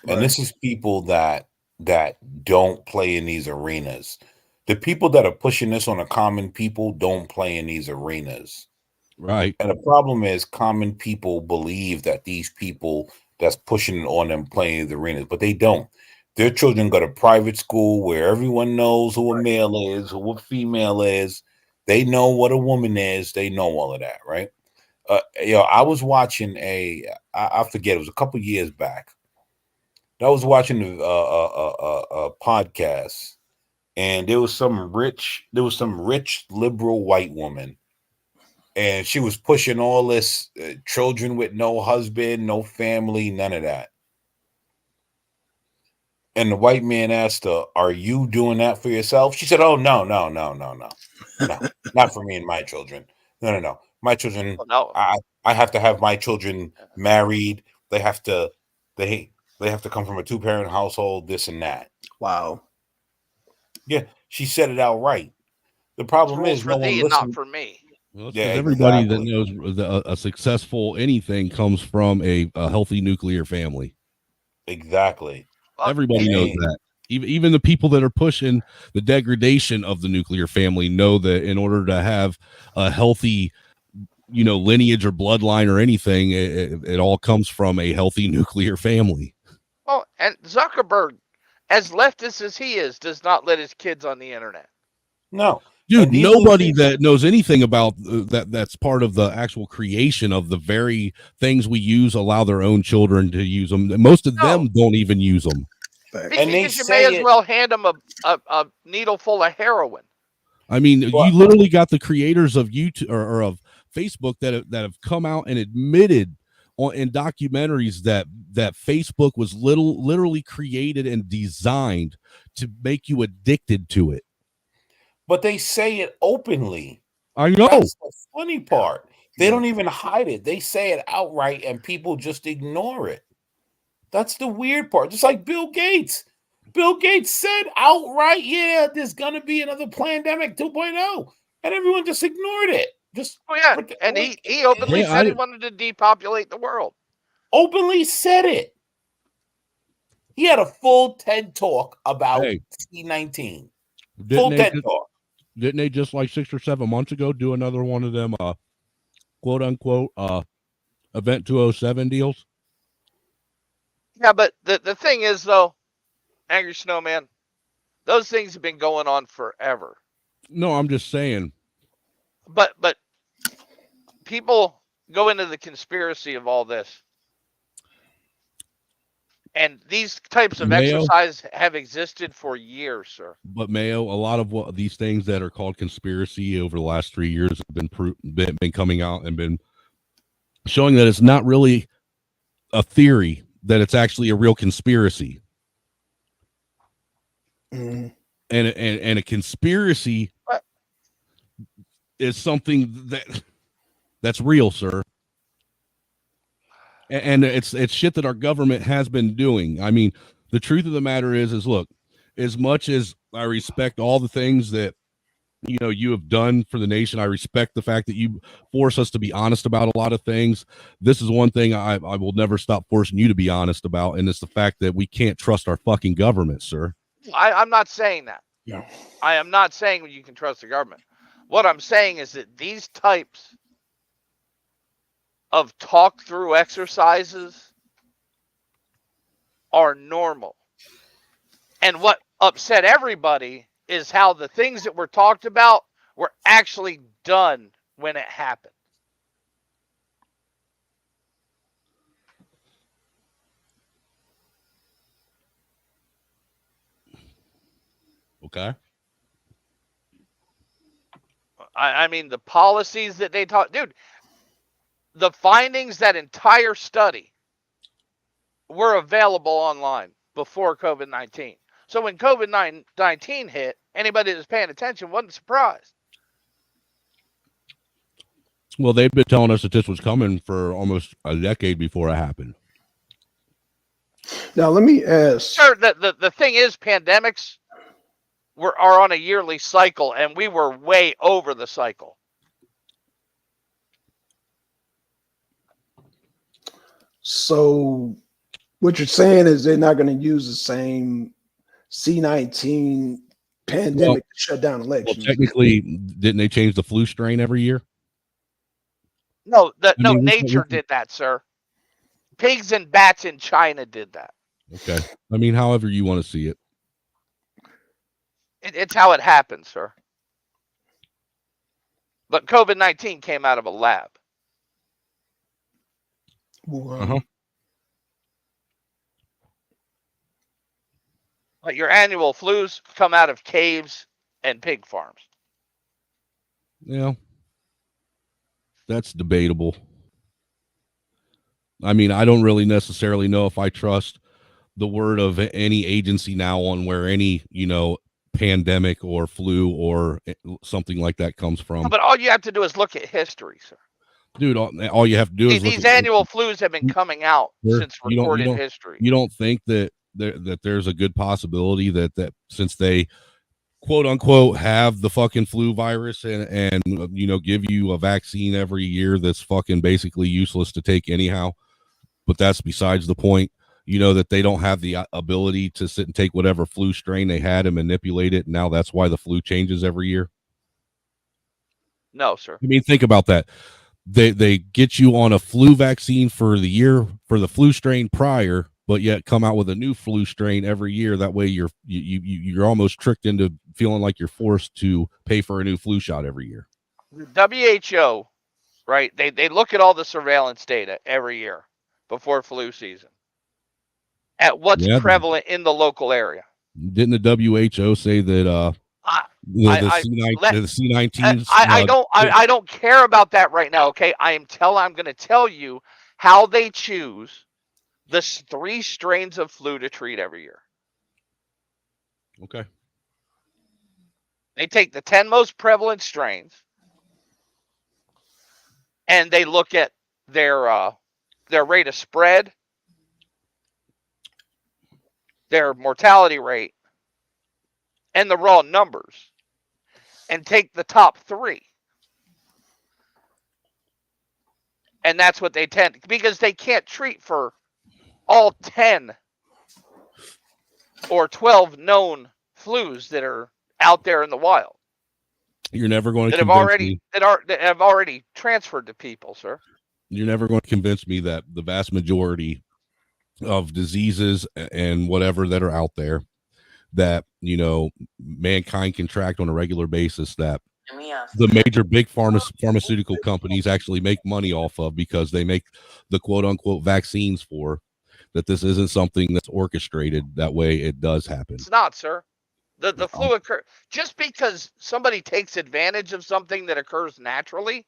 and this is people that don't play in these arenas. The people that are pushing this on the common people don't play in these arenas. Right. And the problem is common people believe that these people that's pushing it on them playing in the arenas, but they don't. Their children go to private school where everyone knows who a male is, who a female is. They know what a woman is. They know all of that, right? I was watching I forget, it was a couple years back. I was watching a podcast, and there was some rich liberal white woman, and she was pushing all this children with no husband, no family, none of that. And the white man asked her, "Are you doing that for yourself?" She said, "Oh, no, not for me and my children. No. My children, I have to have my children married. They have to come from a 2-parent household, this and that." Wow. Yeah, she said it outright. The problem is no one listens. Not for me. Well, everybody that knows a successful anything comes from a healthy nuclear family. Exactly. Everybody knows that. Even the people that are pushing the degradation of the nuclear family know that in order to have a healthy, lineage or bloodline or anything, it all comes from a healthy nuclear family. Oh, and Zuckerberg, as leftist as he is, does not let his kids on the internet. No, Dude, And these are the nobody things- that knows anything about that's part of the actual creation of the very things we use allow their own children to use them. Most of them don't even use them. And they Because you may say as well hand them a needle full of heroin. I mean, you literally got the creators of YouTube or of Facebook that have come out and admitted in documentaries that Facebook was literally created and designed to make you addicted to it. but they say it openly. I know. That's the funny part. They don't even hide it. They say it outright, and people just ignore it. That's the weird part. Just like Bill Gates. Bill Gates said outright, yeah, there's going to be another pandemic 2.0. And everyone just ignored it. Just and he openly said he wanted to depopulate the world. Openly said it. He had a full TED talk about C-19. Full TED talk. Didn't they just like 6 or 7 months ago do another one of them quote unquote Event 207 deals? Yeah, but the thing is though, Angry Snowman, those things have been going on forever. No, I'm just saying. But people go into the conspiracy of all this. And these types of exercise have existed for years, sir. But Mayo, a lot of what these things that are called conspiracy over the last 3 years have been coming out and been showing that it's not really a theory, that it's actually a real conspiracy. And a conspiracy is something that's real, sir. And it's shit that our government has been doing. I mean, the truth of the matter is look, as much as I respect all the things that you have done for the nation, I respect the fact that you force us to be honest about a lot of things. This is one thing I will never stop forcing you to be honest about, and it's the fact that we can't trust our fucking government, sir. I'm not saying that. Yeah. I am not saying you can trust the government. What I'm saying is that these types of talk through exercises are normal. And what upset everybody is how the things that were talked about were actually done when it happened. Okay. I mean, the policies that they taught, dude, the findings, that entire study were available online before COVID-19. So when COVID-19 hit, anybody that was paying attention wasn't surprised. Well, they've been telling us that this was coming for almost a decade before it happened. Now, let me ask. Sir, the thing is, pandemics are on a yearly cycle, and we were way over the cycle. So what you're saying is they're not going to use the same C-19 pandemic to shut down elections. Well, technically, didn't they change the flu strain every year? No, nature did that, sir. Pigs and bats in China did that. Okay. I mean, however you want to see it. It's how it happened, sir. But COVID-19 came out of a lab. Wow. Like your annual flus come out of caves and pig farms. Yeah. That's debatable. I mean, I don't really necessarily know if I trust the word of any agency now on where any, pandemic or flu or something like that comes from. But all you have to do is look at history, sir. Dude, all you have to do is these annual flus have been coming out since recorded history. You don't think that there's a good possibility that since they quote unquote have the fucking flu virus and give you a vaccine every year that's fucking basically useless to take anyhow, but that's besides the point. That they don't have the ability to sit and take whatever flu strain they had and manipulate it. And now that's why the flu changes every year. No, sir. I mean, think about that. They get you on a flu vaccine for the year for the flu strain prior, but yet come out with a new flu strain every year. That way you're almost tricked into feeling like you're forced to pay for a new flu shot every year. The WHO, right? They look at all the surveillance data every year before flu season at what's prevalent in the local area. Didn't the WHO say that the C-19s? I don't care about that right now. Okay, I'm going to tell you how they choose the 3 strains of flu to treat every year. Okay. They take the 10 most prevalent strains, and they look at their rate of spread, their mortality rate, and the raw numbers, and take the top 3. And that's what they tend, because they can't treat for all 10 or 12 known flus that are out there in the wild. You're never going to that have already transferred to people, sir. You're never going to convince me that the vast majority of diseases and whatever that are out there that, you know, mankind contract on a regular basis, that the major big pharmaceutical companies actually make money off of, because they make the quote unquote vaccines for, that this isn't something that's orchestrated. That way it does happen. It's not, sir. The flu occurs just because somebody takes advantage of something that occurs naturally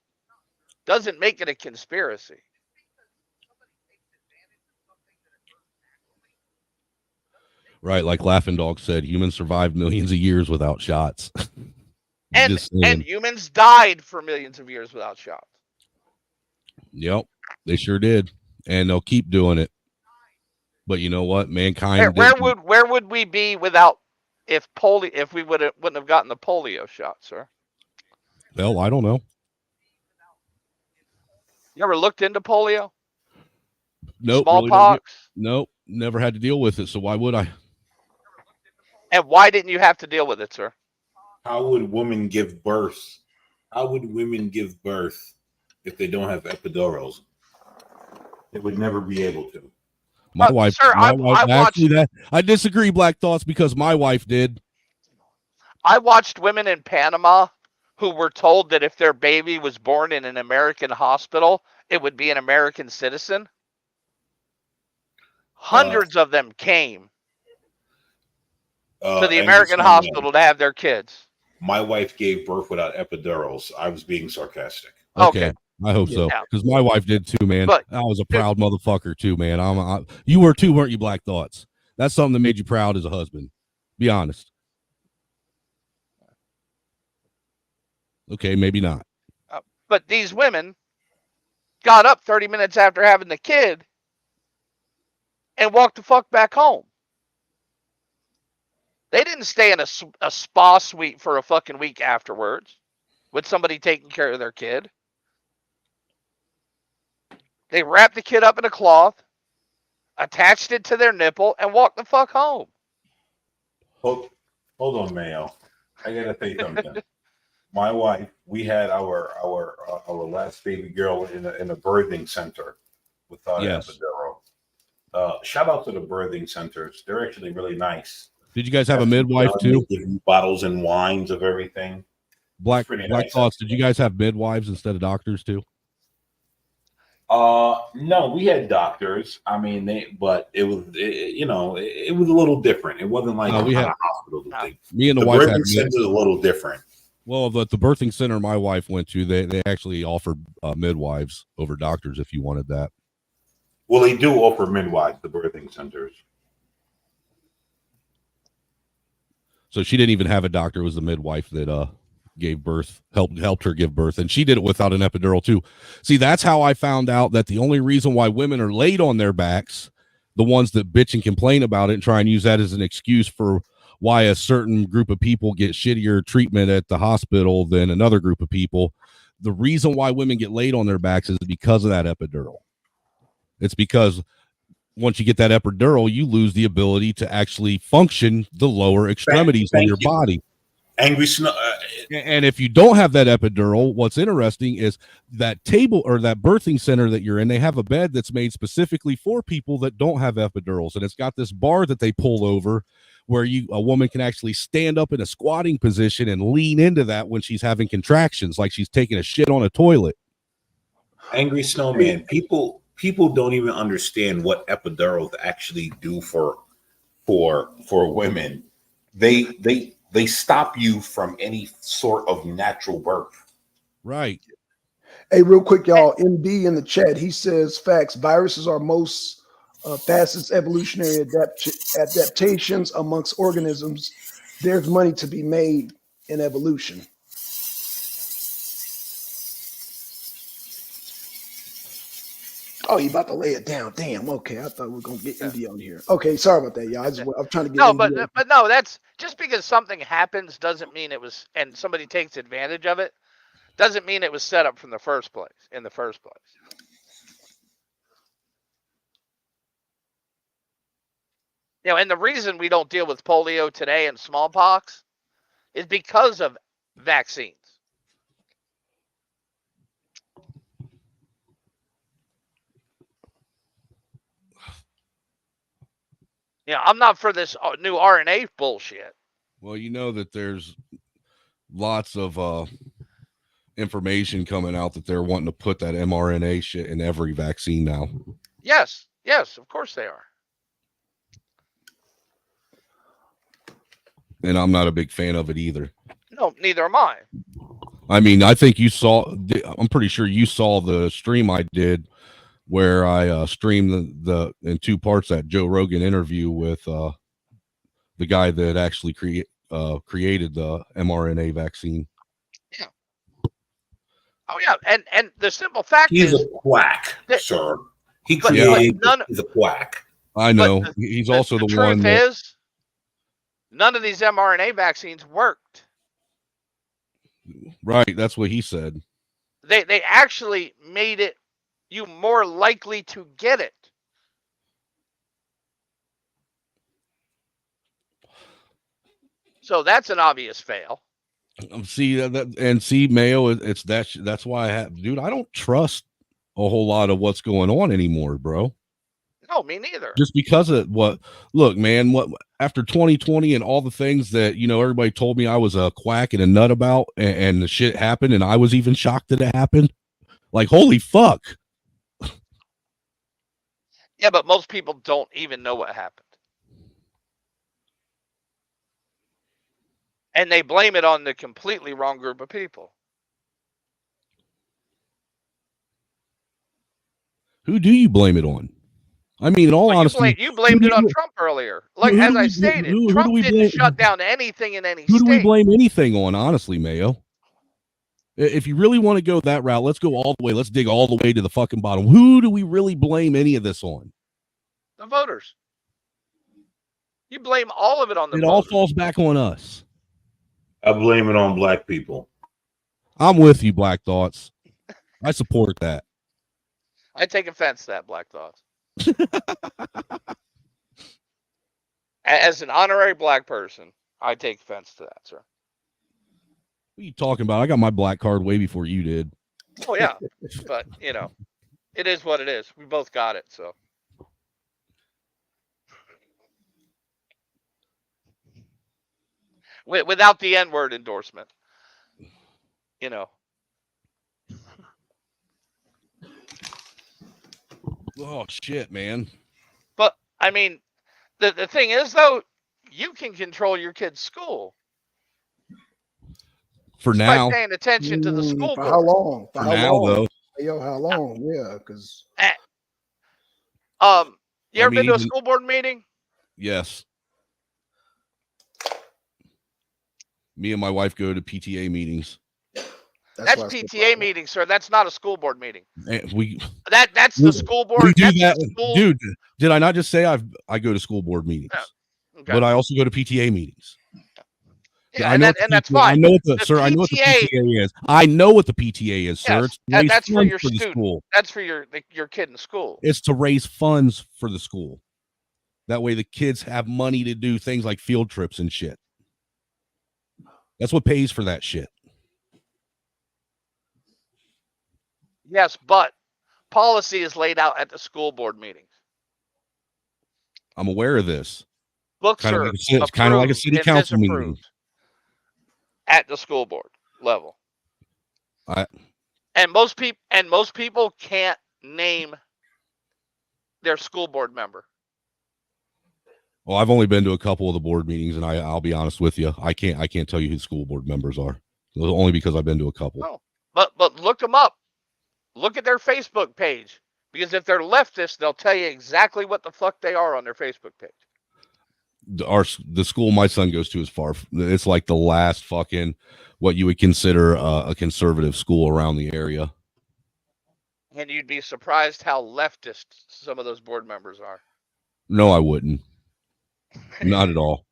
doesn't make it a conspiracy. Right, like Laughing Dog said, humans survived millions of years without shots. and humans died for millions of years without shots. Yep, they sure did, and they'll keep doing it. But you know what, mankind. Where would we be without if we wouldn't have gotten the polio shot, sir? Well, I don't know. You ever looked into polio? Nope. Smallpox? Nope. Never had to deal with it, so why would I? And why didn't you have to deal with it, sir? How would women give birth? How would women give birth if they don't have epidurals? They would never be able to. My wife, sir, I disagree, Black Thoughts, because my wife did. I watched women in Panama who were told that if their baby was born in an American hospital, it would be an American citizen. Hundreds of them came to the American hospital to have their kids. My wife gave birth without epidurals. I was being sarcastic. Okay. I hope so, because my wife did too, man. But, I was a proud motherfucker too, man. You were too, weren't you, Black Thoughts? That's something that made you proud as a husband. Be honest. Okay, maybe not. But these women got up 30 minutes after having the kid and walked the fuck back home. They didn't stay in a spa suite for a fucking week afterwards with somebody taking care of their kid. They wrapped the kid up in a cloth, attached it to their nipple, and walked the fuck home. Hold on, Mayo. I gotta say something. My wife, we had our last baby girl in a birthing center without epidural. Shout out to the birthing centers. They're actually really nice. Did you guys have a midwife too? Give you bottles and wines of everything. Black Thoughts. Did you guys have midwives instead of doctors too? No, we had doctors. I mean, it was a little different. It wasn't like we had a hospital thing. Me and the wife had birthing center is a little different. Well, the birthing center my wife went to, they actually offered midwives over doctors if you wanted that. Well, they do offer midwives, the birthing centers. So she didn't even have a doctor. It was the midwife that gave birth, helped her give birth, and she did it without an epidural too. See, that's how I found out that the only reason why women are laid on their backs, the ones that bitch and complain about it and try and use that as an excuse for why a certain group of people get shittier treatment at the hospital than another group of people. The reason why women get laid on their backs is because of that epidural. It's because once you get that epidural, you lose the ability to actually function the lower extremities on your body. Angry Snow. And if you don't have that epidural, what's interesting is that table or that birthing center that you're in, they have a bed that's made specifically for people that don't have epidurals. And it's got this bar that they pull over where a woman can actually stand up in a squatting position and lean into that when she's having contractions, like she's taking a shit on a toilet. Angry Snowman. People don't even understand what epidurals actually do for women. They stop you from any sort of natural birth. Right. Hey, real quick, y'all. MD in the chat, he says facts. Viruses are most fastest evolutionary adaptations amongst organisms. There's money to be made in evolution. Oh, you about to lay it down? Damn. Okay, I thought we were gonna get MD on here. Okay, sorry about that, y'all. I'm trying to get MD on. But no, that's just because something happens doesn't mean it was, and somebody takes advantage of it, doesn't mean it was set up from the first place. In the first place. You know, and the reason we don't deal with polio today and smallpox is because of vaccines. Yeah, I'm not for this new RNA bullshit. Well, you know that there's lots of information coming out that they're wanting to put that mRNA shit in every vaccine now. Yes, of course they are. And I'm not a big fan of it either. No, neither am I. I mean, I think I'm pretty sure you saw the stream I did where I streamed the in two parts that Joe Rogan interview with the guy that actually created the mRNA vaccine. Yeah. Oh yeah, and the simple fact He's is a quack, sir. He's a quack. I know. He's also the one. The truth is, none of these mRNA vaccines worked. Right, that's what he said. They actually made it you more likely to get it. So that's an obvious fail. See Mayo. That's why dude. I don't trust a whole lot of what's going on anymore, bro. No, me neither. Just because of look, man, after 2020 and all the things that, everybody told me I was a quack and a nut about, and the shit happened, and I was even shocked that it happened. Like, holy fuck. Yeah, but most people don't even know what happened. And they blame it on the completely wrong group of people. Who do you blame it on? I mean, in all honesty, you blamed it on Trump earlier. Like, as I stated, Trump didn't shut down anything in any state. Who do we blame anything on, honestly, Mayo? If you really want to go that route, let's go all the way. Let's dig all the way to the fucking bottom. Who do we really blame any of this on? The voters. You blame all of it on the voters. It all falls back on us. I blame it on black people. I'm with you, Black Thoughts. I support that. I take offense to that, Black Thoughts. As an honorary black person, I take offense to that, sir. What are you talking about? I got my black card way before you did. Oh, yeah. But, it is what it is. We both got it, so. Without the N-word endorsement. Oh, shit, man. But, I mean, the thing is, though, you can control your kid's school. For just now. by paying attention to the school for board. how long? For now, though. Yo, how long? Yeah, because. You ever been to a school board meeting? Yes. Me and my wife go to PTA meetings. That's PTA meeting, sir. That's not a school board meeting. That's the school board. We do that, dude. Did I not just say I go to school board meetings? Yeah. Okay. But I also go to PTA meetings. Yeah, and that's fine. I know what the PTA is. I know what the PTA is, sir. Yes, that's for your student. That's for your kid in school. It's to raise funds for the school. That way the kids have money to do things like field trips and shit. That's what pays for that shit. Yes, but policy is laid out at the school board meetings. I'm aware of this. Books Kind of are like it's kind of like a approved city and council meeting. disapproved at the school board level. And most people can't name their school board member. Well, I've only been to a couple of the board meetings, and I'll be honest with you, I can't tell you who the school board members are, only because I've been to a couple. No, but look them up. Look at their Facebook page, because if they're leftist, they'll tell you exactly what the fuck they are on their Facebook page. The school my son goes to is it's like the last fucking what you would consider a conservative school around the area. And you'd be surprised how leftist some of those board members are. No, I wouldn't. Not at all.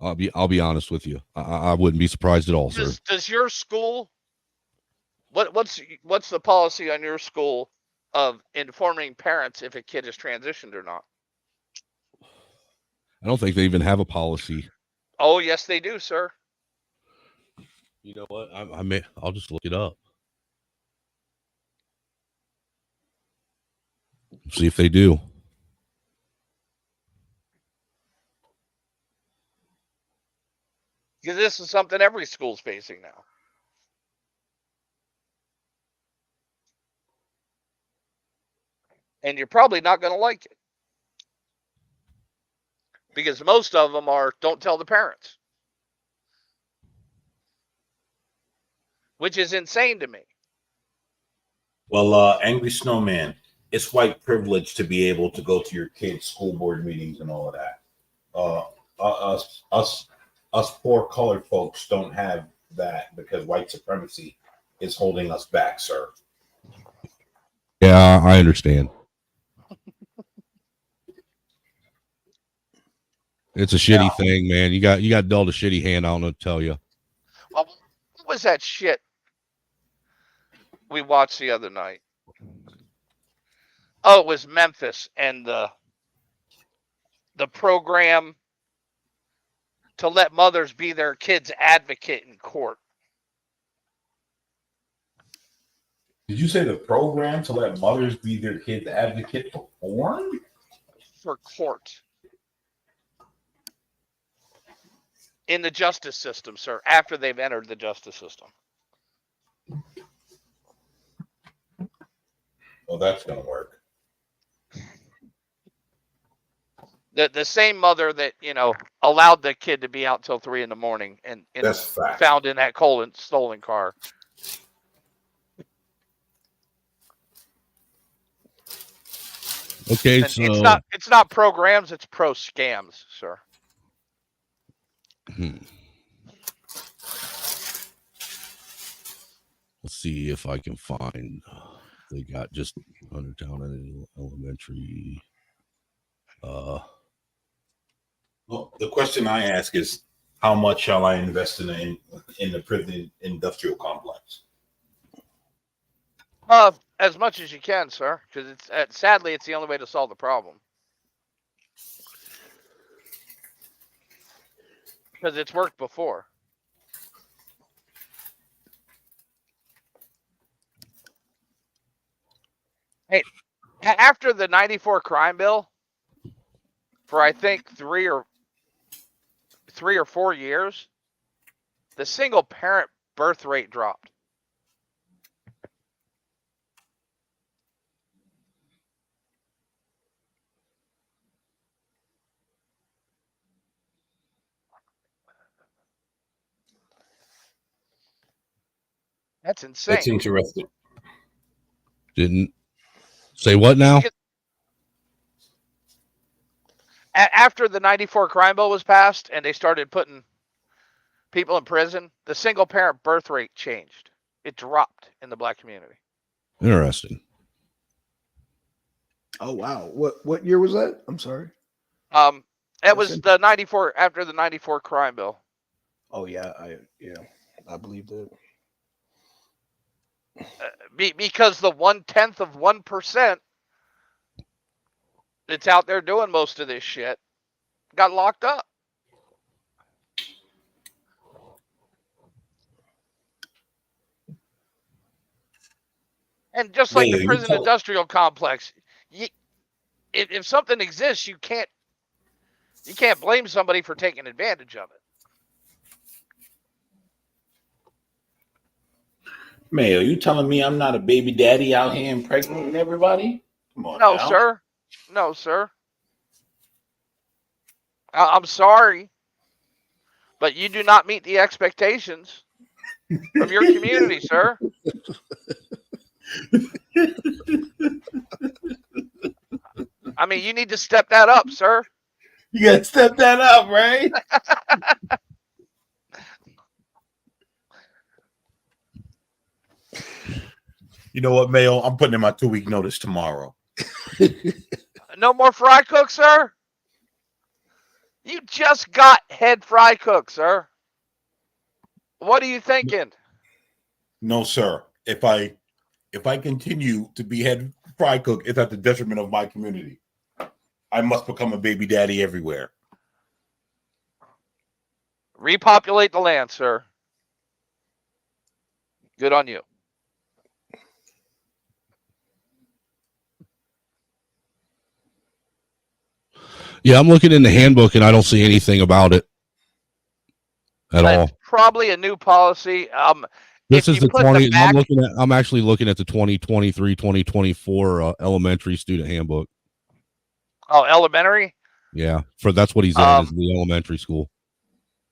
I'll be honest with you. I wouldn't be surprised at all, sir. Does your school what's the policy on your school of informing parents if a kid is transitioned or not? I don't think they even have a policy. Oh, yes, they do, sir. You know what? I'll just look it up. See if they do. Because this is something every school's facing now. And you're probably not going to like it. Because most of them are, don't tell the parents. Which is insane to me. Well, Angry Snowman, it's white privilege to be able to go to your kids' school board meetings and all of that. Us poor colored folks don't have that because white supremacy is holding us back, sir. Yeah, I understand. It's a shitty thing, man. You got dealt a shitty hand. I don't know what to tell you. Well, what was that shit we watched the other night? Oh, it was Memphis and the program to let mothers be their kids' advocate in court. Did you say the program to let mothers be their kids' advocate for porn? For court. In the justice system, sir, after they've entered the justice system. Well, that's going to work. The same mother that, allowed the kid to be out till 3 a.m. and that's fact. Found in that stolen car. Okay, and so it's not programs, it's pro scams, sir. Let's see if I can find. They got just Undertown and Elementary. Well, the question I ask is, how much shall I invest in the prison industrial complex? As much as you can, sir, because sadly it's the only way to solve the problem. Because it's worked before. Hey, after the '94 crime bill, for I think 3 or 4 years, the single parent birth rate dropped. That's insane. That's interesting. Didn't say what now? After the '94 crime bill was passed and they started putting people in prison, the single parent birth rate changed. It dropped in the black community. Interesting. Oh wow. What year was that? I'm sorry. It was the '94 after the '94 crime bill. Oh yeah, I believe that. Because the 0.1% that's out there doing most of this shit got locked up. And just like Mayor, the you prison tell- industrial complex, if something exists, you can't blame somebody for taking advantage of it. Mayor, you telling me I'm not a baby daddy out here impregnating everybody? Come on No, now. sir. No, sir. I'm sorry, but you do not meet the expectations from your community, sir. I mean, you need to step that up, sir. You gotta step that up, right? You know what, Mayo? I'm putting in my 2-week notice tomorrow. No more fry cook, sir? You just got head fry cook, sir. What are you thinking? No, sir. If I continue to be head fry cook, it's at the detriment of my community. I must become a baby daddy everywhere. Repopulate the land, sir. Good on you. Yeah, I'm looking in the handbook and I don't see anything about it at all. Probably a new policy. This if is you the put 20. back, I'm actually looking at the 2023-2024 elementary student handbook. Oh, elementary. Yeah, that's what he's in is the elementary school.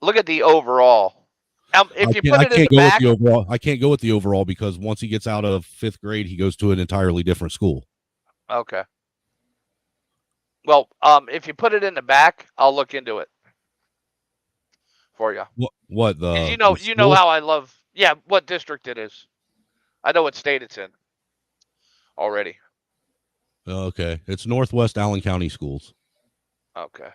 Look at the overall. If you put it in the go back, with the overall. I can't go with the overall because once he gets out of 5th grade, he goes to an entirely different school. Okay. Well, if you put it in the back, I'll look into it for you. What the? You know school? how I love. Yeah, what district it is. I know what state it's in already. Okay, it's Northwest Allen County Schools. Okay.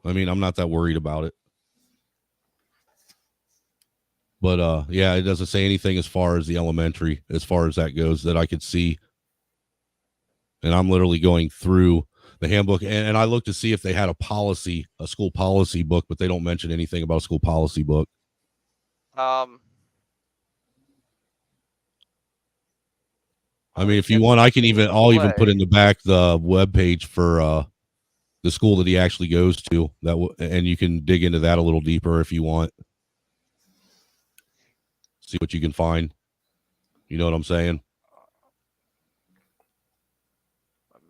I mean, I'm not that worried about it. But yeah, it doesn't say anything as far as the elementary, as far as that goes, that I could see. And I'm literally going through the handbook, and I looked to see if they had a school policy book, but they don't mention anything about a school policy book. I mean, if you want, I'll even put in the back the webpage for the school that he actually goes to, and you can dig into that a little deeper if you want. See what you can find. You know what I'm saying?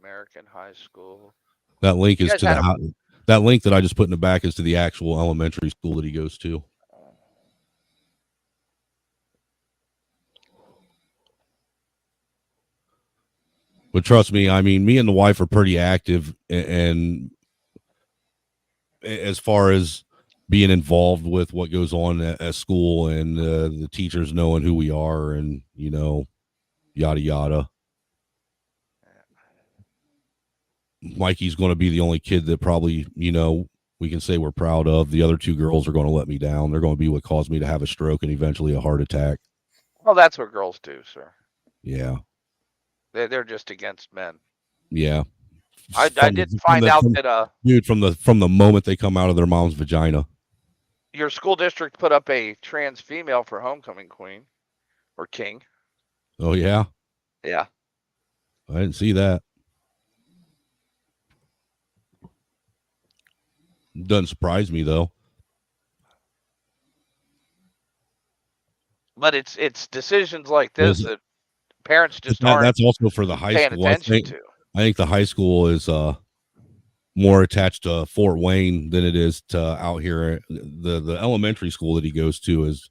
American high school. That link is to that link that I just put in the back is to the actual elementary school that he goes to. But trust me, I mean, me and the wife are pretty active, and as far as being involved with what goes on at school and the teachers knowing who we are and, yada, yada. Mikey's going to be the only kid that probably, we can say we're proud of. The other 2 girls are going to let me down. They're going to be what caused me to have a stroke and eventually a heart attack. Well, that's what girls do, sir. Yeah. They're just against men. Yeah. I did find out that dude, from the moment they come out of their mom's vagina. Your school district put up a trans female for homecoming queen or king. Oh yeah. Yeah. I didn't see that. Doesn't surprise me though. But it's decisions like this that parents just aren't. That's also for the high paying school. attention to. I think the high school is more attached to Fort Wayne than it is to out here. The elementary school that he goes to is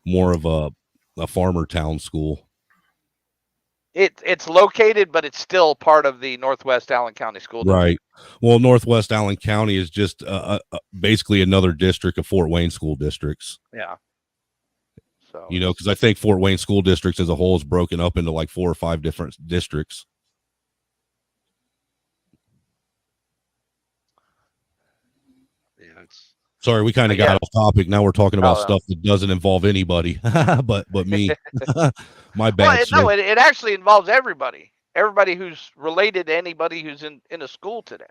more of a farmer town school. It's located, but it's still part of the Northwest Allen County School District. Right. Well, Northwest Allen County is just basically another district of Fort Wayne school districts. Yeah. So because I think Fort Wayne school districts as a whole is broken up into like 4 or 5 different districts. Yeah, sorry, we kind of got off topic. Now we're talking about stuff that doesn't involve anybody, but me. My bad. Well, it actually involves everybody. Everybody who's related to anybody who's in a school today.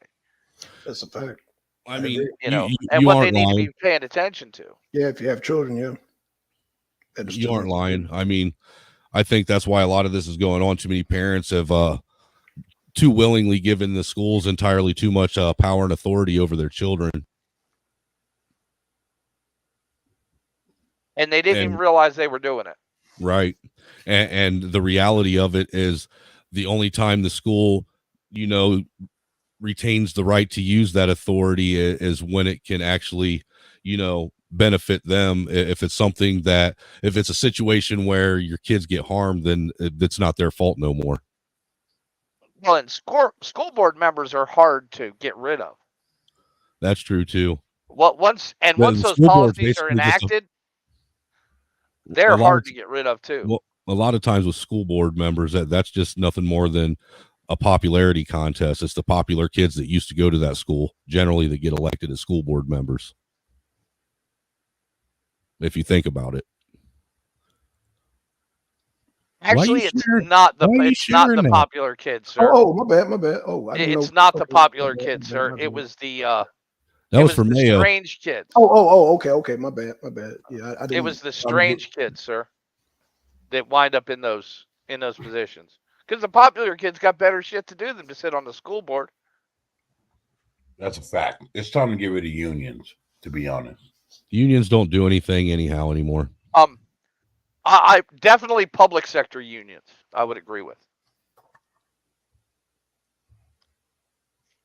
That's a fact. I mean, and you what they aren't need to lying. be paying attention to. Yeah, if you have children, yeah. That is You aren't true. lying. I mean, I think that's why a lot of this is going on. Too many parents have too willingly given the schools entirely too much power and authority over their children. And they didn't even realize they were doing it. Right. And the reality of it is the only time the school, retains the right to use that authority is when it can actually, benefit them. If it's something if it's a situation where your kids get harmed, then it's not their fault no more. Well, and school board members are hard to get rid of. That's true too. Once those policies are enacted, they're hard to get rid of too. Well, a lot of times with school board members, that's just nothing more than a popularity contest. It's the popular kids that used to go to that school generally that get elected as school board members. If you think about it. Actually, it's not the popular kids, sir. Oh, my bad. Oh, it's not the popular kids, sir. It was the that was for Mayo. Strange kids. Oh, okay. My bad. Yeah, I didn't. It was the strange kids, sir, that wind up in those positions. Because the popular kids got better shit to do than to sit on the school board. That's a fact. It's time to get rid of unions, to be honest. Unions don't do anything anyhow anymore. I definitely public sector unions, I would agree with.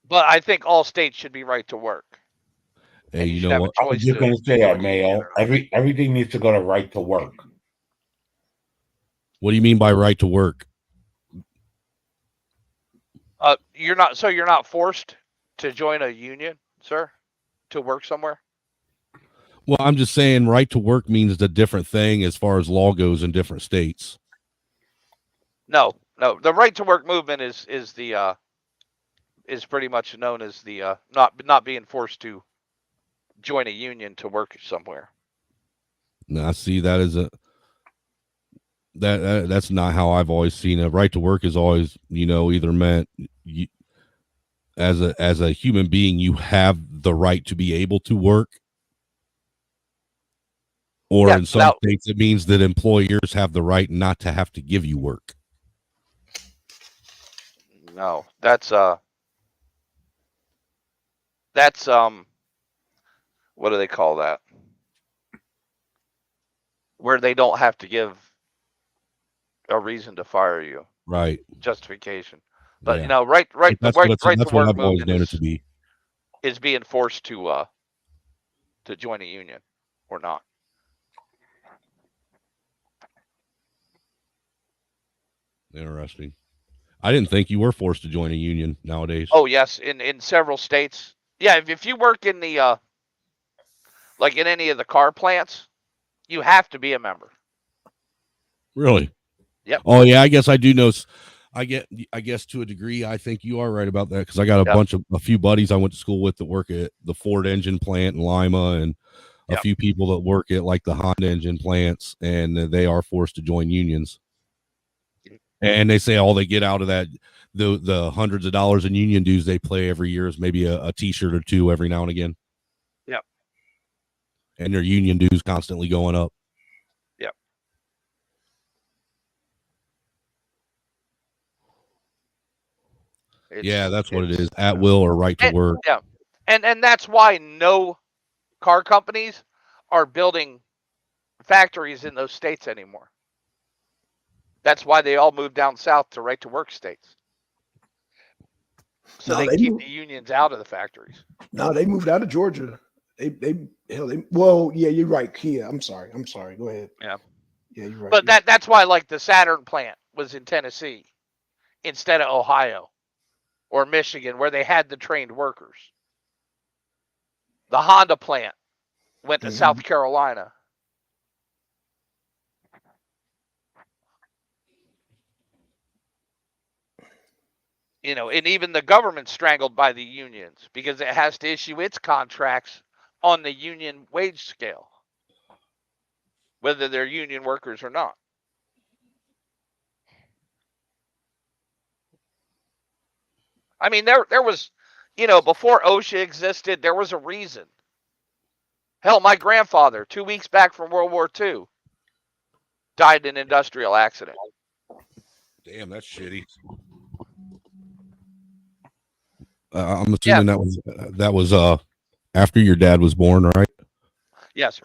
But I think all states should be right to work. Hey, you know what? I was just going to say that, Mayo. Everything needs to go to right to work. What do you mean by right to work? You're not forced to join a union, sir, to work somewhere? Well, I'm just saying right to work means a different thing as far as law goes in different states. No. The right to work movement is pretty much known as the not being forced to join a union to work somewhere. Now, I see that as that's not how I've always seen it. Right to work is always, either meant as a human being, you have the right to be able to work. Or in some states, it means that employers have the right not to have to give you work. No, that's what do they call that? Where they don't have to give a reason to fire you. Right. Justification. But yeah. right That's the what I've always known it to be. Is being forced to join a union or not. Interesting. I didn't think you were forced to join a union nowadays. Oh yes, in several states. Yeah, if you work in the like in any of the car plants, you have to be a member. Really? Yep. Oh yeah, I guess I do know. I guess to a degree, I think you are right about that because I got a few buddies I went to school with that work at the Ford engine plant in Lima, and a few people that work at like the Honda engine plants, and they are forced to join unions. And they say all they get out of that, the hundreds of dollars in union dues they pay every year is maybe a T-shirt or two every now and again. Yep. And their union dues constantly going up. Yep. Yeah, that's what it is. At will or right to work. Yeah. And that's why no car companies are building factories in those states anymore. That's why they all moved down south to right to work states. So they keep the unions out of the factories. No, they moved out of Georgia. Well, yeah, you're right, Kia. I'm sorry. Go ahead. Yeah. Yeah, you're right. But that's why like the Saturn plant was in Tennessee instead of Ohio or Michigan where they had the trained workers. The Honda plant went to South Carolina. And even the government's strangled by the unions because it has to issue its contracts on the union wage scale, whether they're union workers or not. I mean, there was, before OSHA existed, there was a reason. Hell, my grandfather, 2 weeks back from World War II, died in an industrial accident. Damn, that's shitty. I'm assuming that was after your dad was born, right? Yes, sir.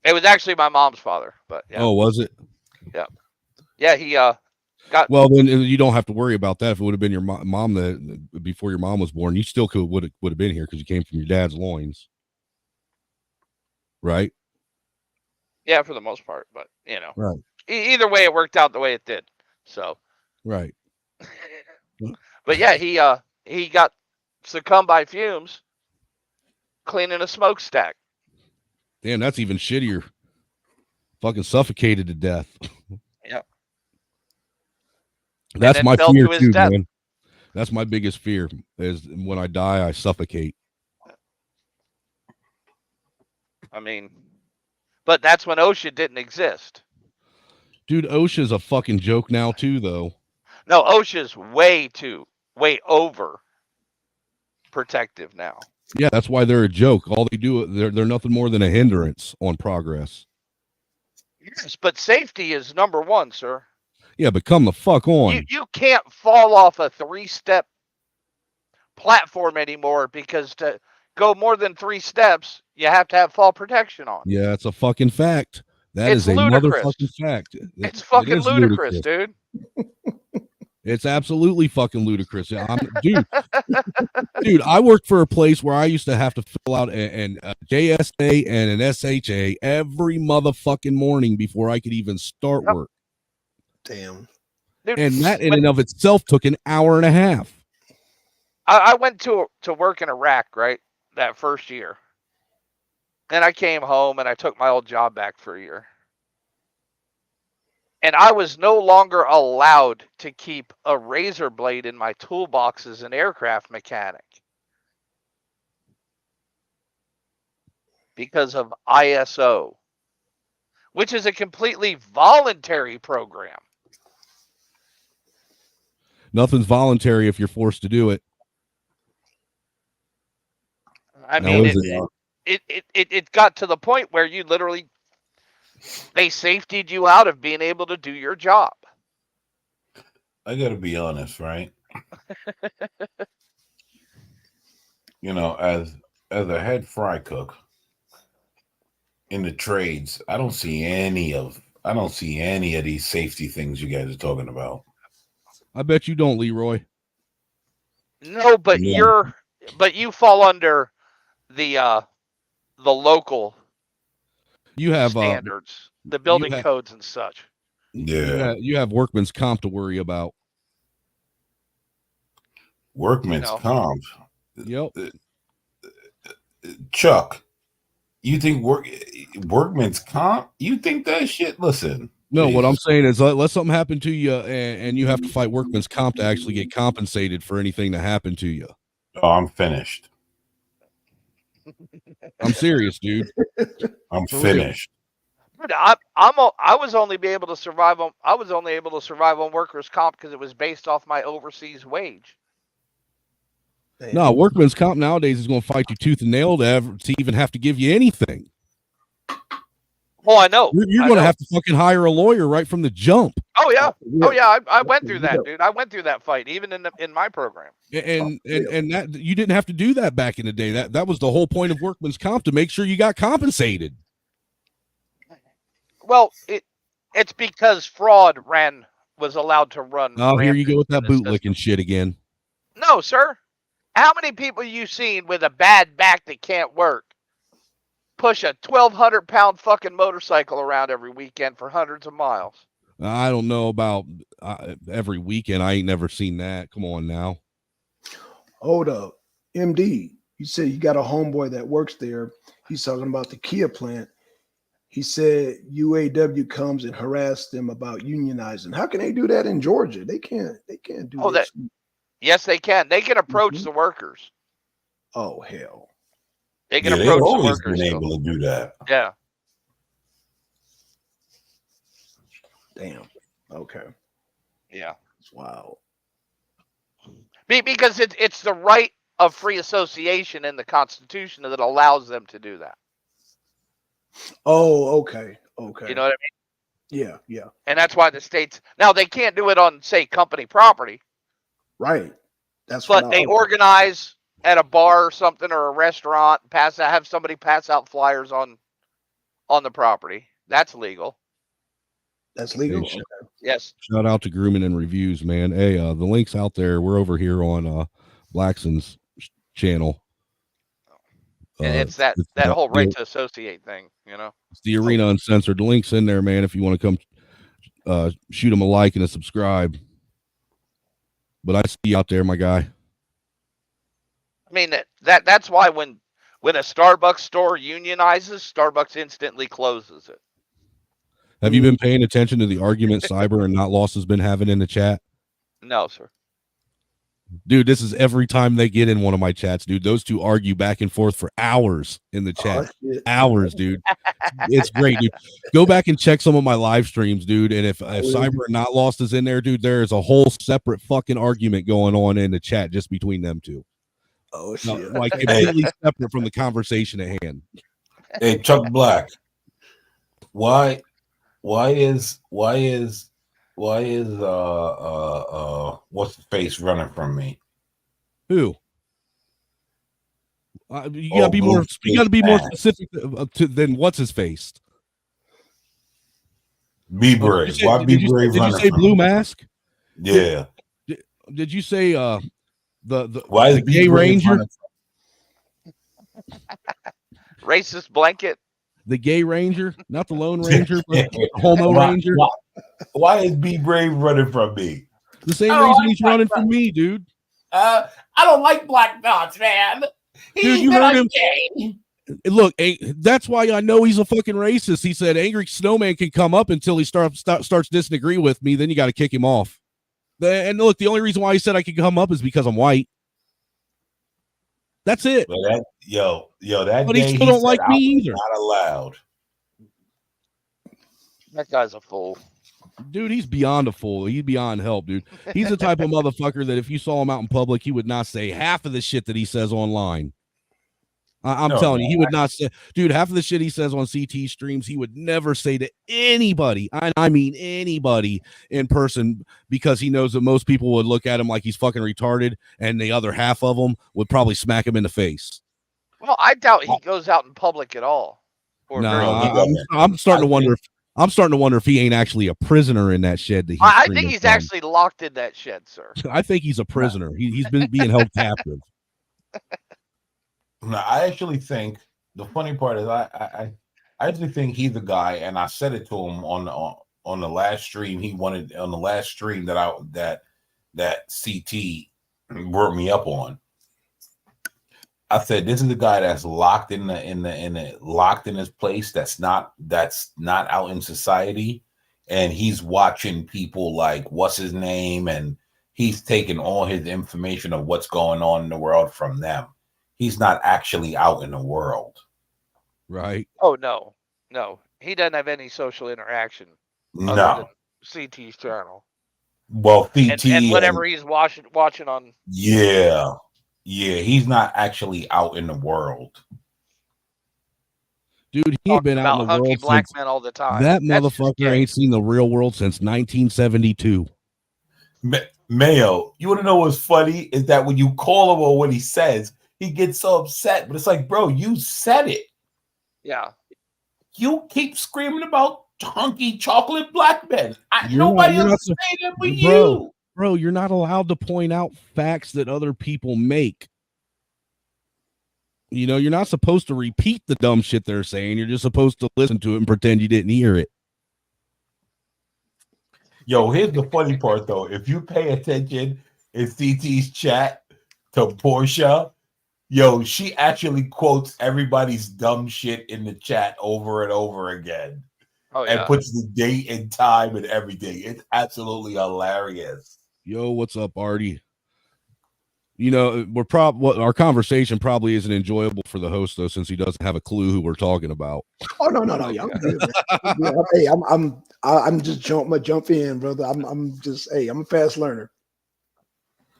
It was actually my mom's father, but yeah. Oh, was it? Yeah. Yeah, he got. Well, then you don't have to worry about that. If it would have been your mom that before your mom was born, you still would have been here because you came from your dad's loins, right? Yeah, for the most part, but Right. Either way, it worked out the way it did. So. Right. But yeah, he got succumbed by fumes cleaning a smokestack. Damn, that's even shittier. Fucking suffocated to death. Yep. That's my fear too, death. man. That's my biggest fear is when I die, I suffocate. I mean, but that's when OSHA didn't exist. Dude, OSHA's a fucking joke now too, though. No, OSHA's way over protective now. Yeah, that's why they're a joke. All they do, they're nothing more than a hindrance on progress. Yes, but safety is number one, sir. Yeah, but come the fuck on. You can't fall off a 3-step platform anymore because to go more than 3 steps, you have to have fall protection on. Yeah, it's a fucking fact. That It's is a ludicrous. motherfucking fact. It's fucking ludicrous, dude. It's absolutely fucking ludicrous. Dude, I worked for a place where I used to have to fill out a JSA and an SHA every motherfucking morning before I could even start work. Damn. Dude, and that in and of itself took an hour and a half. I went to work in Iraq, right, that first year. And I came home and I took my old job back for a year. And I was no longer allowed to keep a razor blade in my toolbox as an aircraft mechanic because of ISO, which is a completely voluntary program. Nothing's voluntary if you're forced to do it. I mean, it got to the point where you literally, they safetied you out of being able to do your job. I got to be honest, right? As a head fry cook in the trades, I don't see any of these safety things you guys are talking about. I bet you don't, Leroy. No, but you fall under the local you have standards, the building codes and such. Yeah, you have workman's comp to worry about. Workman's comp. Yep. Chuck, you think workman's comp? You think that shit? Listen. No, what I'm saying is let something happen to you and you have to fight workman's comp to actually get compensated for anything that happened to you. Oh, I'm finished. I'm serious, dude. I'm finished. Dude, I was only able to survive on workers' comp because it was based off my overseas wage. No, workman's comp nowadays is going to fight you tooth and nail to even have to give you anything. Oh, I know. You're going to have to fucking hire a lawyer right from the jump. Oh yeah. Oh yeah. I went through that, dude. I went through that fight, even in my program. And that you didn't have to do that back in the day. That was the whole point of workman's comp, to make sure you got compensated. Well, it's because fraud was allowed to run. Oh, here you go with that bootlicking shit again. No, sir. How many people you seen with a bad back that can't work push a 1,200-pound fucking motorcycle around every weekend for hundreds of miles? I don't know about every weekend. I ain't never seen that. Come on now. Hold up. MD, you said you got a homeboy that works there. He's talking about the Kia plant. He said UAW comes and harass them about unionizing. How can they do that in Georgia? They can't do that. Yes, they can. They can approach the workers. Oh, hell. They can approach the workers. Been able to do that. Yeah. Damn. Okay. Yeah. It's wild. Because it's the right of free association in the Constitution that allows them to do that. Oh, okay. Okay. You know what I mean? Yeah, yeah. And that's why the states now they can't do it on, say, company property. Right. That's but what they organize at a bar or something or a restaurant, have somebody pass out flyers on the property. That's legal. That's legal. Hey, Okay. Yes. Shout out to Grooming and Reviews, man. Hey, the link's out there. We're over here on Blackson's channel. It's that whole right to associate thing, you know. It's the Arena Uncensored. The link's in there, man. If you want to come, shoot them a like and a subscribe. But I see you out there, my guy. I mean that's why when a Starbucks store unionizes, Starbucks instantly closes it. Have you been paying attention to the argument Cyber and Not Lost has been having in the chat? No, sir. Dude, this is every time they get in one of my chats, dude. Those two argue back and forth for hours in the chat. Hours, dude. It's great, dude. Go back and check some of my live streams, dude. And if Cyber and Not Lost is in there, dude, there is a whole separate fucking argument going on in the chat just between them two. Oh shit! Like completely separate from the conversation at hand. Hey, Chuck Black, why is what's the face running from me? Who? You gotta be more. You gotta be more specific than what's his face. Be brave. Why be brave? Did you say Blue Mask? Yeah. Did you say the why the Gay Ranger? Racist blanket. The Gay Ranger, not the Lone Ranger, but the Homo Ranger. Why is Be Brave running from me? The same reason he's running from me, dude. I don't like black dots, man. Dude, you heard him. Look, that's why I know he's a fucking racist. He said Angry Snowman can come up until he starts disagree with me. Then you got to kick him off. And look, the only reason why he said I could come up is because I'm white. That's it. But that but day he still don't like me either. Not allowed. That guy's a fool. Dude, he's beyond a fool. He's beyond help, dude. He's the type of motherfucker that if you saw him out in public, he would not say half of the shit that he says online. I'm telling you, he would not say, dude, half of the shit he says on CT streams, he would never say to anybody. I mean anybody in person, because he knows that most people would look at him like he's fucking retarded, and the other half of them would probably smack him in the face. Well, I doubt he goes out in public at all. I'm starting to wonder if he ain't actually a prisoner in that shed. That I think he's actually locked in that shed, sir. I think he's a prisoner. He's been being held captive. No, I actually think the funny part is I actually think he's the guy, and I said it to him on the last stream. He wanted on the last stream that CT brought me up on. I said this is the guy that's locked locked in his place. That's not out in society, and he's watching people like what's his name, and he's taking all his information of what's going on in the world from them. He's not actually out in the world. Right. Oh, no. He doesn't have any social interaction. No. CT's channel. Well, CT and whatever he's watching on. Yeah. He's not actually out in the world. Dude, he ain't been out in the world black men all the time. That motherfucker ain't seen the real world since 1972. Mayo, you want to know what's funny? Is that when you call him or what he says, he gets so upset, but it's like, bro, you said it. Yeah. You keep screaming about hunky chocolate black men. Nobody else is saying that but you. Bro, you're not allowed to point out facts that other people make. You know, you're not supposed to repeat the dumb shit they're saying. You're just supposed to listen to it and pretend you didn't hear it. Yo, here's the funny part, though. If you pay attention in CT's chat to Portia, yo, she actually quotes everybody's dumb shit in the chat over and over again. Oh, yeah. And puts the date and time and everything. It's absolutely hilarious. Yo, what's up, Artie? You know, our conversation probably isn't enjoyable for the host, though, since he doesn't have a clue who we're talking about. Oh no, I'm good, man. Hey, I'm just jump in, brother. I'm a fast learner.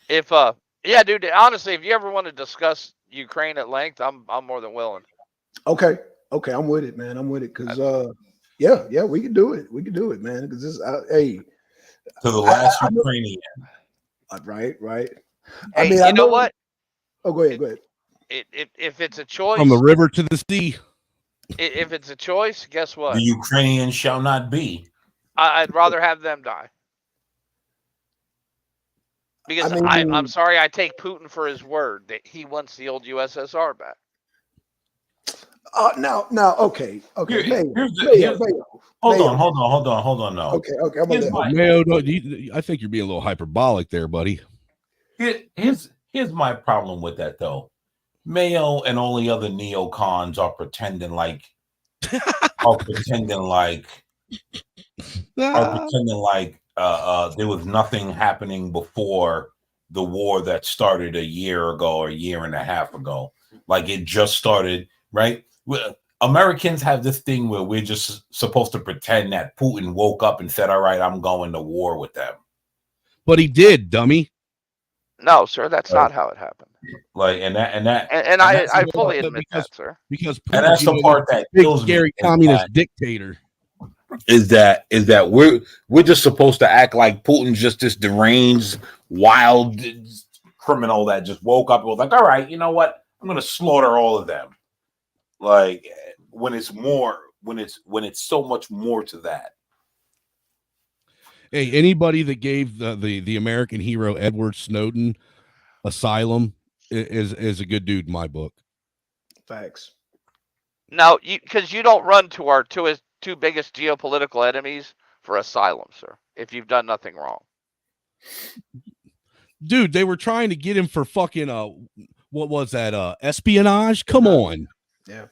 If Yeah, dude. Honestly, if you ever want to discuss Ukraine at length, I'm more than willing. Okay, I'm with it, man. I'm with it because yeah, we can do it. We can do it, man. Because this, hey, To the last Ukrainian. Right. Hey, I mean, you know what? Oh, go ahead. If it's a From the choice, river to the sea. if it's a choice, guess what? The Ukrainians shall not be. I'd rather have them die. Because I'm sorry, I take Putin for his word that he wants the old USSR back. Now, okay. Hold on. No. Okay. I'm gonna Mayo, I think you're being a little hyperbolic there, buddy. Here's my problem with that, though. Mayo and all the other neocons are pretending like there was nothing happening before the war that started a year ago or a year and a half ago. Like it just started, right? Americans have this thing where we're just supposed to pretend that Putin woke up and said, all right, I'm going to war with them. But he did, dummy. No, sir, that's not how it happened. I fully admit that, sir. Because Putin, and that's the part that big kills me. scary communist dictator. Is that we're just supposed to act like Putin's just this deranged, wild criminal that just woke up and was like, all right, you know what? I'm going to slaughter all of them. Like when it's so much more to that. Hey, anybody that gave the American hero Edward Snowden asylum is a good dude in my book. Facts. No, because you don't run to our two biggest geopolitical enemies for asylum, sir, if you've done nothing wrong. Dude, they were trying to get him for fucking what was that? Espionage? Come on. Yeah.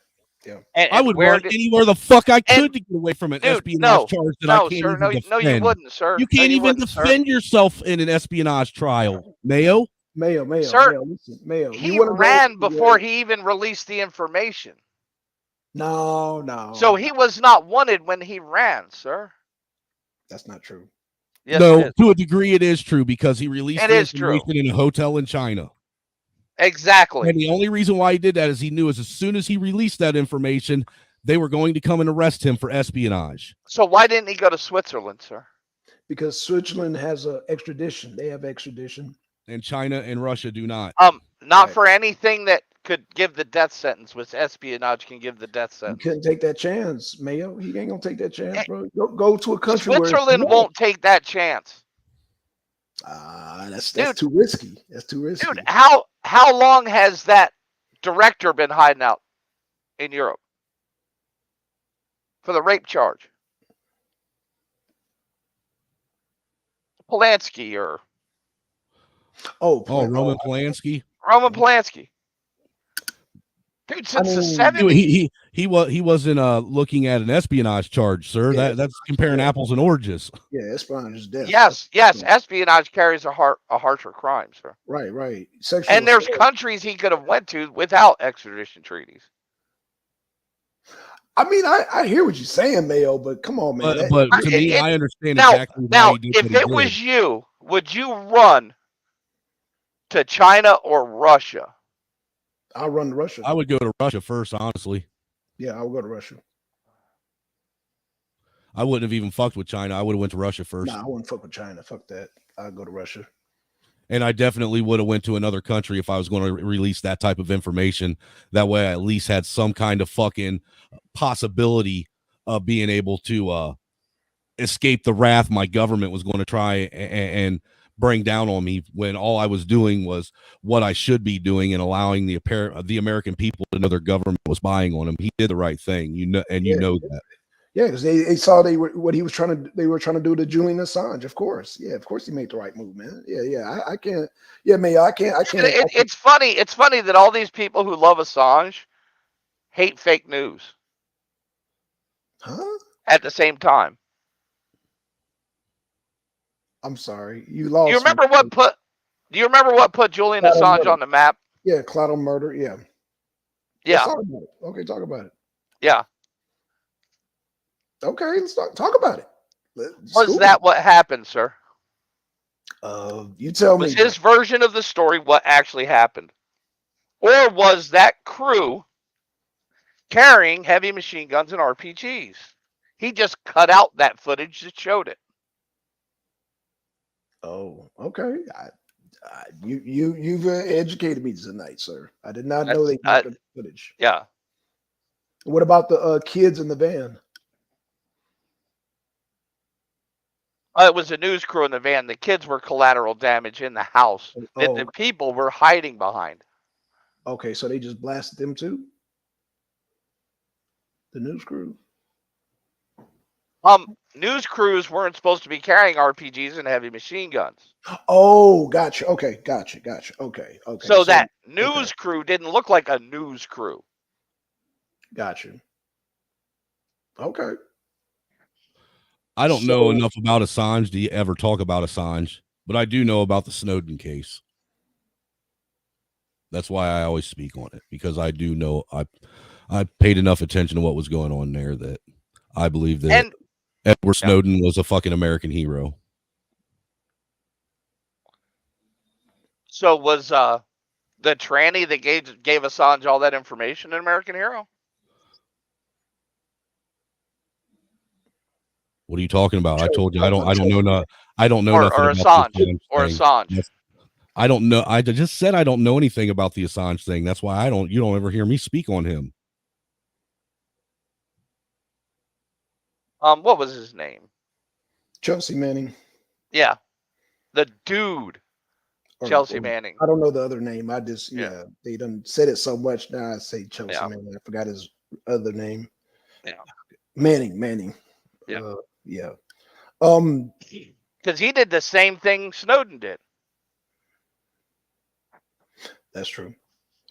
I would run anywhere the fuck I could to get away from an espionage charge that I can't even defend. No, you wouldn't, sir. You can't even defend yourself in an espionage trial, Mayo. Sir, listen, Mayo. He ran before he even released the information. No. So he was not wanted when he ran, sir. That's not true. Yes, no, to a degree it is true because he released the information in a hotel in China. Exactly. And the only reason why he did that is he knew as soon as he released that information, they were going to come and arrest him for espionage. So why didn't he go to Switzerland, sir? Because Switzerland has extradition. They have extradition. And China and Russia do not. Not for anything that could give the death sentence, which espionage can give the death sentence. You couldn't take that chance, Mayo. He ain't gonna take that chance, bro. Go to a country Switzerland won't take that chance. That's too risky. That's too risky. Dude, how long has that director been hiding out in Europe for the rape charge? Polanski or Roman Polanski. Roman Polanski. Dude, since the 70s. He wasn't looking at an espionage charge, sir. Yeah, that's comparing apples and oranges. Yeah, espionage is death. Yes, espionage carries a harsher crime, sir. Right. And there's countries he could have went to without extradition treaties. I mean, I hear what you're saying, Mayo, but come on, man. But to me, I understand exactly why he did if it was you, would you run to China or Russia? I'll run to Russia. I would go to Russia first, honestly. Yeah, I'll go to Russia. I wouldn't have even fucked with China. I would have went to Russia first. Nah, I wouldn't fuck with China. Fuck that. I'll go to Russia. And I definitely would have went to another country if I was going to release that type of information. That way I at least had some kind of fucking possibility of being able to escape the wrath my government was going to try and bring down on me, when all I was doing was what I should be doing and allowing the American people to know their government was spying on them. He did the right thing, you know that. Yeah, because they saw they were trying to do to Julian Assange. Of course, yeah, of course he made the right move, man. Yeah, I can't. Yeah, man, I can't. It's funny. It's funny that all these people who love Assange hate fake news. Huh? At the same time. I'm sorry, you lost. Do you remember what put Julian Assange on the map? Yeah, collateral murder. Yeah. Yeah. Talk about it. Okay, talk about it. Yeah. Okay, let's talk about it. Was that what happened, sir? You tell Was me. his version of the story what actually happened? Or was that crew carrying heavy machine guns and RPGs? He just cut out that footage that showed it. Oh, okay. You've educated me tonight, sir. I did not know they got the footage. Yeah. What about the kids in the van? It was a news crew in the van. The kids were collateral damage in the house that the people were hiding behind. Okay, so they just blasted them too? The news crew? News crews weren't supposed to be carrying RPGs and heavy machine guns. Oh, gotcha. Okay, gotcha. Okay. So that news crew didn't look like a news crew. Gotcha. Okay. I don't know enough about Assange to ever talk about Assange, but I do know about the Snowden case. That's why I always speak on it, because I do know I paid enough attention to what was going on there that I believe that Edward Snowden was a fucking American hero. So was the tranny that gave Assange all that information an American hero? What are you talking about? I told you I don't know nothing or about Assange or Assange. I don't know. I just said I don't know anything about the Assange thing. That's why you don't ever hear me speak on him. What was his name? Chelsea Manning. Yeah. The dude. Chelsea Manning. I don't know the other name. I just they done said it so much now. I say Chelsea Manning. I forgot his other name. Yeah. Manning. Yeah. Yeah. Because he did the same thing Snowden did. That's true.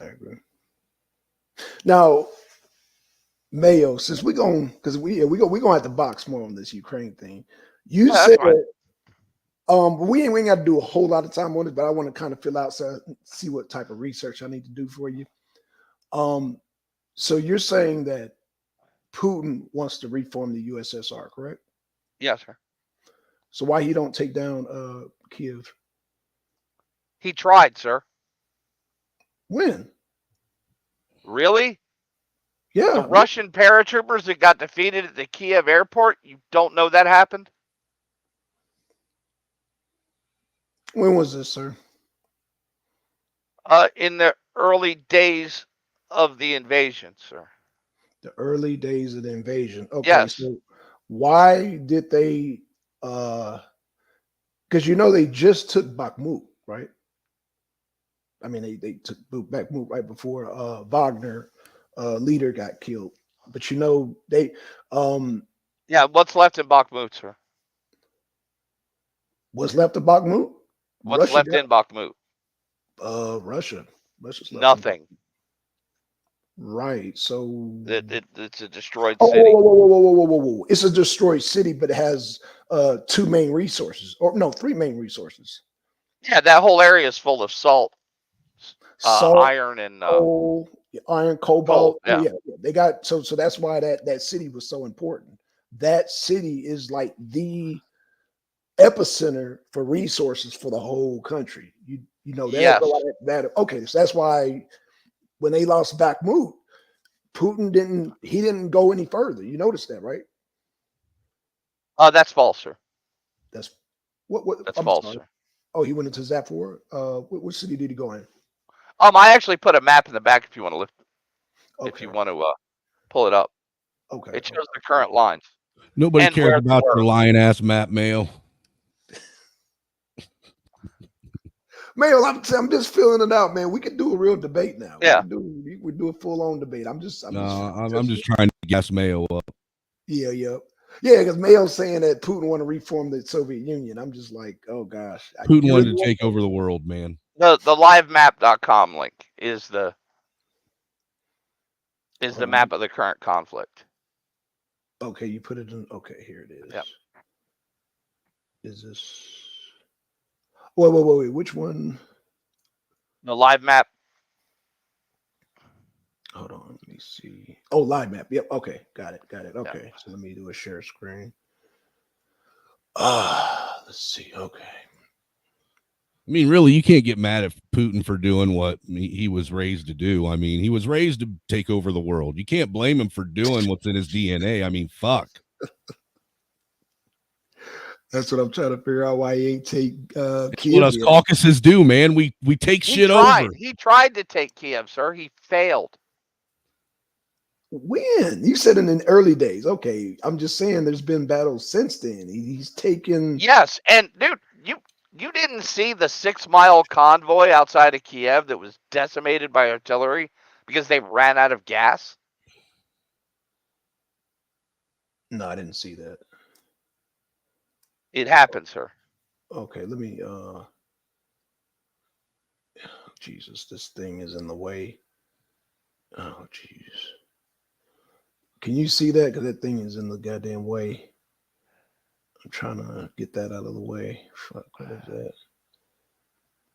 I agree. Now, Mayo, since we're going, because we gonna have to box more on this Ukraine thing. You said we ain't got to do a whole lot of time on it, but I want to kind of fill out see what type of research I need to do for you. So you're saying that Putin wants to reform the USSR, correct? Yes, sir. So why he don't take down Kiev? He tried, sir. When? Really? Yeah. The Russian paratroopers that got defeated at the Kiev airport, you don't know that happened? When was this, sir? In the early days of the invasion, sir. The early days of the invasion. Okay, yes. So why did they because they just took Bakhmut, right? I mean they took Bakhmut right before Wagner leader got killed. But they what's left in Bakhmut, sir? What's left of Bakhmut? What's left in Bakhmut? Russia. Russia's left. Nothing. Right. So it's a destroyed city. Whoa. It's a destroyed city, but it has two main resources, or no, three main resources. Yeah, that whole area is full of salt, iron, and iron, cobalt. Coal, Yeah, they got so that's why that city was so important. That city is like the epicenter for resources for the whole country. You know that. Yes. Okay, so that's why when they lost Bakhmut, Putin didn't go any further. You noticed that, right? That's false, sir. That's what that's false, sir. Oh, he went into Zafor. What city did he go in? I actually put a map in the back if you want to lift. Okay. If you want to pull it up. Okay. It shows the current lines. Nobody cares about your lying ass map, Mayo. Mayo, I'm just filling it out, man. We could do a real debate now. Yeah. We do a full on debate. I'm just trying to gas Mayo up. Yeah. Because Mayo's saying that Putin want to reform the Soviet Union. I'm just like, oh gosh. Putin wanted to take over the world, man. The livemap.com link is the map of the current conflict. Okay, you put it in. Okay, here it is. Yep. Is this? Wait. Which one? The live map. Hold on, let me see. Oh, live map. Yep. Okay, got it. Okay, yep. So let me do a share screen. Let's see. Okay. I mean, really, you can't get mad at Putin for doing what he was raised to do. I mean, he was raised to take over the world. You can't blame him for doing what's in his DNA. I mean, fuck. That's what I'm trying to figure out why he ain't take Kiev What us yet. Caucasus do, man. We take shit over. He tried to take Kiev, sir. He failed. When? You said in the early days. Okay, I'm just saying there's been battles since then. He's taken. Yes, and dude, you didn't see the 6-mile convoy outside of Kiev that was decimated by artillery because they ran out of gas? No, I didn't see that. It happened, sir. Okay, let me Jesus, this thing is in the way. Oh jeez. Can you see that? Because that thing is in the goddamn way. I'm trying to get that out of the way. Fuck, what is that?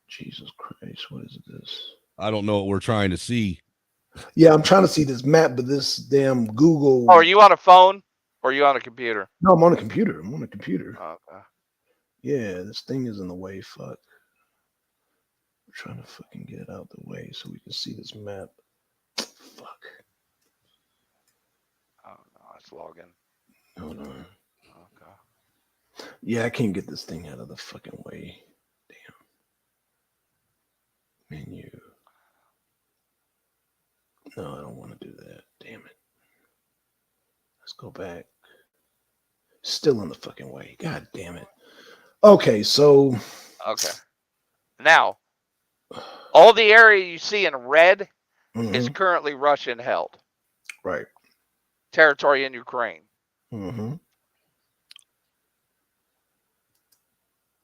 Jesus Christ, what is this? I don't know what we're trying to see. Yeah, I'm trying to see this map, but this damn Google. Oh, are you on a phone or are you on a computer? No, I'm on a computer. I'm on a computer. Okay. Yeah, this thing is in the way. Fuck. I'm trying to fucking get it out the way so we can see this map. Fuck. Oh no, let's log in. Hold on. Okay. Yeah, I can't get this thing out of the fucking way. Damn. Menu. No, I don't want to do that. Damn it. Let's go back. Still in the fucking way. God damn it. Okay, so. Okay. Now, all the area you see in red is currently Russian held. Right. Territory in Ukraine. Mm-hmm.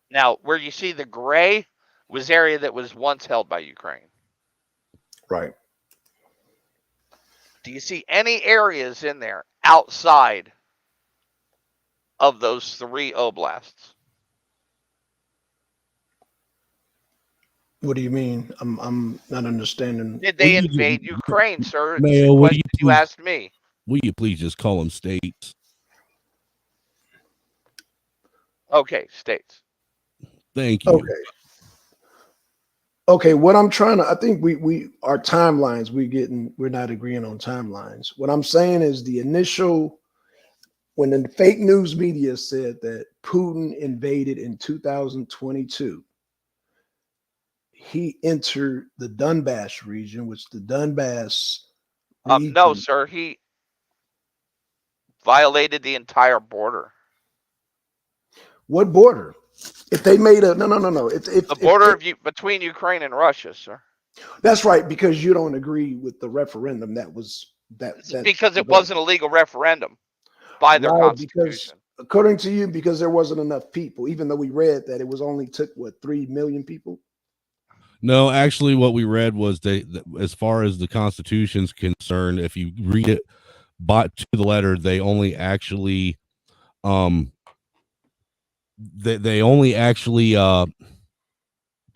Now, where you see the gray was area that was once held by Ukraine. Right. Do you see any areas in there outside of those 3 oblasts? What do you mean? I'm not understanding. Did they invade Ukraine, sir? It's Mayo, the will question you you asked me. Will you please just call them states? Okay, states. Thank you. Okay. Okay, what I'm trying to, I think we our timelines, we're not agreeing on timelines. What I'm saying is the initial, when the fake news media said that Putin invaded in 2022, he entered the Donbass region, which the Donbass region. No, sir, he violated the entire border. What border? If they made a no. If the border between Ukraine and Russia, sir. That's right, because you don't agree with the referendum that was that's because it wasn't a legal referendum by their constitution. Because according to you, because there wasn't enough people, even though we read that it was only took 3 million people. No, actually, what we read was as far as the Constitution's concerned, if you read it to the letter, they only actually they only actually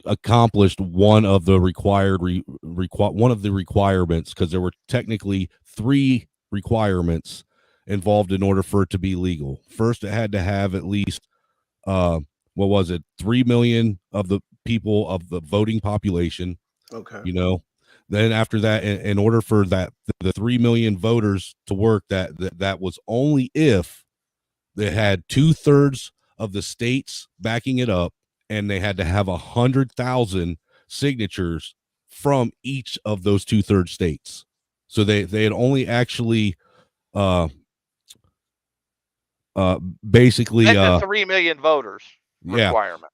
accomplished one of the one of the requirements, because there were technically 3 requirements involved in order for it to be legal. First, it had to have at least 3 million of the people of the voting population. Okay. You know, then after that, in order for that the 3 million voters to work, that was only if they had 2/3 of the states backing it up, and they had to have 100,000 signatures from each of those 2/3 states. So they had only actually basically the 3 million voters requirement.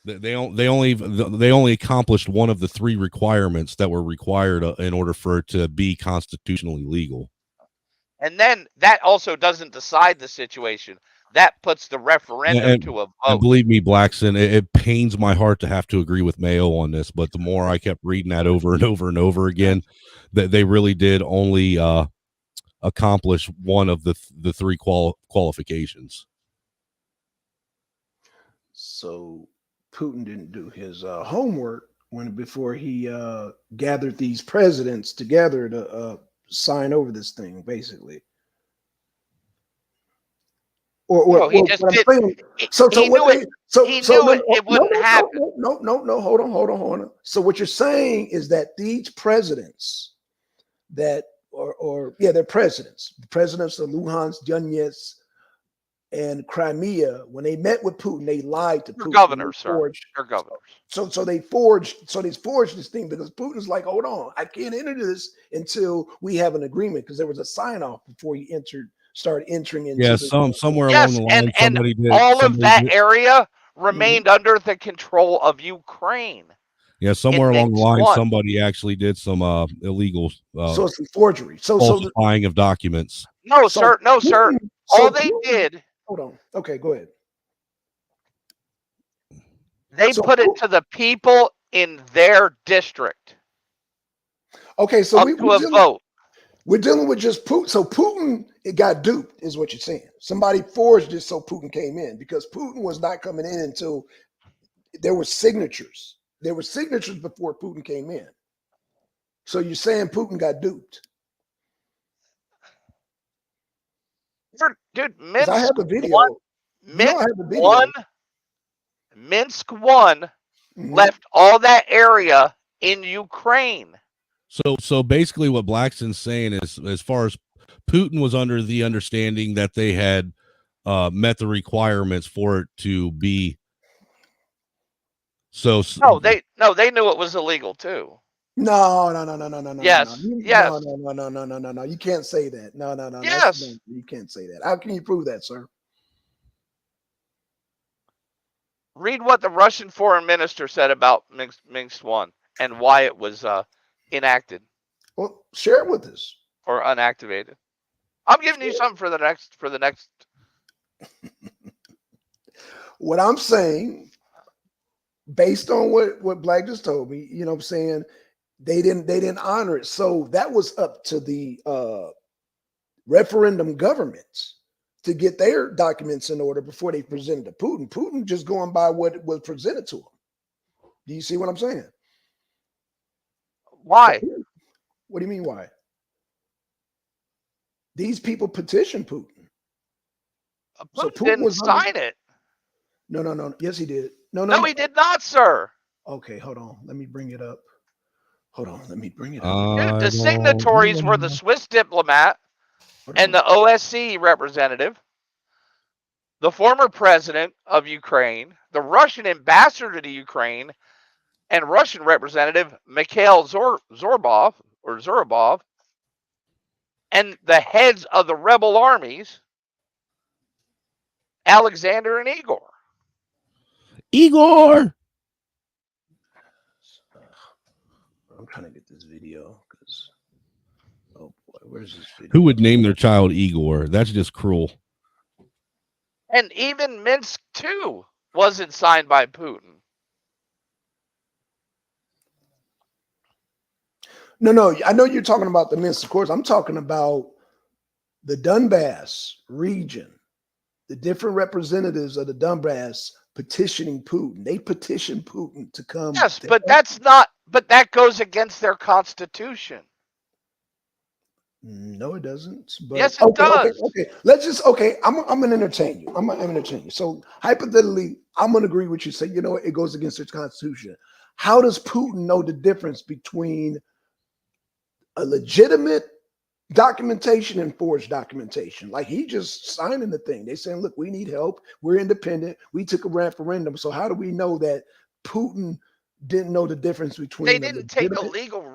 They only accomplished one of the 3 requirements that were required in order for it to be constitutionally legal. And then that also doesn't decide the situation. That puts the referendum to a vote. And believe me, Blackson, it pains my heart to have to agree with Mayo on this, but the more I kept reading that over and over and over again, that they really did only accomplish one of the 3 qualifications. So Putin didn't do his homework before he gathered these presidents together to sign over this thing, basically. Or he well, just what I'm did. saying. He So knew what it. they so He so knew no it. It no wouldn't happen. no. Hold on. So what you're saying is that these presidents that or yeah, they're presidents. The presidents of Luhansk, Donetsk, and Crimea, when they met with Putin, they lied to They're Putin. governors, sir. They're governors. So they forged this thing because Putin's like, hold on, I can't enter this until we have an agreement, because there was a sign off before he started entering into Yeah, the somewhere along Yes, the and line, somebody did. all of that area Mm-hmm. remained under the control of Ukraine. Yeah, somewhere in along the Minsk line, one. somebody actually did some illegal so it's a forgery. falsifying of documents. No, So sir. No, sir. Putin- All so they Putin- did, Hold on. Okay, go ahead. they So put it to the people in their district. Okay, so up to a vote. We're dealing with just Putin. So Putin, it got duped, is what you're saying. Somebody forged it so Putin came in, because Putin was not coming in until there were signatures. There were signatures before Putin came in. So you're saying Putin got duped? Dude, 'Cause I have Minsk the video. won. You know I have the video. Won. Minsk won. Mhm. Left all that area in Ukraine. So basically, what Blackson's saying is, as far as Putin was under the understanding that they had met the requirements for it to be. So No, they knew it was illegal too. No. Yes. Yes. No. You can't say that. No. Yes. You can't say that. How can you prove that, sir? Read what the Russian foreign minister said about Minsk 1 and why it was enacted. Well, share it with us. Or unactivated. I'm giving you something for the next. What I'm saying, based on what Black just told me, you know what I'm saying, they didn't honor it. So that was up to the referendum governments to get their documents in order before they presented to Putin. Putin just going by what was presented to him. Do you see what I'm saying? Why? So, what do you mean why? These people petitioned Putin. Putin didn't sign it. No. Yes, he did. No, he did not, sir. Okay, hold on. Let me bring it up. Dude, the signatories were the Swiss diplomat and the OSCE representative, the former president of Ukraine, the Russian ambassador to Ukraine, and Russian representative Mikhail Zurabov, and the heads of the rebel armies, Alexander and Igor. I'm trying to get this video because, oh boy, where's this video? Who would name their child Igor? That's just cruel. And even Minsk 2 wasn't signed by Putin. No. I know you're talking about the Minsk Accords. I'm talking about the Donbass region, the different representatives of the Donbass petitioning Putin. They petitioned Putin to come. Yes, but that goes against their constitution. No, it doesn't. But, yes, it does. Okay. I'm gonna entertain you. I'm gonna entertain you. So hypothetically, I'm gonna agree with you. Say, you know what, it goes against the constitution. How does Putin know the difference between a legitimate documentation and forged documentation? Like, he just signing the thing. They saying, look, we need help. We're independent. We took a referendum. So how do we know that Putin didn't know the difference between? They didn't take a legal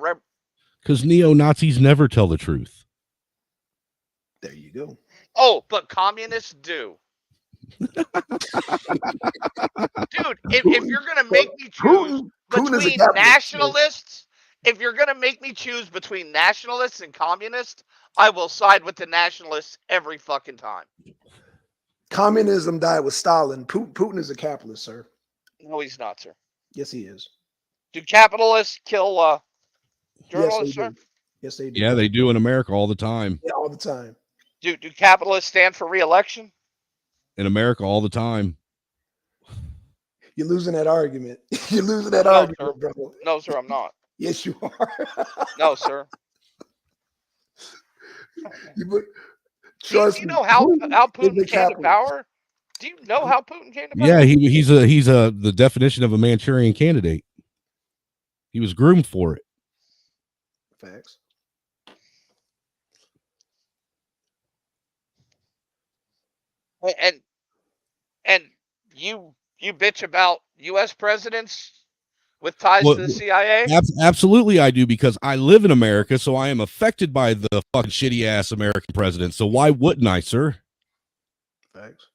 because neo-Nazis never tell the truth. There you go. Oh, but communists do. Dude, if you're going to make me choose between nationalists, if you're going to make me choose between nationalists and communists, I will side with the nationalists every fucking time. Communism died with Stalin. Putin is a capitalist, sir. No, he's not, sir. Yes, he is. Do capitalists kill journalists, sir? Yes, they do. Yeah, they do in America all the time. Yeah, all the time. Do capitalists stand for re-election? In America all the time. You're losing that argument. You're losing that argument, sir. bro. No, sir, I'm not. Yes, you are. No, sir. Do you Trust me. know how Putin is Putin a came to capitalist. power? Do you know how Putin came to power? Yeah, he's the definition of a Manchurian candidate. He was groomed for it. Facts. And you bitch about U.S. presidents with ties Well, to the CIA? absolutely, I do, because I live in America, so I am affected by the fucking shitty ass American president. So why wouldn't I, sir? Facts.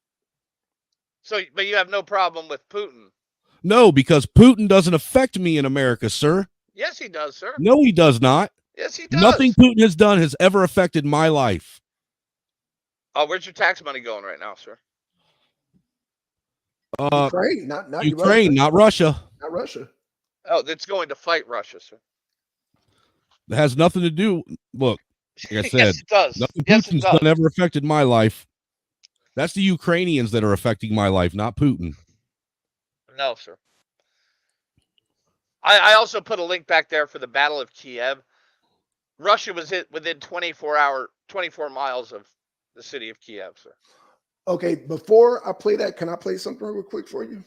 So, but you have no problem with Putin? No, because Putin doesn't affect me in America, sir. Yes, he does, sir. No, he does not. Yes, he does. Nothing Putin has done has ever affected my life. Oh, where's your tax money going right now, sir? Ukraine, not Ukraine, Russia. not Russia. Not Russia. Oh, it's going to fight Russia, sir. It has nothing to do. Look, like I said, Yes, it does. nothing Yes, it Putin's does. done ever affected my life. That's the Ukrainians that are affecting my life, not Putin. No, sir. I also put a link back there for the Battle of Kiev. Russia was hit within 24 miles of the city of Kiev, sir. Okay, before I play that, can I play something real quick for you?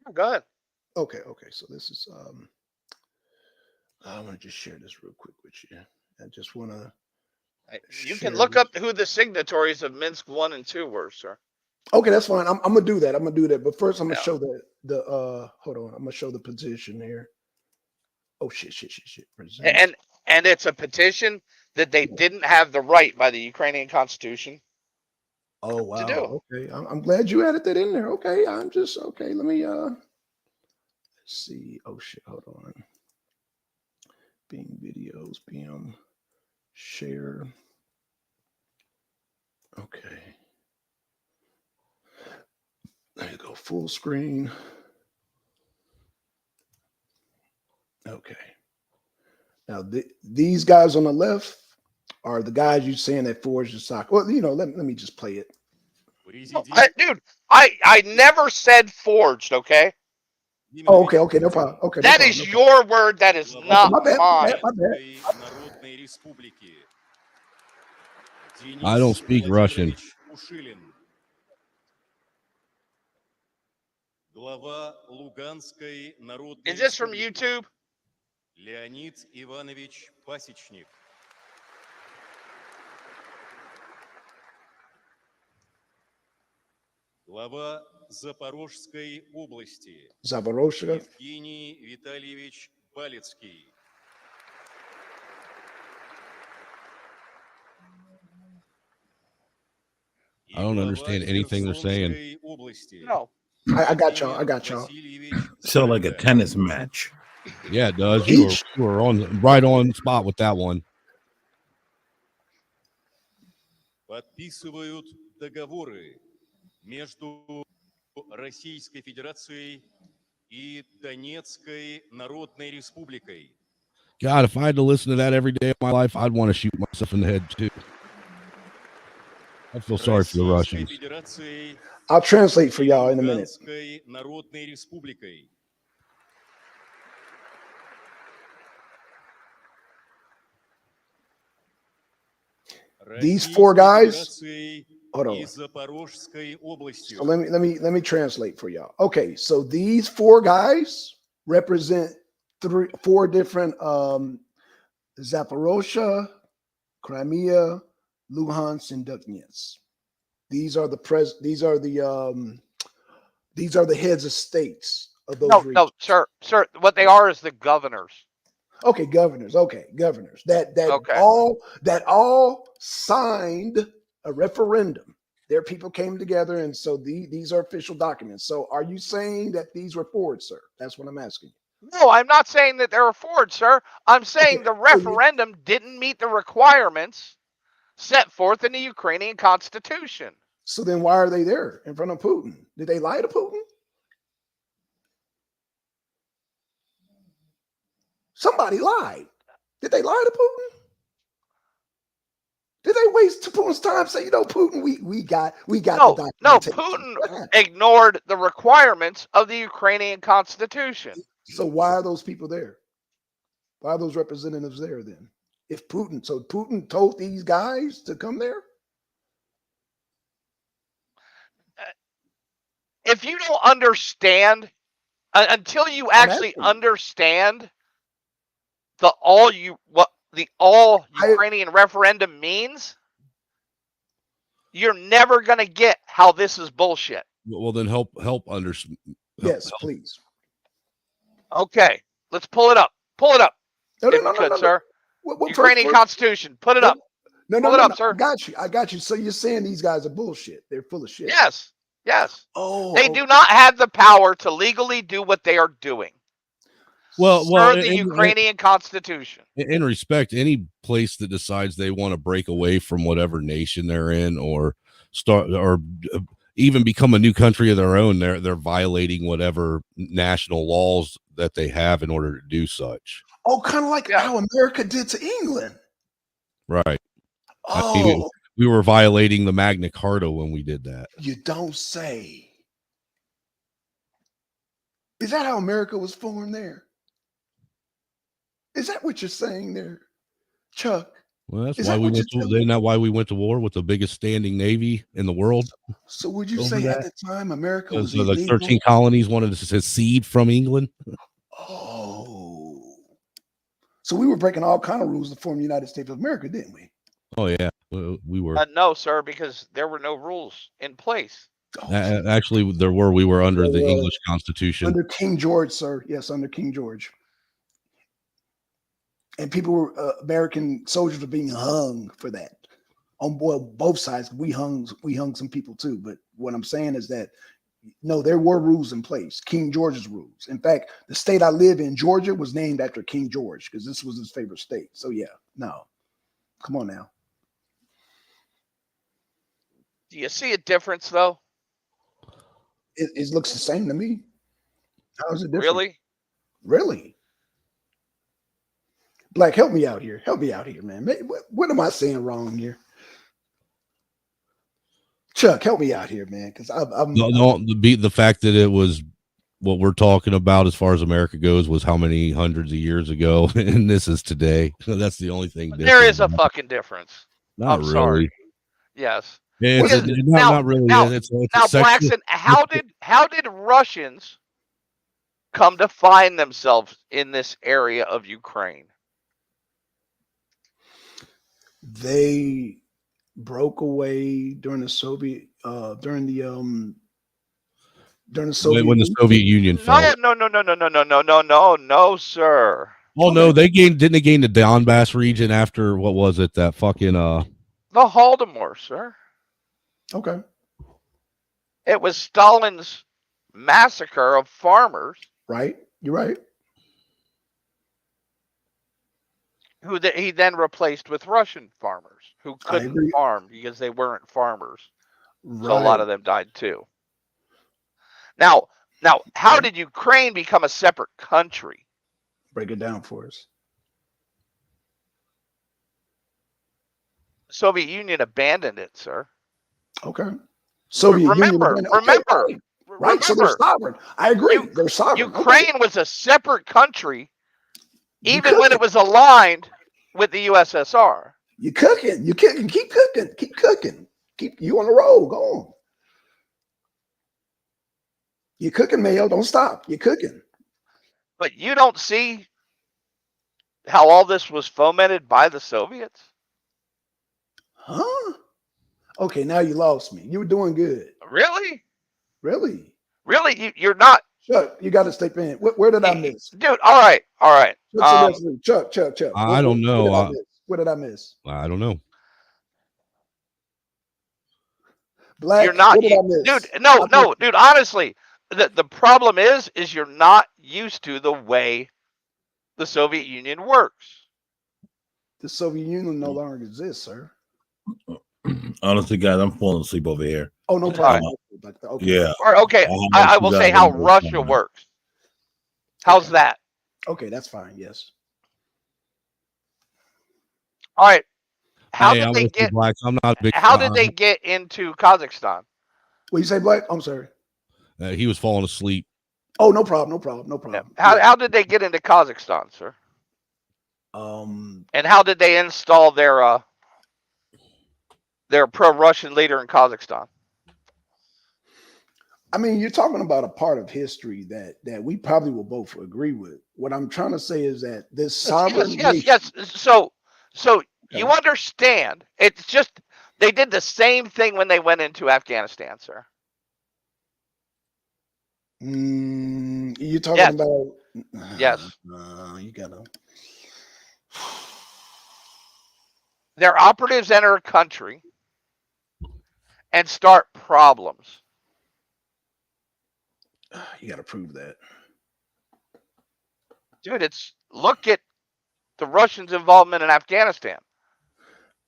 Yeah, go ahead. Okay. So this is I want to just share this real quick with you. I just want to. You can look up who the signatories of Minsk 1 and 2 were, sir. Okay, that's fine. I'm gonna do that. But first I'm gonna show the hold on. I'm gonna show the petition here. Oh shit. And it's a petition that they didn't have the right by the Ukrainian Constitution. Oh wow. To do. Okay. I'm glad you added that in there. Okay. I'm just okay. Let me let's see. Oh shit. Hold on. Being videos, being share. Okay. There you go. Full screen. Okay. Now these guys on the left are the guys you saying that forged the sock. Well, let me just play it. No, dude, I never said forged, okay? Oh, okay, no problem. Okay, that is your word. That is not my bad, mine. my bad. I don't speak Russian. Is this from YouTube? Леонид Иванович Пасечник. Глава Запорожской области. Евгений Витальевич Балецкий. I don't understand anything they're saying. No. I got y'all. Sound like a tennis match. Yeah, it does. You were right on spot with that one. Подписывают договоры между Российской Федерацией и Донецкой Народной Республикой. God, if I had to listen to that every day of my life, I'd want to shoot myself in the head too. I feel sorry for the Russians. I'll translate for y'all in a minute. Народной Республикой. These four guys. Hold on. So let me translate for y'all. Okay, so these four guys represent four different Zaporozhye, Crimea, Luhansk, and Donetsk. These are the heads of states of those regions. No, sir. What they are is the governors. Okay, governors. That all signed a referendum. Their people came together, and so these are official documents. So, are you saying that these were forged, sir? That's what I'm asking. No, I'm not saying that they were forged, sir. I'm saying the referendum didn't meet the requirements set forth in the Ukrainian Constitution. So then, why are they there in front of Putin? Did they lie to Putin? Somebody lied. Did they lie to Putin? Did they waste Putin's time? Say, Putin, we got the documentation. No, Putin ignored the requirements of the Ukrainian Constitution. So why are those people there? Why are those representatives there then? If Putin told these guys to come there? If you don't understand, until you actually understand the all Ukrainian referendum means, you're never going to get how this is bullshit. Well, then help understand. Yes, please. Okay, let's pull it up. Pull it up. No, if you could, sir. Ukrainian Constitution. Put it up. Pull it up, sir. I got you. So you're saying these guys are bullshit. They're full of shit. Yes. Oh. They do not have the power to legally do what they are doing. Well, the Ukrainian Constitution. In respect, any place that decides they want to break away from whatever nation they're in, or start, or even become a new country of their own, they're violating whatever national laws that they have in order to do such. Oh, kind of like how America did to England. Right. Oh, we were violating the Magna Carta when we did that. You don't say. Is that how America was formed there? Is that what you're saying there, Chuck? Well, that's why we went to. Isn't that why we went to war with the biggest standing navy in the world? So would you say at the time America was like 13 colonies wanted to secede from England? Oh, so we were breaking all kind of rules to form the United States of America, didn't we? Oh yeah, we were. No, sir, because there were no rules in place. Actually, there were. We were under the English Constitution. Under King George, sir. Yes, under King George. And people were American soldiers were being hung for that. On both sides, we hung some people too. But what I'm saying is that no, there were rules in place. King George's rules. In fact, the state I live in, Georgia, was named after King George because this was his favorite state. So yeah, no, come on now. Do you see a difference though? It looks the same to me. How is it different? Really? Really? Black, help me out here. Help me out here, man. What am I saying wrong here? Chuck, help me out here, man. Because the fact that it was what we're talking about as far as America goes was how many hundreds of years ago, and this is today. So that's the only thing. There is a fucking difference. Not I'm really. Sorry. Yes. Not really. Now, Blackson, how did Russians come to find themselves in this area of Ukraine? They broke away during the Soviet when the Soviet Union fell. No, sir. Oh no, didn't they gain the Donbass region after what was it? That fucking the Holodomor, sir. Okay. It was Stalin's massacre of farmers. Right. You're right. Who he then replaced with Russian farmers who couldn't farm because they weren't farmers. Right. So a lot of them died too. Now, how did Ukraine become a separate country? Break it down for us. The Soviet Union abandoned it, sir. Okay. Soviet Union. Remember. Right. So they're sovereign. I agree. They're sovereign. Ukraine was a separate country. Even when it was aligned with the USSR. You're cooking. Keep cooking. Keep you on the road. Go on. You're cooking, Mayo. Don't stop. You're cooking. But you don't see how all this was fomented by the Soviets? Huh? Okay, now you lost me. You were doing good. Really? Really? You're not. Chuck, you got to step in. Where did I miss? Dude, all right. Chuck. I don't know. What did I miss? I don't know. Black, you're not, what did I miss? dude. No, dude. Honestly, the problem is you're not used to the way the Soviet Union works. The Soviet Union no longer exists, sir. Honestly, guys, I'm falling asleep over here. Oh, no problem. Okay. Yeah. Okay. I will say how Russia works. How's that? Okay, that's fine. Yes. All right. How did they get? Blacks. I'm not a big how did they get into Kazakhstan? What you say, Black? I'm sorry. He was falling asleep. Oh, no problem. Yeah. How did they get into Kazakhstan, sir? And how did they install their pro-Russian leader in Kazakhstan? I mean, you're talking about a part of history that we probably will both agree with. What I'm trying to say is that this sovereign nation. Yes. So you understand? It's just they did the same thing when they went into Afghanistan, sir. You're talking about. Yes. You gotta. Their operatives enter a country and start problems. You got to prove that. Dude, look at the Russians' involvement in Afghanistan.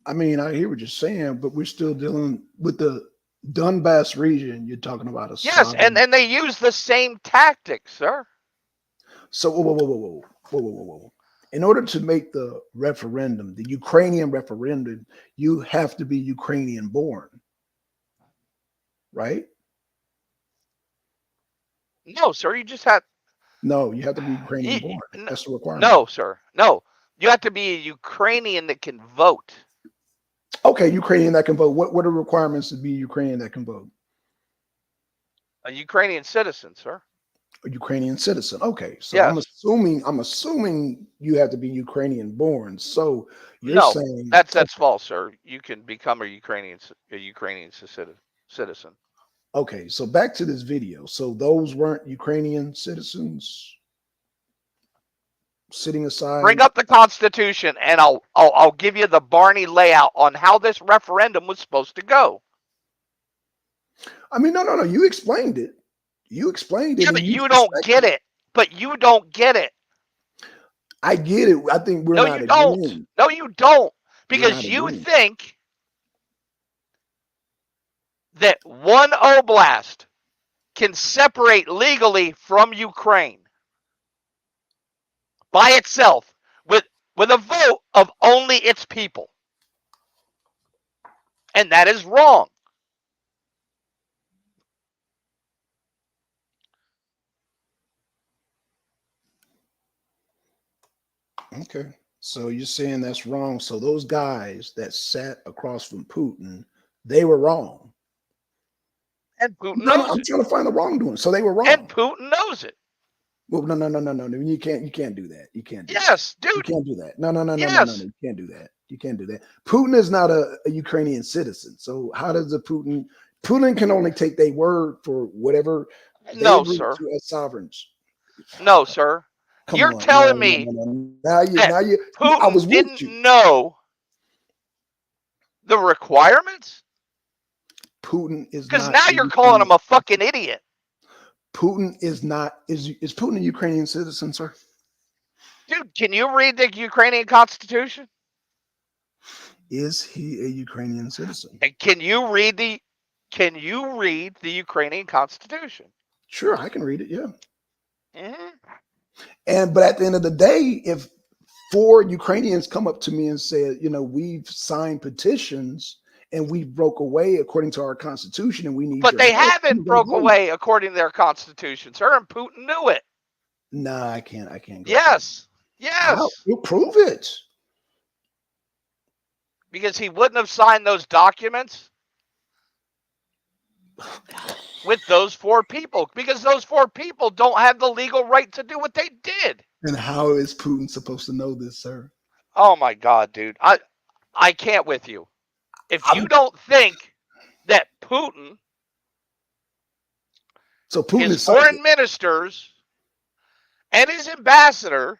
I mean, I hear what you're saying, but we're still dealing with the Donbass region. You're talking about Yes, and they use the same tactics, sir. So whoa. In order to make the referendum, the Ukrainian referendum, you have to be Ukrainian born, right? No, sir. You just have. No, you have to be Ukrainian born. That's the requirement. No, sir. No, you have to be a Ukrainian that can vote. Okay, Ukrainian that can vote. What are the requirements to be Ukrainian that can vote? A Ukrainian citizen, sir. A Ukrainian citizen. Okay, so yes. I'm assuming you have to be Ukrainian born. So you're saying that's false, sir. You can become a Ukrainian citizen. Okay, so back to this video. So those weren't Ukrainian citizens sitting aside. Bring up the Constitution, and I'll give you the Barney layout on how this referendum was supposed to go. I mean, no. You explained it. You explained it. Yeah, but you don't get it. But you don't get it. I get it. I think we're not agreeing. No, you don't. Because you think that one oblast can separate legally from Ukraine by itself with a vote of only its people. And that is wrong. Okay. So you're saying that's wrong. So those guys that sat across from Putin, they were wrong. And Putin knows I'm trying to find the wrongdoing. So they were wrong. And Putin knows it. Well, no. You can't do that. You can't do that. Dude. You can't do that. No. You can't do that. You can't do that. Putin is not a Ukrainian citizen. So how does Putin can only take their word for whatever no, sir. As sovereigns. No, sir. You're telling me Putin I was didn't know the requirements? Putin is because now you're calling him a fucking idiot. Putin is not. Is Putin a Ukrainian citizen, sir? Dude, can you read the Ukrainian Constitution? Is he a Ukrainian citizen? And can you read the Ukrainian Constitution? Sure, I can read it. Yeah. Mm-hmm. But at the end of the day, if 4 Ukrainians come up to me and say, we've signed petitions and we broke away according to our constitution, and we need. But they haven't broke away according to their constitution, sir. And Putin knew it. Nah, I can't. Yes. You prove it. Because he wouldn't have signed those documents with those 4 people. Because those 4 people don't have the legal right to do what they did. And how is Putin supposed to know this, sir? Oh my God, dude. I can't with you. If you don't think that Putin, his foreign ministers, and his ambassador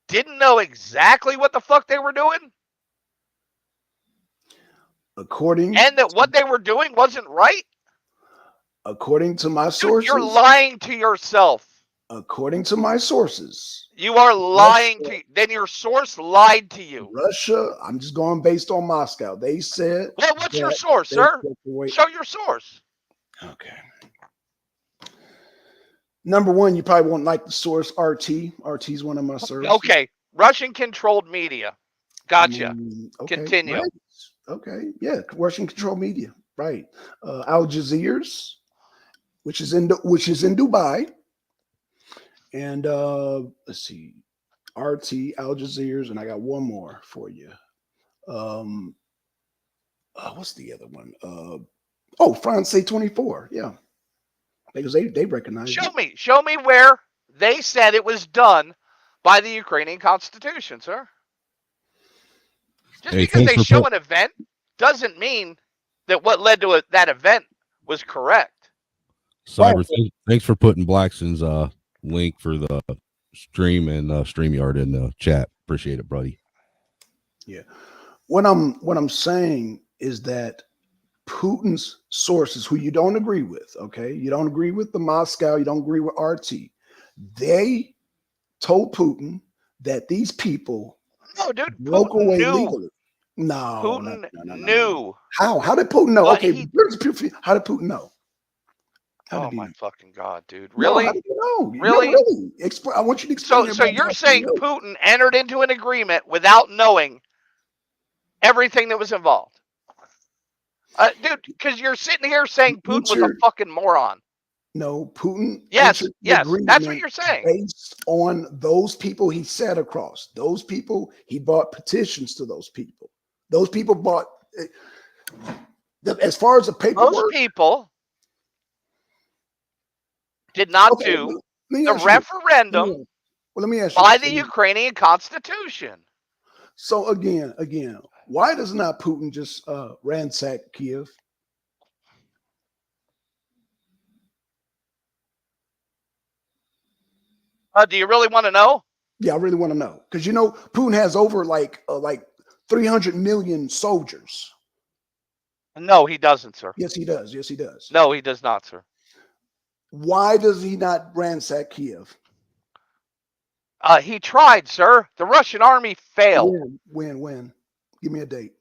didn't know exactly what the fuck they were doing, and that what they were doing wasn't right, according to my sources, you're lying to yourself. According to my sources, you are lying to. Then your source lied to you. Russia. I'm just going based on Moscow. They said. Well, what's your source, sir? Show your source. Okay. Number one, you probably won't like the source. RT. RT's one of my sources. Okay. Russian-controlled media. Gotcha. Okay, continue. Right. Okay. Yeah. Russian-controlled media. Right. Al Jazeera's, which is in Dubai. And let's see, RT, Al Jazeera's, and I got one more for you. What's the other one? France 24. Yeah, because they recognize it. Show me where they said it was done by the Ukrainian Constitution, sir. Just because they show an event doesn't mean that what led to that event was correct. Cyber, thanks for putting Blackson's link for the stream and StreamYard in the chat. Appreciate it, buddy. Yeah. What I'm saying is that Putin's sources, who you don't agree with, okay? You don't agree with the Moscow, you don't agree with RT. They told Putin that these people broke Putin away knew. legally. No, Putin no. knew. How did Putin know? But Okay, how did Putin know? Oh my fucking God, dude! Really? No, how did you know? Really? No, really. I want you to explain. So you're saying Putin entered into an agreement without knowing everything that was involved, dude? Because you're sitting here saying Putin was a fucking moron. No, Putin. Yes, that's what you're saying. Based on those people he sat across, those people he bought petitions to. Those people bought. As far as the paperwork, those people did not do the referendum by the Ukrainian Constitution. So again, why does not Putin just ransack Kiev? Do you really want to know? Yeah, I really want to know because Putin has over like 300 million soldiers. No, he doesn't, sir. Yes, he does. Yes, he does. No, he does not, sir. Why does he not ransack Kiev? He tried, sir. The Russian army failed. When? Give me a date.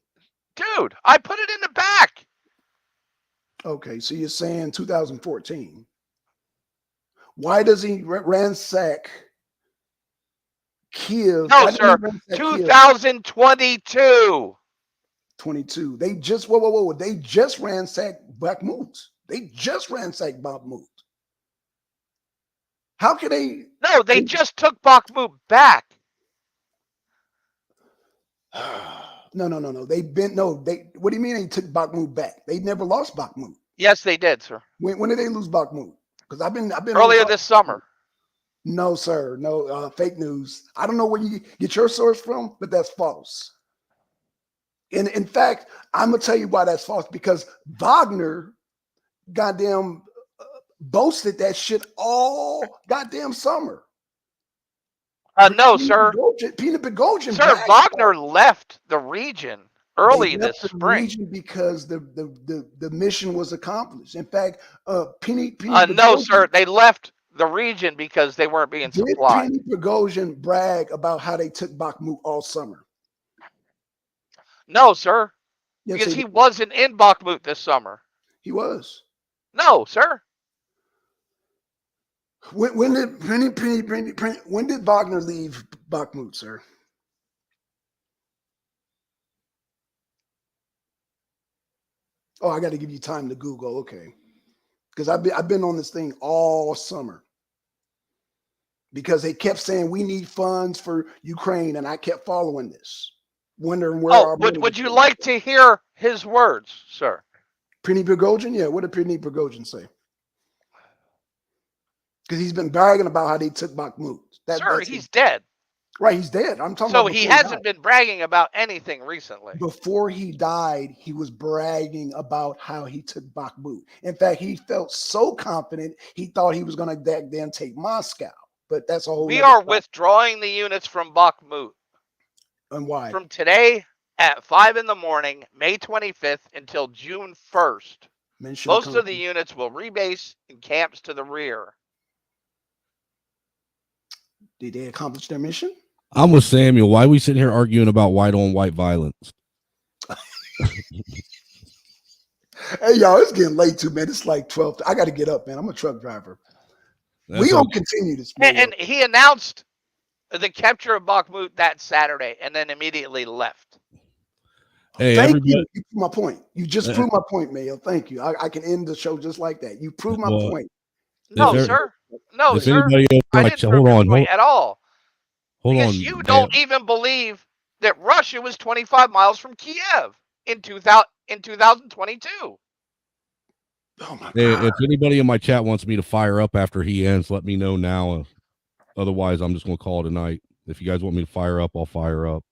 Dude, I put it in the back. Okay, so you're saying 2014. Why does he ransack Kiev? No, sir. 2022. 22. They just whoa. They just ransacked Bakhmut. How can they? No, they just took Bakhmut back. No. What do you mean they took Bakhmut back? They never lost Bakhmut. Yes, they did, sir. When did they lose Bakhmut? Because I've been earlier this summer. No, sir. No, fake news. I don't know where you get your source from, but that's false. And in fact, I'm gonna tell you why that's false. Because Wagner, goddamn, boasted that shit all goddamn summer. No, sir. Peter Boghossian. Sir, Wagner left the region early this spring because the mission was accomplished. In fact, Penny no, sir. They left the region because they weren't being supplied. Did Penny Boghossian brag about how they took Bakhmut all summer? No, sir. Yes, because he wasn't in Bakhmut this summer. He was. No, sir. When did Wagner leave Bakhmut, sir? Oh, I got to give you time to Google. Okay, because I've been on this thing all summer because they kept saying we need funds for Ukraine, and I kept following this, wondering where. Oh, would you like to hear his words, sir? Penny Boghossian, yeah. What did Penny Boghossian say? Because he's been bragging about how they took Bakhmut. Sir, he's dead. Right, he's dead. I'm talking about. So he hasn't been bragging about anything recently. Before he died, he was bragging about how he took Bakhmut. In fact, he felt so confident he thought he was going to then take Moscow. But that's a whole. We are withdrawing the units from Bakhmut. And why? From today at 5 in the morning, May 25th until June 1st. Most of the units will rebase in camps to the rear. Did they accomplish their mission? I'm with Samuel. Why are we sitting here arguing about white on white violence? Hey, y'all, it's getting late too, man. It's like 12. I got to get up, man. I'm a truck driver. We don't continue this. And he announced the capture of Bakhmut that Saturday and then immediately left. Hey, thank you. You proved my point. You just proved my point, Mayo. Thank you. I can end the show just like that. You proved my point. No, sir. No, sir. Anybody I didn't prove your point at all. Hold because on. you don't even believe that Russia was 25 miles from Kiev in 2022. Oh my Hey, God. if anybody in my chat wants me to fire up after he ends, let me know now. Otherwise, I'm just going to call it a night. If you guys want me to fire up, I'll fire up.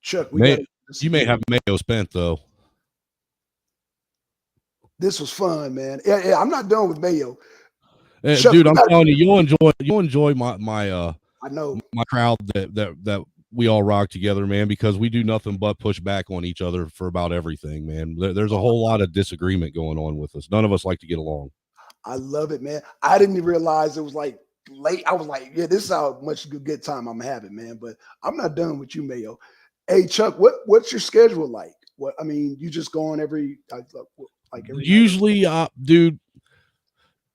Chuck, we got you may have Mayo spent though. This was fun, man. Yeah, I'm not done with Mayo. Chuck, dude, I'm telling you, you'll enjoy my I know my crowd that we all rock together, man, because we do nothing but push back on each other for about everything, man. There's a whole lot of disagreement going on with us. None of us like to get along. I love it, man. I didn't even realize it was like late. I was like, yeah, this is how much good time I'm having, man. But I'm not done with you, Mayo. Hey, Chuck, what's your schedule like? What I mean, you just go on every every usually, dude.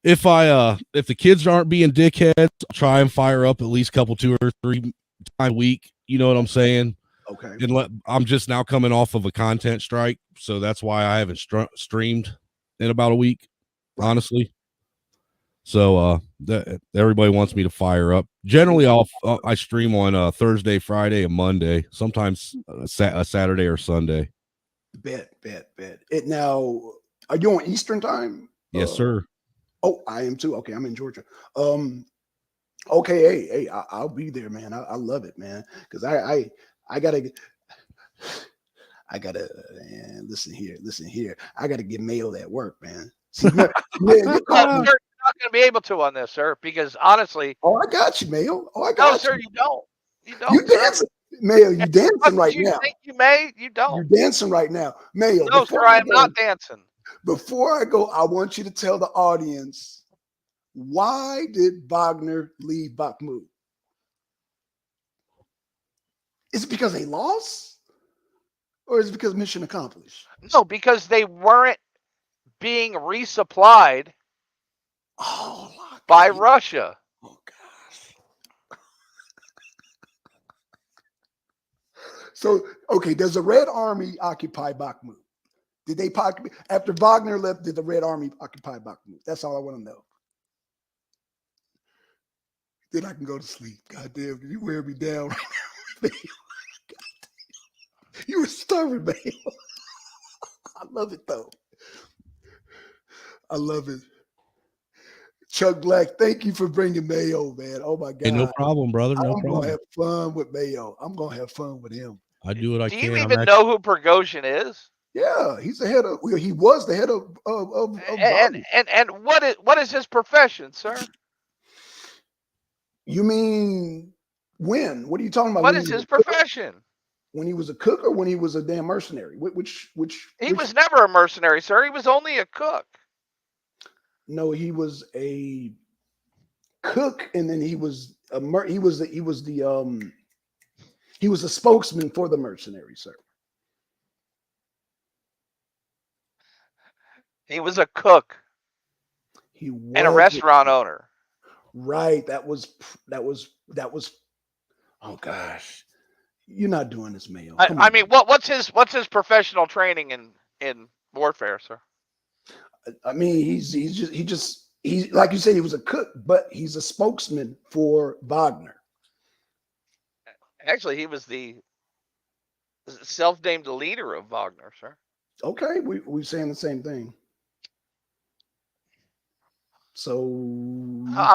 If the kids aren't being dickheads, I'll try and fire up at least couple 2 or 3 times a week. You know what I'm saying? Okay. And I'm just now coming off of a content strike, so that's why I haven't streamed in about a week, honestly. So everybody wants me to fire up. Generally, I stream on Thursday, Friday, and Monday. Sometimes a Saturday or Sunday. Bet. It now. Are you on Eastern time? Yes, sir. Oh, I am too. Okay, I'm in Georgia. Okay, hey, I'll be there, man. I love it, man. Because I gotta man, listen here. I gotta get Mayo that work, man. See, man, You're not going to be able to on this, sir, because honestly. Oh, I got you, Mayo. Oh, I got you. No, sir, you don't. You dancing, Mayo. You dancing right you now. Think you may? You don't. You're dancing right now, Mayo. No, sir, I am not dancing. Before I go, I want you to tell the audience, why did Wagner leave Bakhmut? Is it because they lost? Or is it because mission accomplished? No, because they weren't being resupplied by Russia. Oh, gosh. So, okay, does the Red Army occupy Bakhmut? Did they after Wagner left? Did the Red Army occupy Bakhmut? That's all I want to know. Then I can go to sleep. God damn, you wear me down right now. You were stubborn, man. I love it though. I love it. Chuck Black, thank you for bringing Mayo, man. Oh my God. Hey, no problem, brother. No I'm problem. gonna have fun with Mayo. I'm gonna have fun with him. I do what I can. Do you even know who Prigozhin is? Yeah, he's the head of. Well, he was the head of and what is his profession, sir? You mean when? What are you talking about? What is his profession? When he was a cook or when he was a damn mercenary? Which? He was never a mercenary, sir. He was only a cook. No, he was a cook, and then he was a spokesman for the mercenary, sir. He was a cook. He was and a restaurant owner. Right. That was. Oh gosh, you're not doing this, Mayo. I mean, what's his professional training in warfare, sir? I mean, he's like you said, he was a cook, but he's a spokesman for Wagner. Actually, he was the self-named leader of Wagner, sir. Okay, we're saying the same thing. So I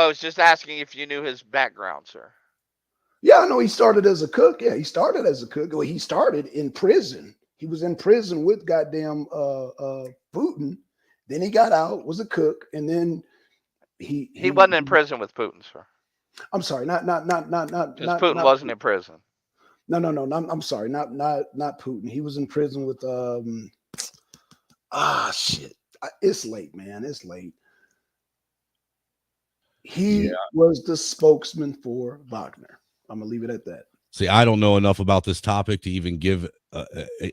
was just asking if you knew his background, sir. Yeah, I know he started as a cook. Yeah, he started as a cook. Well, he started in prison. He was in prison with goddamn Putin. Then he got out, was a cook, and then he wasn't in prison with Putin, sir. I'm sorry, not Putin wasn't in prison. No, I'm sorry, not Putin. He was in prison with shit. It's late, man. It's late. He was the spokesman for Wagner. I'm gonna leave it at that. See, I don't know enough about this topic to even give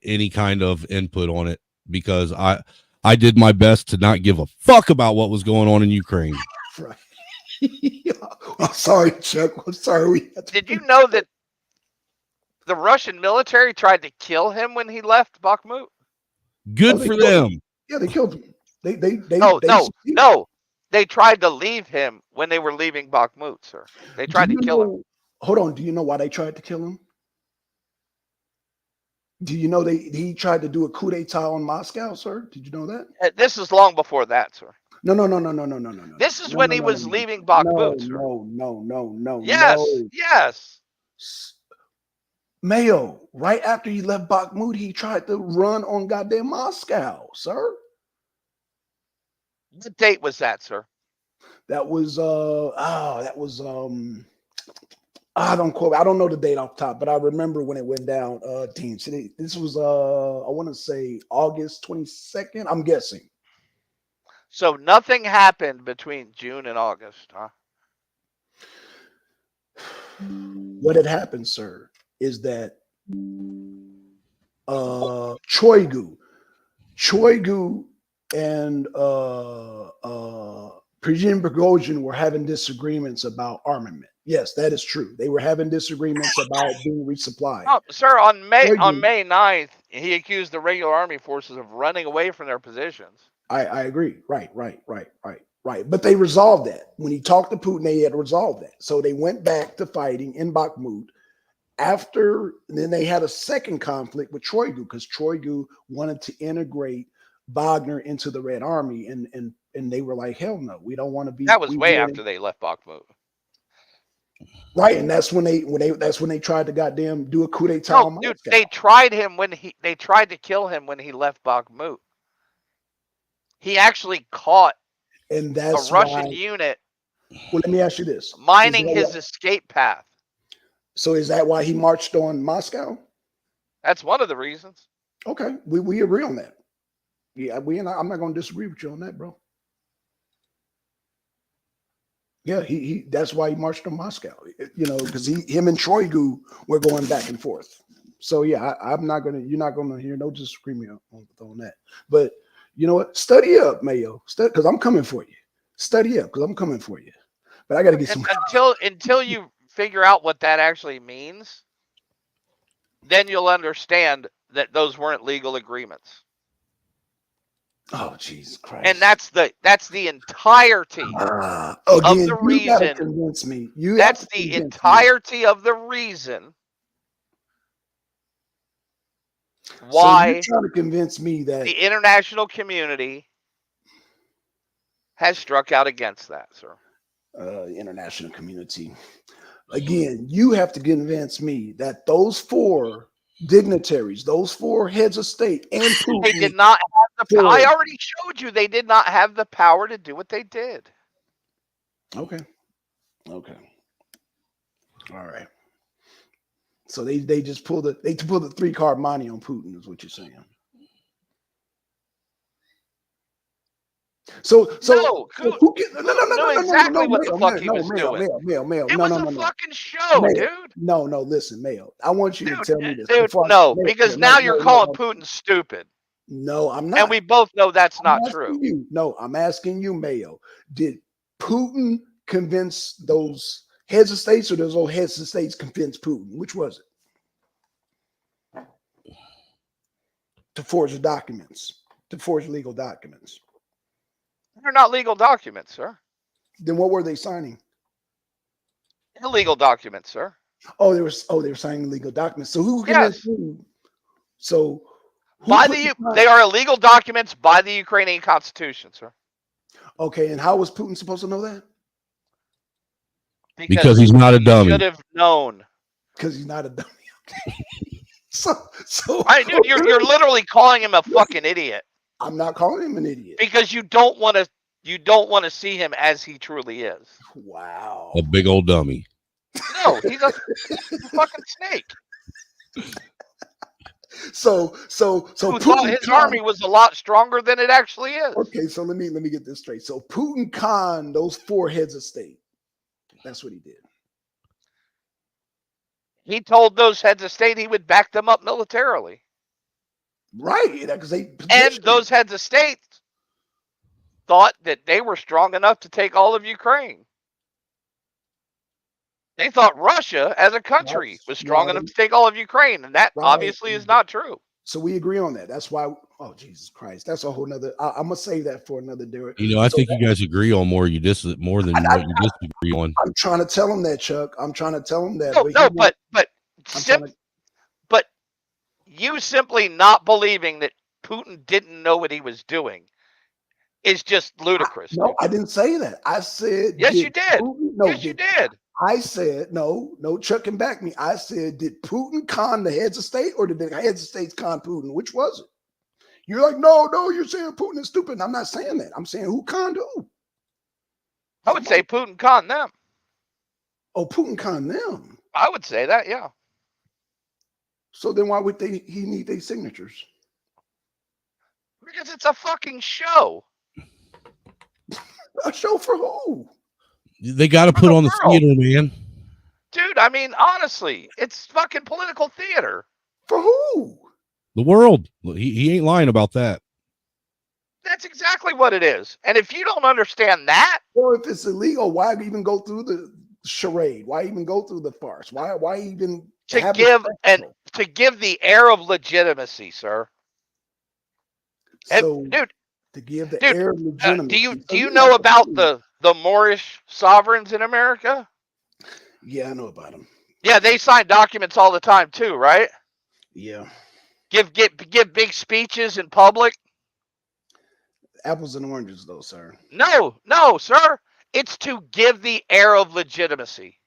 any kind of input on it because I did my best to not give a fuck about what was going on in Ukraine. Right. I'm sorry, Chuck. I'm sorry. Did you know that the Russian military tried to kill him when he left Bakhmut? Good for them. Yeah, they killed him. No. They tried to leave him when they were leaving Bakhmut, sir. They tried to kill him. Hold on. Do you know why they tried to kill him? Do you know he tried to do a coup d'etat on Moscow, sir? Did you know that? This is long before that, sir. No. This is when he was leaving Bakhmut, sir. No. Yes. Mayo, right after he left Bakhmut, he tried to run on goddamn Moscow, sir. What date was that, sir? That was I don't quote. I don't know the date off the top, but I remember when it went down. Team. So this was I want to say August 22nd. I'm guessing. So nothing happened between June and August, huh? What had happened, sir, is that Choigu and Prigozhin Prigozhin were having disagreements about armament. Yes, that is true. They were having disagreements about being resupplied. Oh, sir, on May 9th, he accused the regular army forces of running away from their positions. I agree. Right. But they resolved that. When he talked to Putin, they had resolved that. So they went back to fighting in Bakhmut. Then they had a second conflict with Shoigu because Shoigu wanted to integrate Wagner into the Red Army, and they were like, hell no, we don't want to be. That was way after they left Bakhmut. Right, and that's when they tried to goddamn do a coup d'etat on Moscow. Dude, they tried to kill him when he left Bakhmut. He actually caught and that's a Russian unit. Well, let me ask you this: mining his escape path. So is that why he marched on Moscow? That's one of the reasons. Okay, we agree on that. Yeah, I'm not going to disagree with you on that, bro. Yeah, he that's why he marched on Moscow. Because him and Shoigu were going back and forth. So yeah, you're not gonna hear no disagreement on that. But you know what? Study up, Mayo. Because I'm coming for you. Study up, because I'm coming for you. But I got to get some. Until you figure out what that actually means, then you'll understand that those weren't legal agreements. Oh, Jesus Christ! And that's the entirety of the reason. You convince me. That's the entirety of the reason why you're trying to convince me that the international community has struck out against that, sir. International community. Again, you have to convince me that those four dignitaries, those four heads of state, and Putin, they did not have the power. I already showed you they did not have the power to do what they did. Okay. All right. So they just pulled the 3-card money on Putin, is what you're saying. So no, exactly what the fuck he was doing. It was a fucking show, dude. No, listen, Mayo. I want you to tell me this. Dude, no, because now you're calling Putin stupid. No, I'm not. And we both know that's not true. No, I'm asking you, Mayo. Did Putin convince those heads of states, or those old heads of states convince Putin? Which was it? To forge the documents, to forge legal documents. They're not legal documents, sir. Then what were they signing? Illegal documents, sir. They were signing legal documents. So who convinced Putin? So they are illegal documents by the Ukrainian Constitution, sir. Okay, and how was Putin supposed to know that? Because he's not a dummy. He should have known. Because he's not a dummy. Dude, you're literally calling him a fucking idiot. I'm not calling him an idiot. Because you don't want to see him as he truly is. Wow. A big old dummy. No, he's a fucking snake. So who thought his army was a lot stronger than it actually is. Okay, so let me get this straight. So Putin conned those four heads of state. That's what he did. He told those heads of state he would back them up militarily. Right, because those heads of state thought that they were strong enough to take all of Ukraine. They thought Russia, as a country, was strong enough to take all of Ukraine, and that obviously is not true. So we agree on that. That's why. Oh Jesus Christ, that's a whole nother. I'm gonna save that for another day. You know, I think you guys agree on more more than what you disagree on. I'm trying to tell him that, Chuck. I'm trying to tell him that. But you simply not believing that Putin didn't know what he was doing is just ludicrous. No, I didn't say that. I said yes, you did. You did. I said no. Chuck can back me. I said, did Putin con the heads of state, or did the heads of states con Putin? Which was it? You're like, no, you're saying Putin is stupid. And I'm not saying that. I'm saying who conned who? I would say Putin conned them. Oh, Putin conned them. I would say that, yeah. So then why would he need their signatures? Because it's a fucking show. A show for who? They got to put on the theater, man. Dude, I mean, honestly, it's fucking political theater. For who? The world. He ain't lying about that. That's exactly what it is. And if you don't understand that, or if it's illegal, why even go through the charade? Why even go through the farce? Why even to give the air of legitimacy, sir? So, dude, to give the air of legitimacy. Do you know about the Moorish sovereigns in America? Yeah, I know about them. Yeah, they sign documents all the time too, right? Yeah. Give big speeches in public. Apples and oranges, though, sir. No, sir. It's to give the air of legitimacy.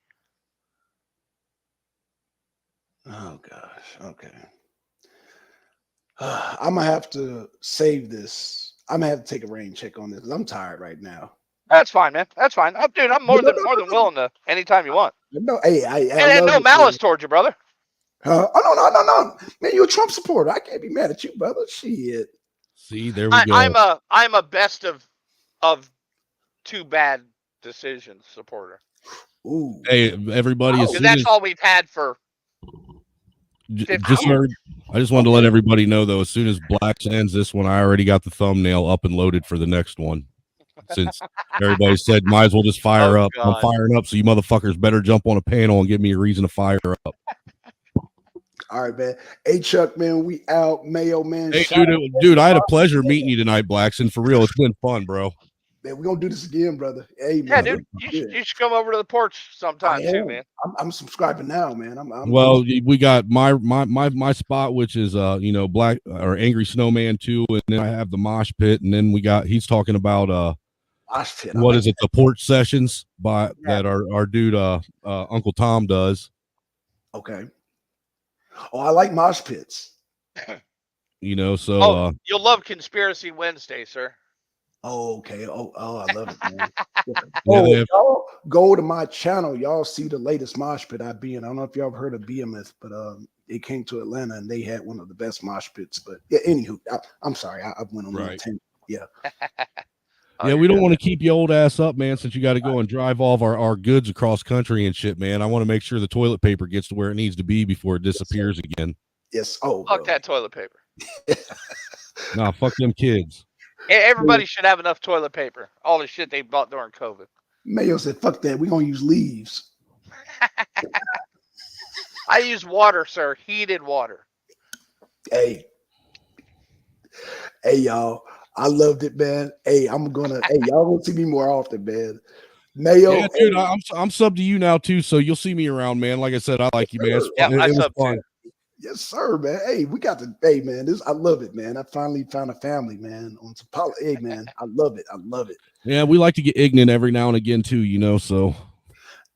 Oh gosh. Okay. I'm gonna have to save this. I'm gonna have to take a rain check on this because I'm tired right now. That's fine, man. That's fine. Dude, I'm more than willing to anytime you want. No, hey, and no malice towards you, brother. No. Man, you're a Trump supporter. I can't be mad at you, brother. Shit. See, there we go. I'm a best of two bad decisions supporter. Ooh. Hey, everybody. That's all we've had for. I just wanted to let everybody know, though, as soon as Blacks ends this one, I already got the thumbnail up and loaded for the next one. Since everybody said might as well just fire up. God. I'm firing up, so you motherfuckers better jump on a panel and give me a reason to fire up. All right, man. Hey, Chuck, man, we out. Mayo, man. Hey, dude, I had a pleasure meeting you tonight, Blackson. For real, it's been fun, bro. Man, we're gonna do this again, brother. Hey, yeah, man. Dude, you should come over to the porch sometime too, man. I'm subscribing now, man. Well, we got my spot, which is Black or Angry Snowman 2, and then I have the mosh pit, and then he's talking about what is it, the porch sessions that our dude Uncle Tom does. Okay. Oh, I like mosh pits. So you'll love Conspiracy Wednesday, sir. Oh, okay. Oh, I love it, man. Y'all go to my channel. Y'all see the latest mosh pit I be in. I don't know if y'all have heard of Behemoth, but it came to Atlanta and they had one of the best mosh pits. But yeah, anywho, I'm sorry. I went on a tangent. Yeah. Yeah, we don't want to keep your old ass up, man, since you got to go and drive all of our goods across country and shit, man. I want to make sure the toilet paper gets to where it needs to be before it disappears again. Yes. Oh, fuck that toilet paper. Nah, fuck them kids. Everybody should have enough toilet paper. All the shit they bought during COVID. Mayo said, fuck that. We're going to use leaves. I use water, sir. Heated water. Hey, y'all. I loved it, man. Hey, y'all gonna see me more often, man. Mayo. Yeah, dude, I'm sub to you now, too, so you'll see me around, man. Like I said, I like you, man. It was fun. Yes, sir, man. Hey, we got to. Hey, man, I love it, man. I finally found a family, man. On some hey, man, I love it. I love it. Yeah, we like to get ignorant every now and again too, so.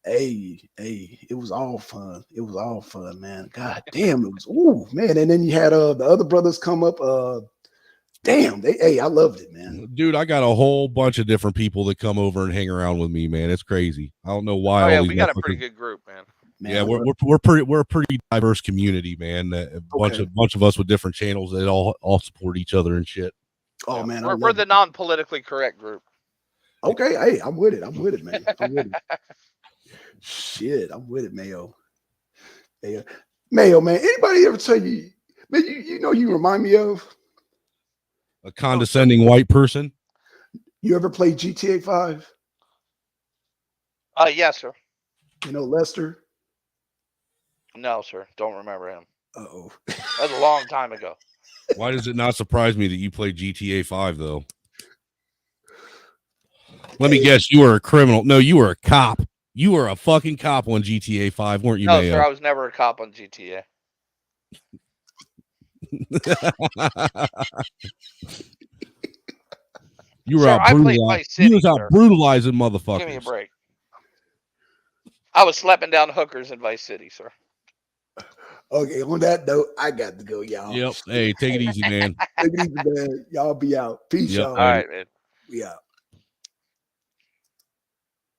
Hey, it was all fun. It was all fun, man. God damn, it was. Man. And then you had the other brothers come up. Damn, I loved it, man. Dude, I got a whole bunch of different people that come over and hang around with me, man. It's crazy. I don't know why. Oh, yeah, we got a pretty good group, man. Yeah, we're a pretty diverse community, man. A bunch of us with different channels that all support each other and shit. Oh man, we're the non-politically correct group. Okay, hey, I'm with it, man. I'm with it. Shit, I'm with it, Mayo. Mayo, man. Anybody ever tell you, man? You remind me of a condescending white person. You ever played GTA 5? Yes, sir. Lester. No, sir. Don't remember him. Uh-oh. That was a long time ago. Why does it not surprise me that you play GTA 5 though? Let me guess, you were a criminal. No, you were a cop. You were a fucking cop on GTA 5, weren't you, No, Mayo? sir, I was never a cop on GTA. You were Sir, out I played brutalizing. Vice City, You was out sir. brutalizing motherfuckers. Give me a break. I was slapping down hookers in Vice City, sir. Okay, on that note, I got to go, y'all. Yep. Hey, take it easy, man. Take it easy, man. Y'all be out. Peace, Yep, y'all. All right, man. We out.